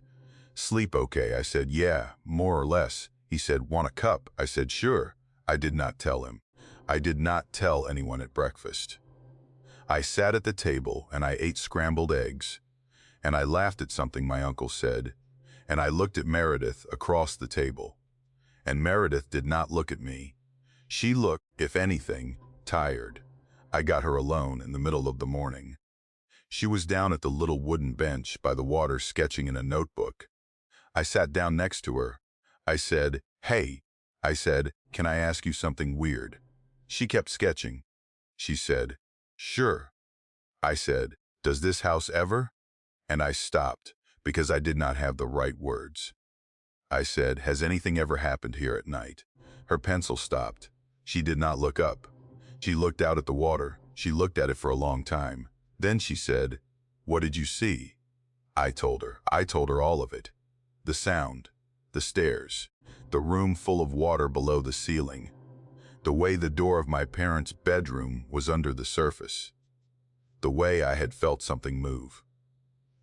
"Sleep okay?" I said, "Yeah, more or less." He said, "Want a cup?" I said, "Sure." I did not tell him. I did not tell anyone at breakfast. I sat at the table and I ate scrambled eggs, and I laughed at something my uncle said, and I looked at Meredith across the table. And Meredith did not look at me. She looked, if anything, tired. I got her alone in the middle of the morning. She was down at the little wooden bench by the water sketching in a notebook. I sat down next to her. I said, "Hey," I said, "can I ask you something weird?" She kept sketching. She said, "Sure." I said, "Does this house ever?" And I stopped because I did not have the right words. I said, "Has anything ever happened here at night?" Her pencil stopped. She did not look up. She looked out at the water. She looked at it for a long time. Then she said, "What did you see?" I told her. I told her all of it. The sound, the stairs, the room full of water below the ceiling, the way the door of my parents' bedroom was under the surface, the way I had felt something move,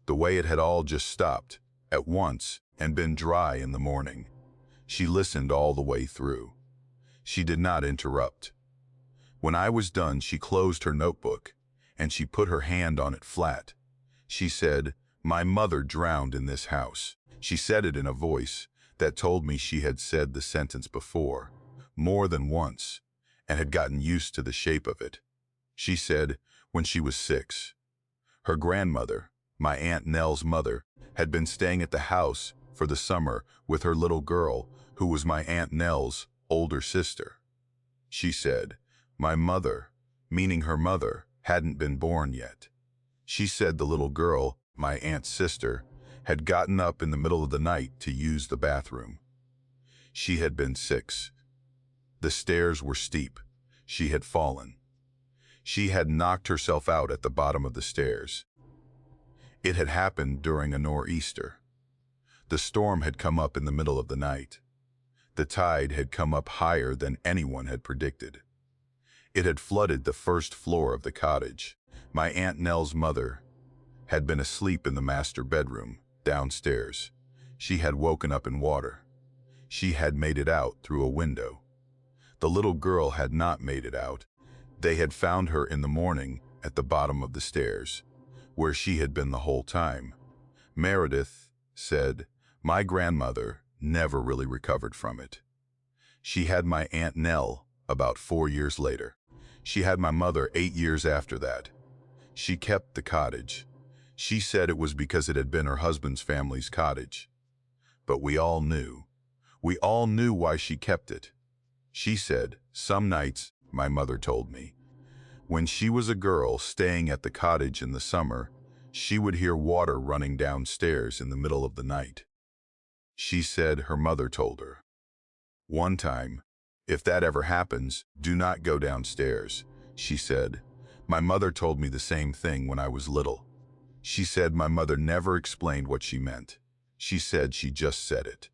the way it had all just stopped at once and been dry in the morning. She listened all the way through. She did not interrupt. When I was done, she closed her notebook, and she put her hand on it flat. She said, "My mother drowned in this house." She said it in a voice that told me she had said the sentence before, more than once, and had gotten used to the shape of it. She said, when she was 6. Her grandmother, my Aunt Nell's mother, had been staying at the house for the summer with her little girl, who was my Aunt Nell's older sister. She said, my mother, meaning her mother, hadn't been born yet. She said the little girl, my aunt's sister, had gotten up in the middle of the night to use the bathroom. She had been 6. The stairs were steep. She had fallen. She had knocked herself out at the bottom of the stairs. It had happened during a nor'easter. The storm had come up in the middle of the night. The tide had come up higher than anyone had predicted. It had flooded the first floor of the cottage. My Aunt Nell's mother had been asleep in the master bedroom, downstairs. She had woken up in water. She had made it out through a window. The little girl had not made it out. They had found her in the morning at the bottom of the stairs, where she had been the whole time. Meredith said, my grandmother never really recovered from it. She had my Aunt Nell about 4 years later. She had my mother 8 years after that. She kept the cottage. She said it was because it had been her husband's family's cottage. But we all knew why she kept it. She said, some nights, my mother told me, when she was a girl staying at the cottage in the summer, she would hear water running downstairs in the middle of the night. She said her mother told her, one time, if that ever happens, do not go downstairs. She said, my mother told me the same thing when I was little. She said my mother never explained what she meant. She said she just said it.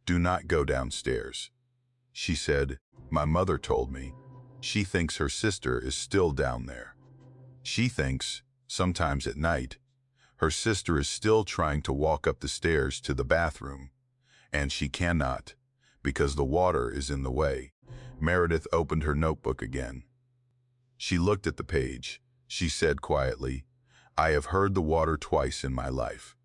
Do not go downstairs. She said, my mother told me, she thinks her sister is still down there. She thinks, sometimes at night, her sister is still trying to walk up the stairs to the bathroom, and she cannot, because the water is in the way. Meredith opened her notebook again. She looked at the page. She said quietly, I have heard the water twice in my life.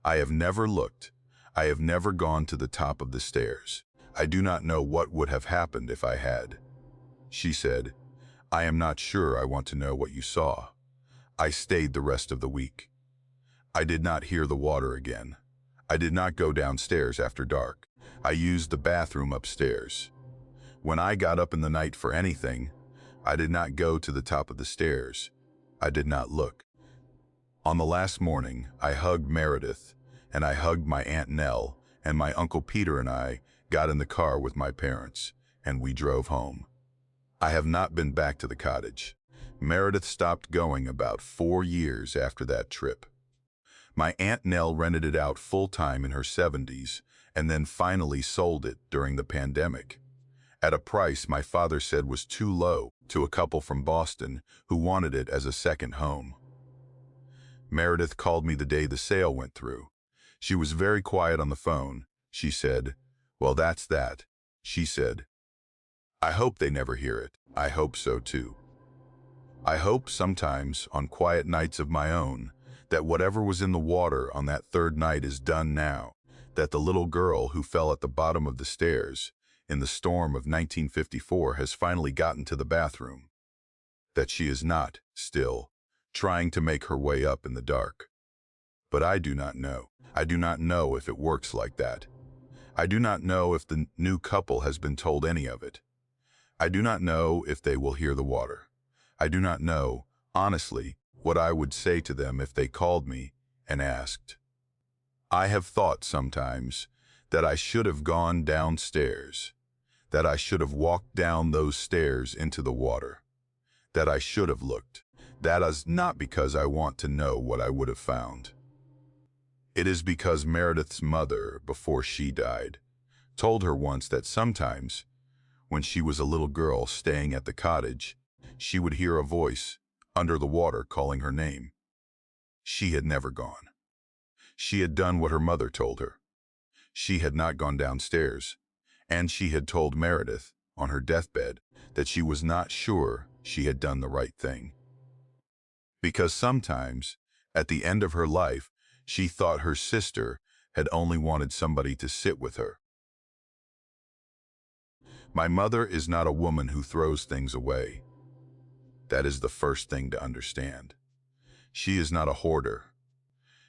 I have never looked. I have never gone to the top of the stairs. I do not know what would have happened if I had. She said, I am not sure I want to know what you saw. I stayed the rest of the week. I did not hear the water again. I did not go downstairs after dark. I used the bathroom upstairs. When I got up in the night for anything, I did not go to the top of the stairs. I did not look. On the last morning, I hugged Meredith, and I hugged my Aunt Nell, and my Uncle Peter and I got in the car with my parents, and we drove home. I have not been back to the cottage. Meredith stopped going about 4 years after that trip. My Aunt Nell rented it out full-time in her 70s, and then finally sold it during the pandemic, at a price my father said was too low, to a couple from Boston who wanted it as a second home. Meredith called me the day the sale went through. She was very quiet on the phone. She said, well, that's that. She said, I hope they never hear it. I hope so too. I hope sometimes, on quiet nights of my own, that whatever was in the water on that third night is done now, that the little girl who fell at the bottom of the stairs in the storm of 1954 has finally gotten to the bathroom, that she is not, still, trying to make her way up in the dark. But I do not know. I do not know if it works like that. I do not know if the new couple has been told any of it. I do not know if they will hear the water. I do not know, honestly, what I would say to them if they called me and asked. I have thought sometimes that I should have gone downstairs, that I should have walked down those stairs into the water, that I should have looked. That is not because I want to know what I would have found. It is because Meredith's mother, before she died, told her once that sometimes, when she was a little girl staying at the cottage, she would hear a voice under the water calling her name. She had never gone. She had done what her mother told her. She had not gone downstairs. And she had told Meredith, on her deathbed, that she was not sure she had done the right thing. Because sometimes, at the end of her life, she thought her sister had only wanted somebody to sit with her. My mother is not a woman who throws things away. That is the first thing to understand. She is not a hoarder.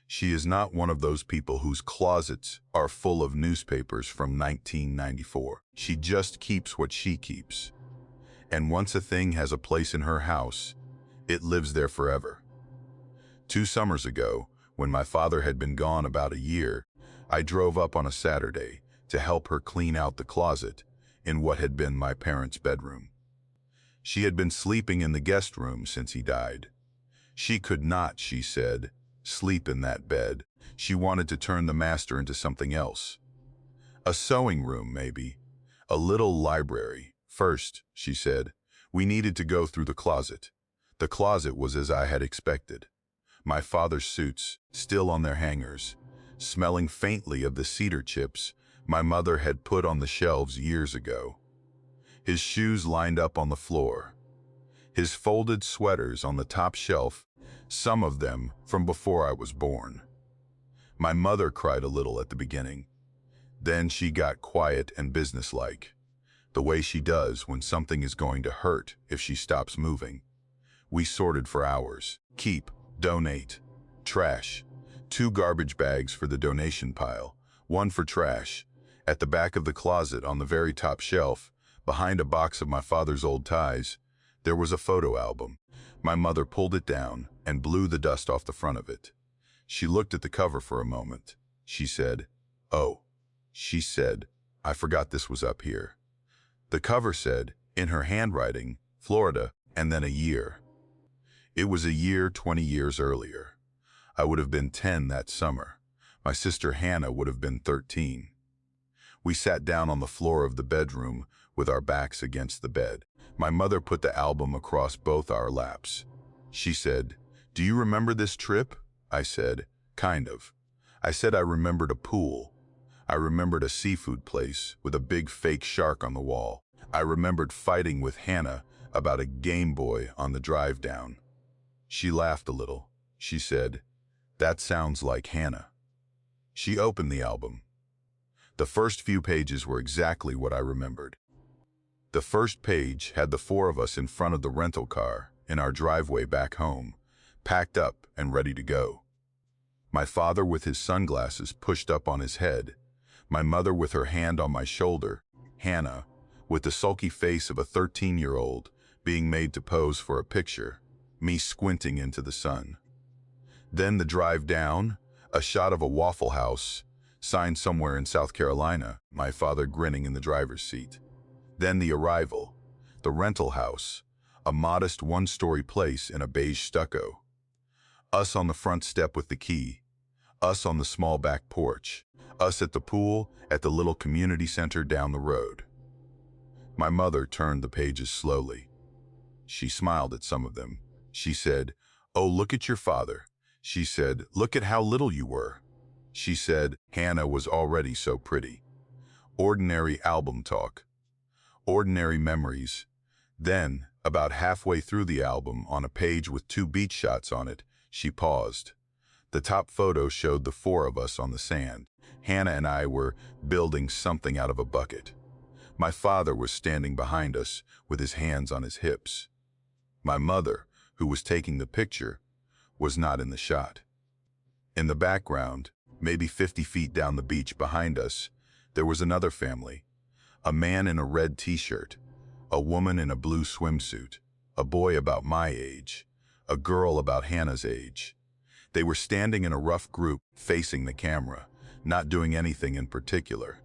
She is not one of those people whose closets are full of newspapers from 1994. She just keeps what she keeps. And once a thing has a place in her house, it lives there forever. 2 summers ago, when my father had been gone about a year, I drove up on a Saturday to help her clean out the closet in what had been my parents' bedroom. She had been sleeping in the guest room since he died. She could not, she said, sleep in that bed. She wanted to turn the master into something else. A sewing room, maybe. A little library. First, she said, we needed to go through the closet. The closet was as I had expected. My father's suits, still on their hangers, smelling faintly of the cedar chips my mother had put on the shelves years ago. His shoes lined up on the floor. His folded sweaters on the top shelf, some of them from before I was born. My mother cried a little at the beginning. Then she got quiet and businesslike, the way she does when something is going to hurt if she stops moving. We sorted for hours. Keep, donate, trash. 2 garbage bags for the donation pile, 1 for trash. At the back of the closet on the very top shelf, behind a box of my father's old ties, there was a photo album. My mother pulled it down and blew the dust off the front of it. She looked at the cover for a moment. She said, "Oh," she said, "I forgot this was up here." The cover said, in her handwriting, Florida, and then a year. It was a year 20 years earlier. I would have been 10 that summer. My sister Hannah would have been 13. We sat down on the floor of the bedroom with our backs against the bed. My mother put the album across both our laps. She said, "Do you remember this trip?" I said, "Kind of." I said I remembered a pool. I remembered a seafood place with a big fake shark on the wall. I remembered fighting with Hannah about a Game Boy on the drive down. She laughed a little. She said, "That sounds like Hannah." She opened the album. The first few pages were exactly what I remembered. The first page had the 4 of us in front of the rental car in our driveway back home, packed up and ready to go. My father with his sunglasses pushed up on his head, my mother with her hand on my shoulder, Hannah with the sulky face of a 13-year-old being made to pose for a picture, me squinting into the sun. Then the drive down, a shot of a Waffle House, signed somewhere in South Carolina, my father grinning in the driver's seat. Then the arrival, the rental house, a modest 1-story place in a beige stucco. Us on the front step with the key, us on the small back porch, us at the pool at the little community center down the road. My mother turned the pages slowly. She smiled at some of them. She said, "Oh, look at your father." She said, "Look at how little you were." She said, Hannah was already so pretty. Ordinary album talk. Ordinary memories. Then, about halfway through the album, on a page with 2 beach shots on it, she paused. The top photo showed the 4 of us on the sand. Hannah and I were building something out of a bucket. My father was standing behind us with his hands on his hips. My mother, who was taking the picture, was not in the shot. In the background, maybe 50 feet down the beach behind us, there was another family. A man in a red t-shirt, a woman in a blue swimsuit, a boy about my age, a girl about Hannah's age. They were standing in a rough group, facing the camera, not doing anything in particular.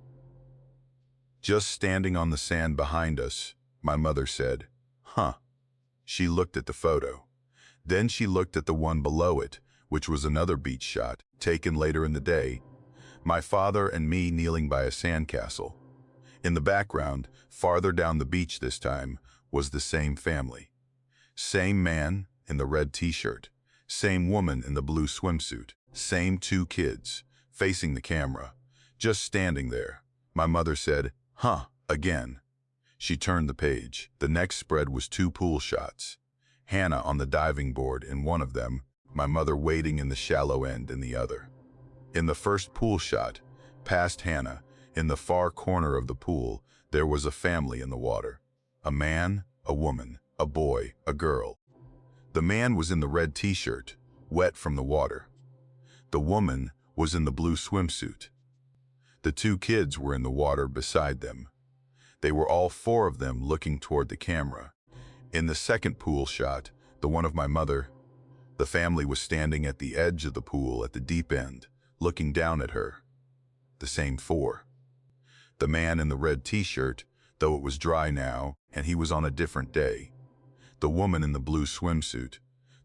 Just standing on the sand behind us, my mother said, "Huh." She looked at the photo. Then she looked at the one below it, which was another beach shot, taken later in the day. My father and me kneeling by a sandcastle. In the background, farther down the beach this time, was the same family. Same man in the red t-shirt, same woman in the blue swimsuit, same 2 kids, facing the camera, just standing there. My mother said, "Huh." Again. She turned the page. The next spread was 2 pool shots. Hannah on the diving board in one of them, my mother waiting in the shallow end in the other. In the first pool shot, past Hannah, in the far corner of the pool, there was a family in the water. A man, a woman, a boy, a girl. The man was in the red t-shirt, wet from the water. The woman was in the blue swimsuit. The 2 kids were in the water beside them. They were all 4 of them looking toward the camera. In the second pool shot, the one of my mother, the family was standing at the edge of the pool at the deep end, looking down at her. The same 4. The man in the red t-shirt, though it was dry now, and he was on a different day. The woman in the blue swimsuit,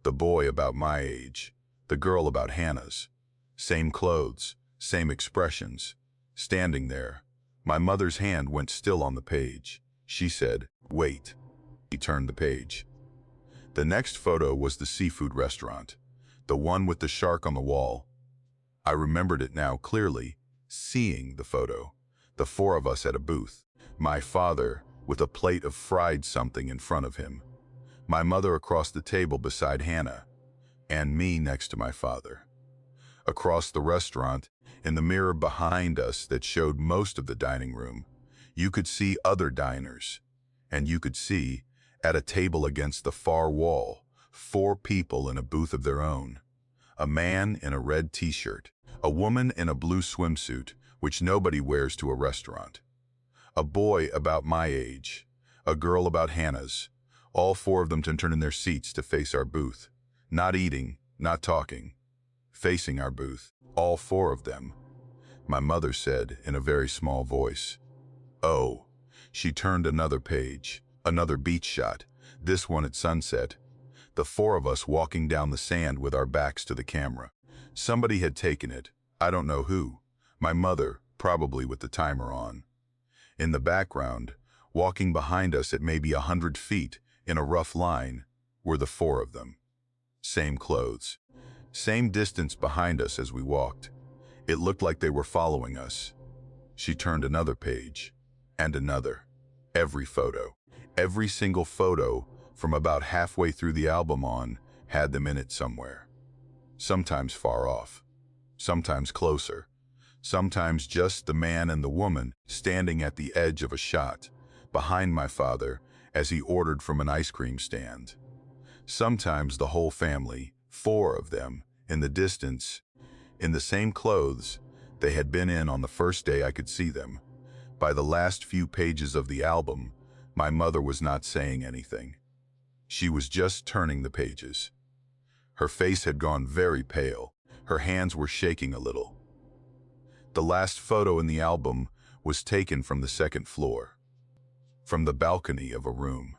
the boy about my age, the girl about Hannah's. Same clothes, same expressions, standing there. My mother's hand went still on the page. She said, "Wait." He turned the page. The next photo was the seafood restaurant, the one with the shark on the wall. I remembered it now clearly, seeing the photo. The 4 of us at a booth. My father with a plate of fried something in front of him. My mother across the table beside Hannah, and me next to my father. Across the restaurant, in the mirror behind us that showed most of the dining room, you could see other diners, and you could see, at a table against the far wall, 4 people in a booth of their own. A man in a red t-shirt, a woman in a blue swimsuit, which nobody wears to a restaurant, a boy about my age, a girl about Hannah's, all 4 of them turned in their seats to face our booth, not eating, not talking, facing our booth, all 4 of them. My mother said in a very small voice, "Oh." She turned another page, another beach shot, this one at sunset. The 4 of us walking down the sand with our backs to the camera. Somebody had taken it, I don't know who. My mother, probably with the timer on. In the background, walking behind us at maybe 100 feet, in a rough line, were the 4 of them. Same clothes. Same distance behind us as we walked. It looked like they were following us. She turned another page, and another. Every photo, every single photo from about halfway through the album on, had them in it somewhere. Sometimes far off, sometimes closer, sometimes just the man and the woman standing at the edge of a shot, behind my father as he ordered from an ice cream stand. Sometimes the whole family, 4 of them, in the distance, in the same clothes they had been in on the first day I could see them. By the last few pages of the album, my mother was not saying anything. She was just turning the pages. Her face had gone very pale. Her hands were shaking a little. The last photo in the album was taken from the 2nd floor, from the balcony of a room.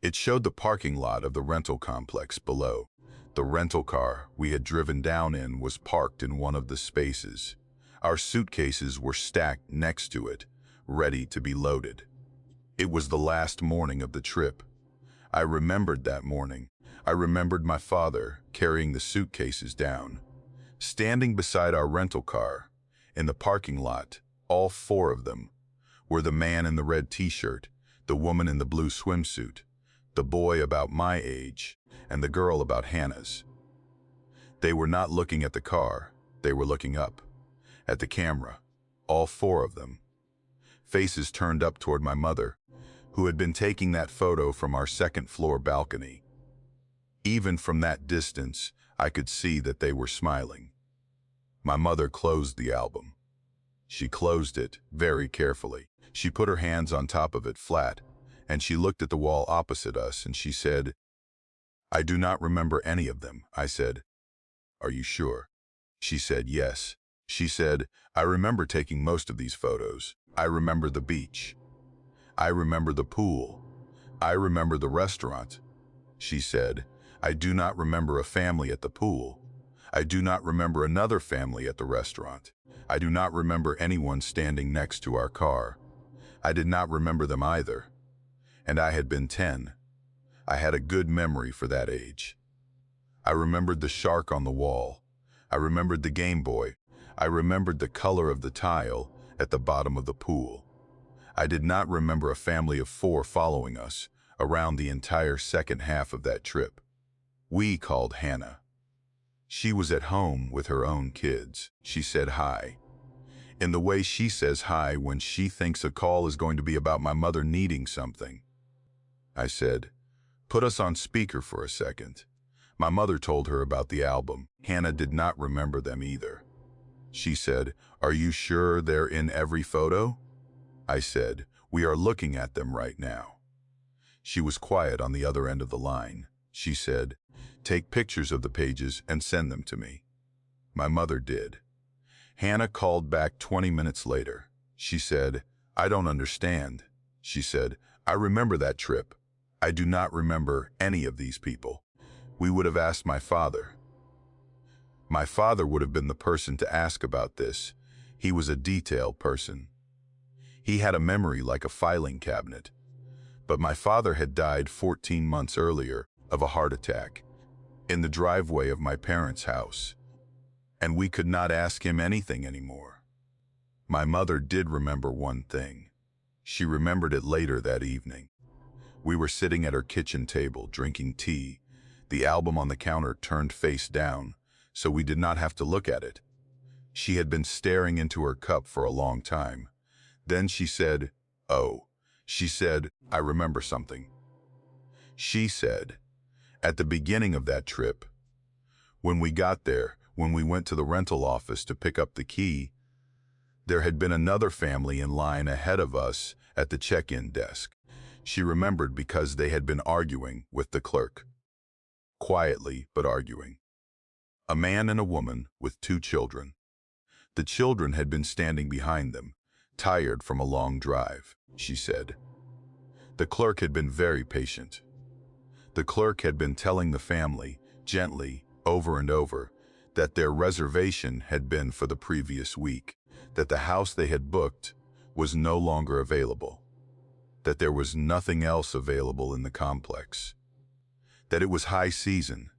It showed the parking lot of the rental complex below. The rental car we had driven down in was parked in one of the spaces. Our suitcases were stacked next to it, ready to be loaded. It was the last morning of the trip. I remembered that morning. I remembered my father carrying the suitcases down. Standing beside our rental car, in the parking lot, all 4 of them, were the man in the red t-shirt, the woman in the blue swimsuit, the boy about my age, and the girl about Hannah's. They were not looking at the car, they were looking up, at the camera, all 4 of them. Faces turned up toward my mother, who had been taking that photo from our 2nd floor balcony. Even from that distance, I could see that they were smiling. My mother closed the album. She closed it very carefully. She put her hands on top of it flat, and she looked at the wall opposite us, and she said, "I do not remember any of them." I said, "Are you sure?" She said, "Yes." She said, "I remember taking most of these photos. I remember the beach. I remember the pool. I remember the restaurant." She said, "I do not remember a family at the pool. I do not remember another family at the restaurant. I do not remember anyone standing next to our car. I did not remember them either. And I had been 10. I had a good memory for that age. I remembered the shark on the wall. I remembered the Game Boy. I remembered the color of the tile at the bottom of the pool. I did not remember a family of 4 following us around the entire second half of that trip. We called Hannah. She was at home with her own kids. She said hi. In the way she says hi when she thinks a call is going to be about my mother needing something. I said, "Put us on speaker for a second." My mother told her about the album. Hannah did not remember them either. She said, "Are you sure they're in every photo?" I said, "We are looking at them right now." She was quiet on the other end of the line. She said, "Take pictures of the pages and send them to me." My mother did. Hannah called back 20 minutes later. She said, "I don't understand." She said, "I remember that trip. I do not remember any of these people. We would have asked my father. My father would have been the person to ask about this. He was a detailed person. He had a memory like a filing cabinet. But my father had died 14 months earlier of a heart attack in the driveway of my parents' house, and we could not ask him anything anymore." My mother did remember one thing. She remembered it later that evening. We were sitting at her kitchen table drinking tea, the album on the counter turned face down, so we did not have to look at it. She had been staring into her cup for a long time. Then she said, "Oh," she said, "I remember something." She said, at the beginning of that trip, when we got there, when we went to the rental office to pick up the key, there had been another family in line ahead of us at the check-in desk. She remembered because they had been arguing with the clerk. Quietly, but arguing. A man and a woman with 2 children. The children had been standing behind them, tired from a long drive, she said. The clerk had been very patient. The clerk had been telling the family, gently, over and over, that their reservation had been for the previous week, that the house they had booked was no longer available, that there was nothing else available in the complex, that it was high season.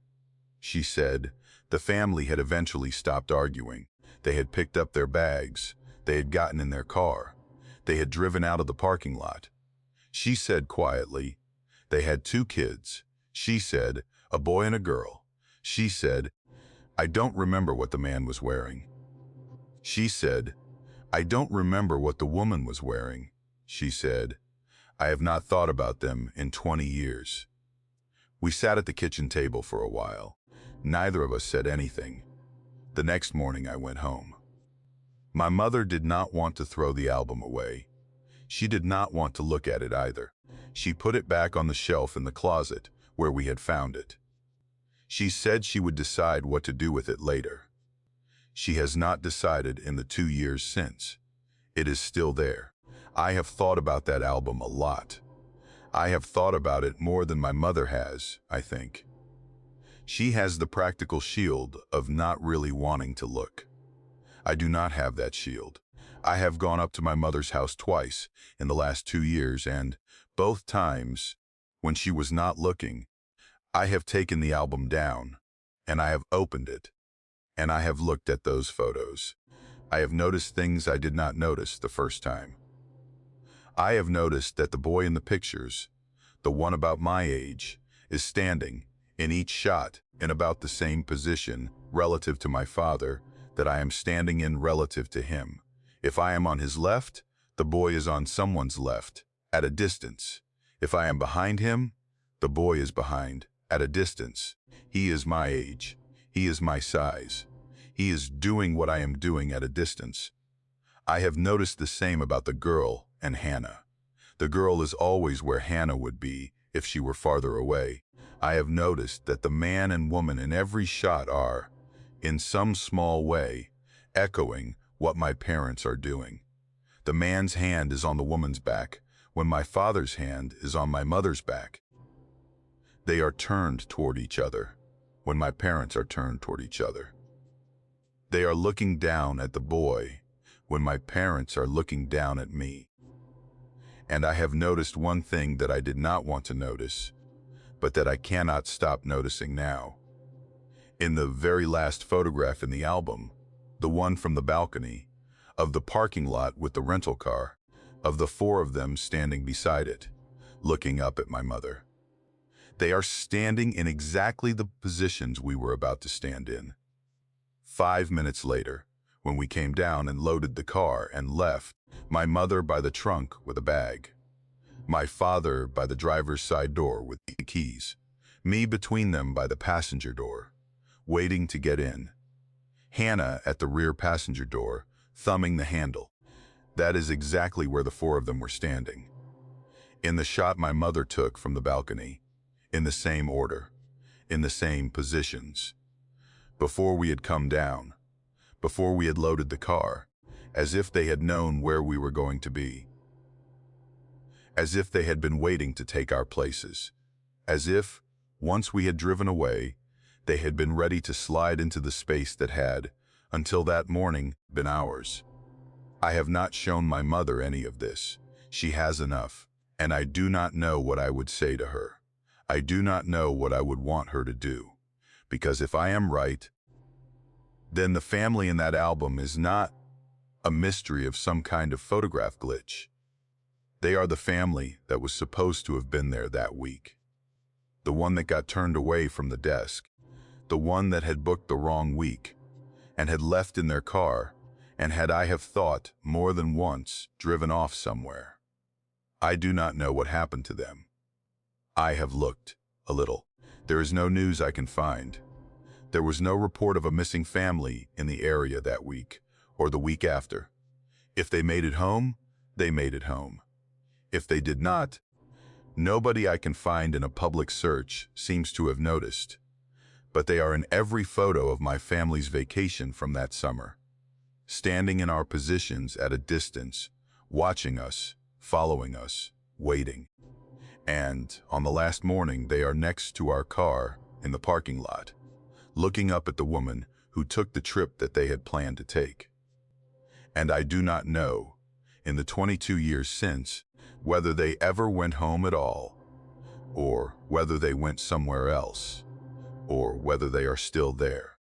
She said the family had eventually stopped arguing. They had picked up their bags. They had gotten in their car. They had driven out of the parking lot. She said quietly, they had 2 kids. She said, a boy and a girl. She said, "I don't remember what the man was wearing." She said, "I don't remember what the woman was wearing." She said, "I have not thought about them in 20 years." We sat at the kitchen table for a while. Neither of us said anything. The next morning I went home. My mother did not want to throw the album away. She did not want to look at it either. She put it back on the shelf in the closet where we had found it. She said she would decide what to do with it later. She has not decided in the 2 years since. It is still there. I have thought about that album a lot. I have thought about it more than my mother has, I think. She has the practical shield of not really wanting to look. I do not have that shield. I have gone up to my mother's house twice in the last 2 years, and both times, when she was not looking, I have taken the album down, and I have opened it, and I have looked at those photos. I have noticed things I did not notice the first time. I have noticed that the boy in the pictures, the one about my age, is standing, in each shot, in about the same position relative to my father that I am standing in relative to him. If I am on his left, the boy is on someone's left, at a distance. If I am behind him, the boy is behind, at a distance. He is my age. He is my size. He is doing what I am doing at a distance. I have noticed the same about the girl and Hannah. The girl is always where Hannah would be if she were farther away. I have noticed that the man and woman in every shot are, in some small way, echoing what my parents are doing. The man's hand is on the woman's back, when my father's hand is on my mother's back. They are turned toward each other, when my parents are turned toward each other. They are looking down at the boy, when my parents are looking down at me. And I have noticed one thing that I did not want to notice, but that I cannot stop noticing now. In the very last photograph in the album, the one from the balcony, of the parking lot with the rental car, of the four of them standing beside it, looking up at my mother. They are standing in exactly the positions we were about to stand in. 5 minutes later, when we came down and loaded the car and left, my mother by the trunk with a bag, my father by the driver's side door with the keys, me between them by the passenger door, waiting to get in, Hannah at the rear passenger door, thumbing the handle. That is exactly where the four of them were standing. In the shot my mother took from the balcony, in the same order, in the same positions. Before we had come down, before we had loaded the car, as if they had known where we were going to be. As if they had been waiting to take our places. As if, once we had driven away, they had been ready to slide into the space that had, until that morning, been ours. I have not shown my mother any of this. She has enough, and I do not know what I would say to her. I do not know what I would want her to do. Because if I am right, then the family in that album is not a mystery of some kind of photograph glitch. They are the family that was supposed to have been there that week. The one that got turned away from the desk. The one that had booked the wrong week and had left in their car and had, I have thought, more than once driven off somewhere. I do not know what happened to them. I have looked a little. There is no news I can find. There was no report of a missing family in the area that week or the week after. If they made it home, they made it home. If they did not, nobody I can find in a public search seems to have noticed. But they are in every photo of my family's vacation from that summer, standing in our positions at a distance, watching us, following us, waiting. And on the last morning, they are next to our car in the parking lot, looking up at the woman who took the trip that they had planned to take. And I do not know, in the 22 years since, whether they ever went home at all, or whether they went somewhere else, or whether they are still there.